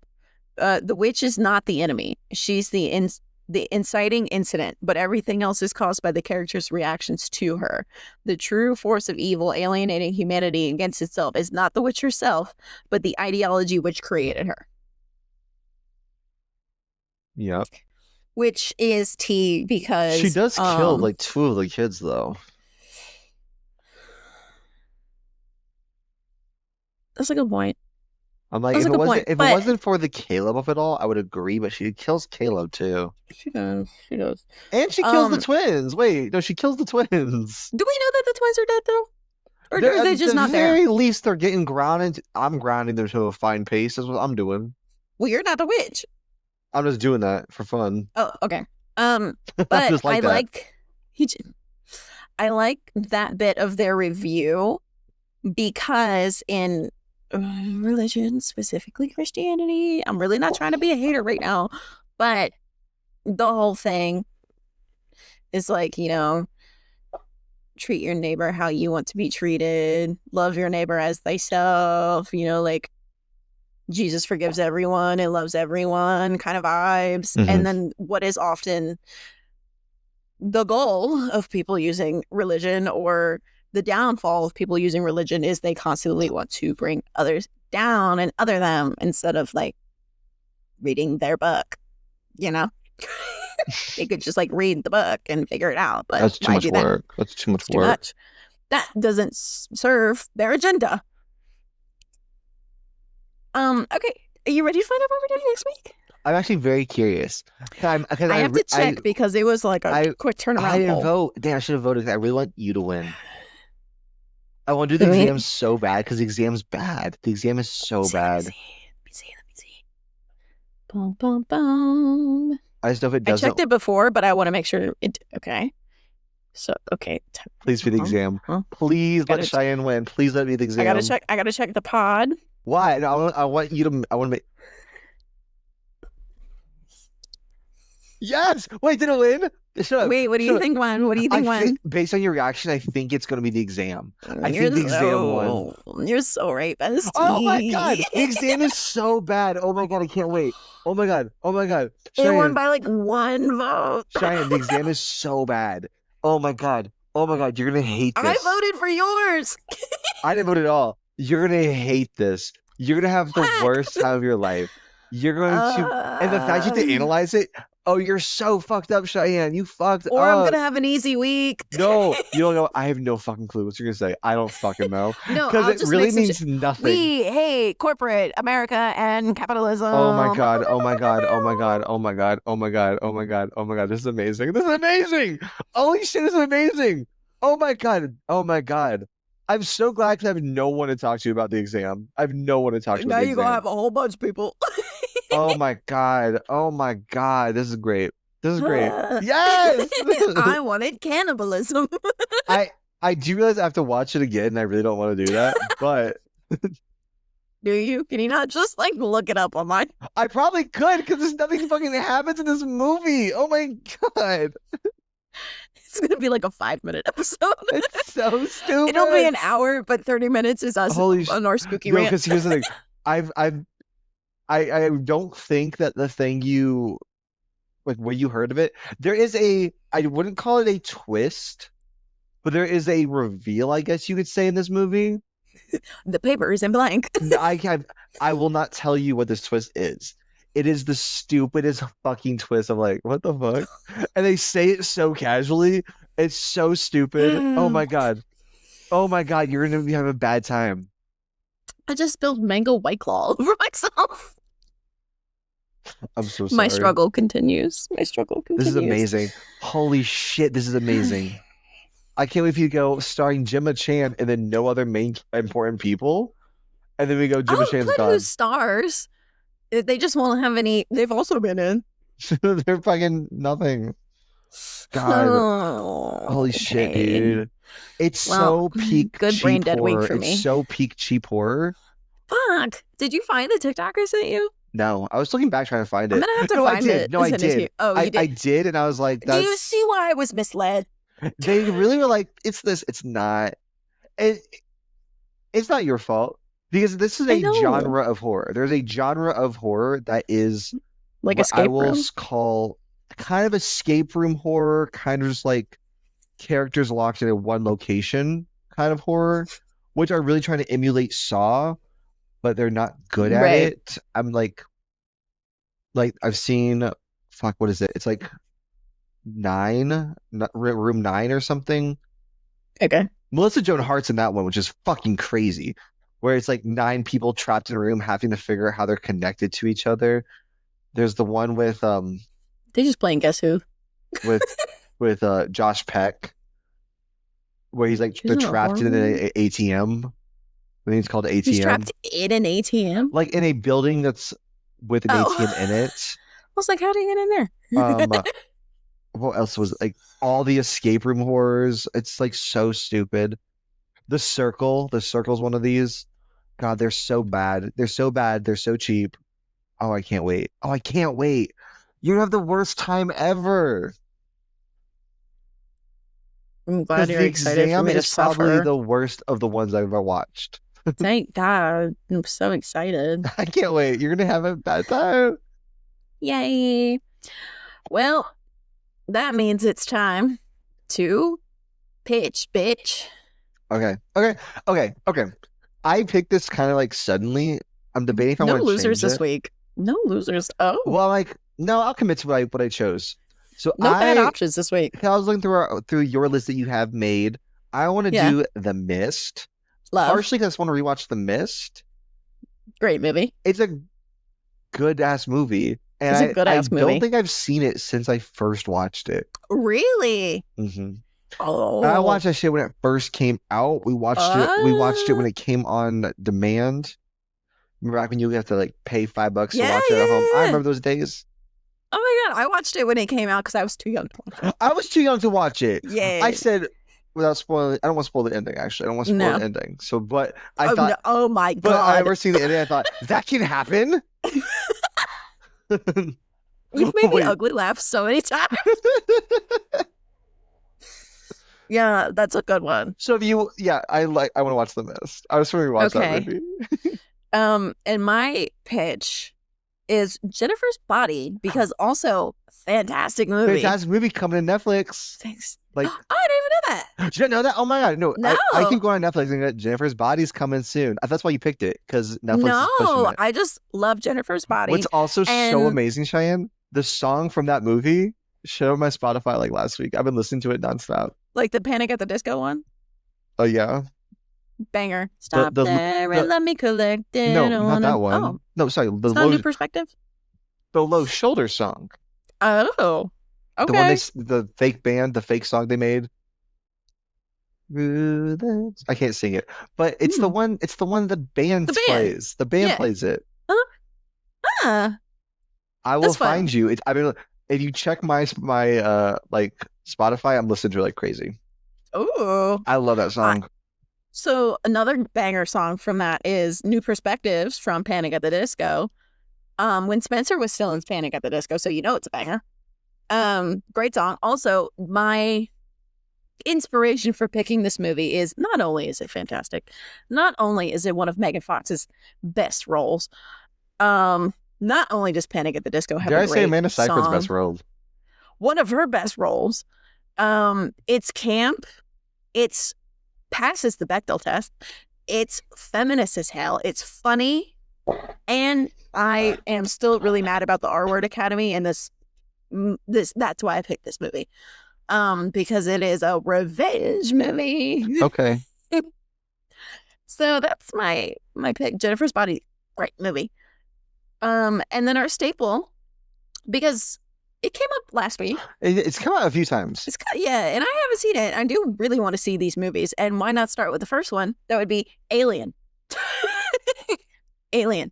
The witch is not the enemy. She's the inciting incident, but everything else is caused by the character's reactions to her. The true force of evil alienating humanity against itself is not the witch herself, but the ideology which created her. Yep. Which is tea because she does kill like 2 of the kids though. That's a good point. I'm like, if it wasn't for the Caleb of it all, I would agree, but she kills Caleb too. She does. And she kills the twins. Wait, no, she kills the twins. Do we know that the twins are dead though? Or are they just not there? At the very least, they're getting grounded. I'm grounding them to a fine pace. That's what I'm doing. Well, you're not the witch. I'm just doing that for fun. Oh, okay. But I like that bit of their review because in religion, specifically Christianity, I'm really not trying to be a hater right now, but the whole thing is like, treat your neighbor how you want to be treated, love your neighbor as thyself, like Jesus forgives everyone and loves everyone kind of vibes. Mm-hmm. And then what is often the goal of people using religion, or the downfall of people using religion, is they constantly want to bring others down and other them instead of like reading their book, They could just like read the book and figure it out. But that's too much work. That's too much work. That doesn't serve their agenda. Okay, are you ready to find out what we're doing next week? I'm actually very curious. I have to check because it was like a quick turnaround. I didn't vote. Damn, I should have voted because I really want you to win. I want to do the exam so bad because the exam's bad. The exam is so bad. Let me see. Boom, boom, boom. I just know if it doesn't. I checked it before, but I want to make sure it. Okay. So okay. Please be the exam. Please let Cheyenne win. Please let me be the exam. I gotta check the pod. Why? No, I want you to. I want to make. Yes. Wait, did it win? Shut up. Wait, what do you think won? What do you think won? Based on your reaction, I think it's going to be the exam. I think the exam won. You're so right, bestie. Oh my god, the exam is so bad. Oh my god, I can't wait. Oh my god. Cheyenne, it won by like 1 vote. Cheyenne, the exam is so bad. Oh my god, you're gonna hate this. I voted for yours. I didn't vote at all. You're gonna hate this. You're gonna have the worst time of your life. You're going to, and the fact you have to analyze it. Oh, you're so fucked up, Cheyenne. You fucked up. Or I'm gonna have an easy week. No, you don't know. I have no fucking clue what you're gonna say. I don't fucking know. No, because it really means nothing. We hate corporate America and capitalism. Oh my god. This is amazing. Holy shit, this is amazing. Oh my god. I'm so glad because I have no one to talk to about the exam. I have no one to talk to about the exam. Now you're gonna have a whole bunch of people. Oh my god. This is great. Yes. I wanted cannibalism. I do realize I have to watch it again and I really don't want to do that, but do you? Can you not just like look it up online? I probably could because there's nothing fucking happens in this movie. Oh my god. It's gonna be like a 5-minute episode. It's so stupid. It'll be an hour, but 30 minutes is us on our spooky rant. Because here's the thing. I don't think that the thing you like when you heard of it, there is I wouldn't call it a twist, but there is a reveal, I guess you could say, in this movie. The paper is in blank. I will not tell you what this twist is. It is the stupidest fucking twist. I'm like, what the fuck? And they say it so casually. It's so stupid. Oh my god. You're gonna have a bad time. I just spilled mango White Claw over myself. I'm so sorry. My struggle continues. This is amazing. Holy shit, this is amazing. I can't wait for you to go starring Gemma Chan and then no other main important people. And then we go, Gemma Chan's gone. Who's stars? They just won't have any. They've also been in. They're fucking nothing. God. Holy shit, dude. It's so peak good cheap brain dead horror. week for me. It's so peak cheap horror. Fuck. Did you find the TikTok I sent you? No, I was looking back trying to find it. I'm gonna have to no, find I did. it. No, I did. Oh, you did. I did, and I was like, Do you see why I was misled? They really were like, it's this. It's not. It's not your fault because this is a genre of horror. There's a genre of horror that is like escape room. Call kind of escape room horror, kind of just like characters locked in one location kind of horror, which are really trying to emulate Saw, but they're not good at it. I'm like I've seen, fuck, what is it? It's like Room 9 or something. Okay. Melissa Joan Hart's in that one, which is fucking crazy, where it's like 9 people trapped in a room having to figure out how they're connected to each other. There's the one with they just playing Guess Who with Josh Peck, where he's like they're trapped in an ATM. I think it's called ATM. He's trapped in an ATM, like in a building that's with an ATM in it. I was like, how do you get in there? What else was like all the escape room horrors? It's like so stupid. The Circle's one of these. God, they're so bad. They're so bad. They're so cheap. Oh, I can't wait. You have the worst time ever. I'm glad you're excited for me to suffer. Probably the worst of the ones I've ever watched. Thank God. I'm so excited. I can't wait. You're going to have a bad time. Yay. Well, that means it's time to pitch, bitch. Okay. I picked this kind of like suddenly. I'm debating if I want to change it. No losers this week. No losers. Oh. Well, no, I'll commit to what I chose. So no bad options this week. I was looking through your list that you have made. I want to do The Mist. Love. Partially because I just want to rewatch The Mist. Great movie. It's a good-ass movie. And I don't think I've seen it since I first watched it. Really? Mm-hmm. Oh. I watched that shit when it first came out. We watched it. We watched it when it came on demand. Remember back when you have to like pay $5 to watch it at home? I remember those days. Oh my God. I watched it when it came out because I was too young to watch it. I was too young to watch it. Yeah. I said, without spoiling, I don't want to spoil the ending, actually. I don't want to spoil the ending. So, but I thought, oh my God. But I never seen the ending. I thought, that can happen? You've made me ugly laugh so many times. Yeah, that's a good one. So if you, I want to watch The Mist. I was trying to watch that movie. And my pitch is Jennifer's Body, because also fantastic movie. Fantastic movie coming to Netflix. Thanks. Like, I didn't even know that. Did you know that? Oh my God, no. No. I keep going on Netflix and get Jennifer's Body's coming soon. That's why you picked it, because Netflix is pushing it. I just love Jennifer's Body. What's also so amazing, Cheyenne, the song from that movie showed on my Spotify like last week. I've been listening to it nonstop. Like the Panic at the Disco one? Oh, yeah. Banger. Stop there and let me collect it. No, not that one. Oh. No, sorry. The low, New Perspective? The Low Shoulder song. Oh. Okay. The one the fake band, the fake song they made. I can't sing it, but it's the one. It's the one the band plays. The band plays it. I will find you. I mean, if you check my like Spotify, I'm listening to it like crazy. Oh, I love that song. So another banger song from that is New Perspectives from Panic at the Disco. When Spencer was still in Panic at the Disco, so you know it's a banger. Great song. Also, my inspiration for picking this movie is not only is it fantastic, not only is it one of Megan Fox's best roles, not only does Panic at the Disco have a great song. Did I say Amanda Seyfried's best role? One of her best roles. It's camp. It's passes the Bechdel test. It's feminist as hell. It's funny. And I am still really mad about the R-Word Academy and this that's why I picked this movie. Because it is a revenge movie. Okay. So that's my pick. Jennifer's Body, great movie. And then our staple, because it came up last week. It's come out a few times. And I haven't seen it. I do really want to see these movies. And why not start with the first one? That would be Alien. Alien.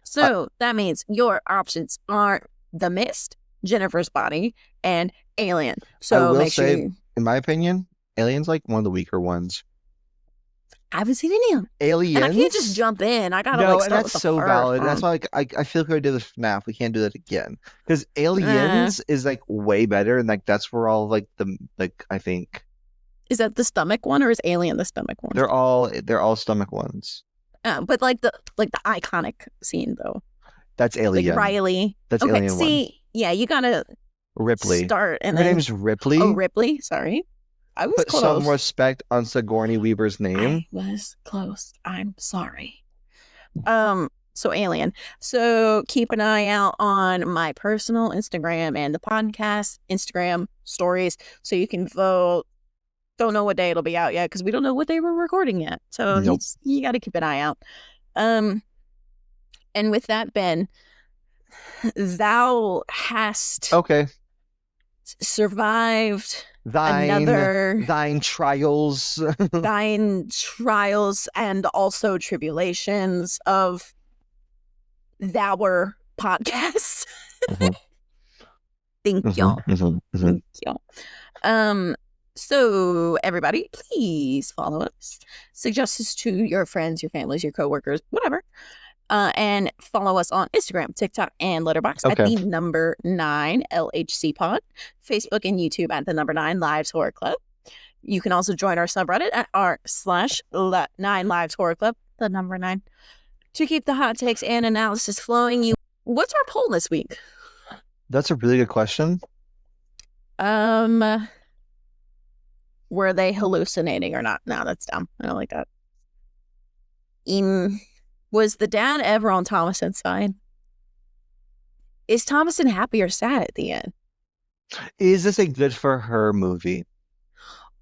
So that means your options are The Mist, Jennifer's Body, and Alien. So I will say, in my opinion, Alien's like one of the weaker ones. I haven't seen any of them. Aliens. And I can't just jump in. I gotta no, start and with that's the so first valid. one. That's why I feel like we did this FNAF. We can't do that again because Aliens is like way better, and like that's where all like the I think. Is that the stomach one or is Alien the stomach one? They're all stomach ones. But like the iconic scene though. That's Alien. Like Riley. That's okay, Alien see, 1. Yeah, you gotta Ripley. start and her then name's Ripley. Oh, Ripley. Sorry, I was Put close. some respect on Sigourney Weaver's name. I was close. I'm sorry. So Alien. So keep an eye out on my personal Instagram and the podcast Instagram stories so you can vote. Don't know what day it'll be out yet because we don't know what day we're recording yet. So Nope. you got to keep an eye out. And with that, Ben, thou hast survived thine trials, thine trials, and also tribulations of our podcast. Thank y'all. Thank y'all. So everybody, please follow us. Suggest us to your friends, your families, your coworkers, whatever. And follow us on Instagram, TikTok, and Letterboxd at the number 9 LHC Pod, Facebook and YouTube at the number 9 Lives Horror Club. You can also join our subreddit at r/9 Lives Horror Club, the number 9, to keep the hot takes and analysis flowing. What's our poll this week? That's a really good question. Were they hallucinating or not? No, that's dumb. I don't like that. Was the dad ever on Thomason's side? Is Thomason happy or sad at the end? Is this a good for her movie?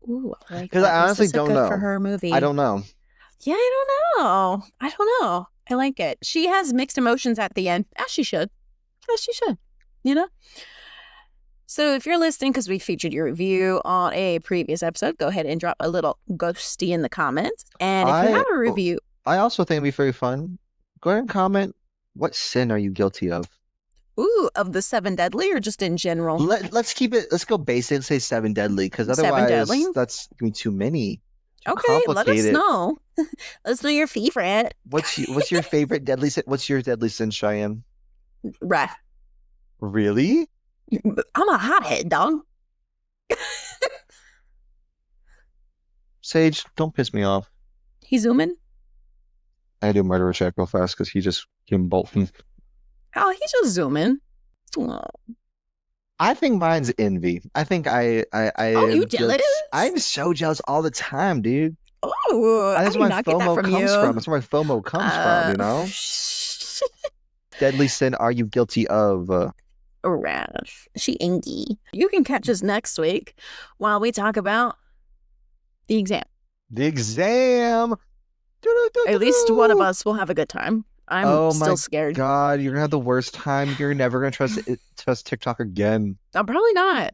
Ooh, I like because I honestly don't know. For her movie, I don't know. Yeah, I don't know. I like it. She has mixed emotions at the end, as she should. You know. So if you're listening because we featured your review on a previous episode, go ahead and drop a little ghosty in the comments. And if you have a review, I also think it'd be very fun. Go ahead and comment. What sin are you guilty of? Ooh, of the 7 deadly or just in general? Let's keep it. Let's go basic. Let's say 7 deadly because otherwise that's gonna be too many. Okay, let us know. Let us know your favorite. What's your favorite deadly sin? What's your deadly sin, Cheyenne? Wrath. Really? I'm a hothead, dog. Sage, don't piss me off. He's zooming. I do murder check real fast because he just came bolting. Oh, he's just zooming. Oh. I think mine's envy. I think I Oh, you jealous? I'm so jealous all the time, dude. Oh, that's where my FOMO comes from. That's where my FOMO comes from, you know? Deadly sin are you guilty of? Wrath. She ingy. You can catch us next week while we talk about the exam. The exam. At least one of us will have a good time. I'm still scared. God, you're gonna have the worst time. You're never gonna trust TikTok again. I'm probably not.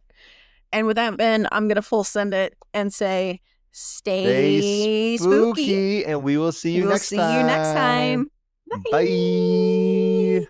And with that, Ben, I'm gonna full send it and say, stay spooky. And we will see you next time. Bye.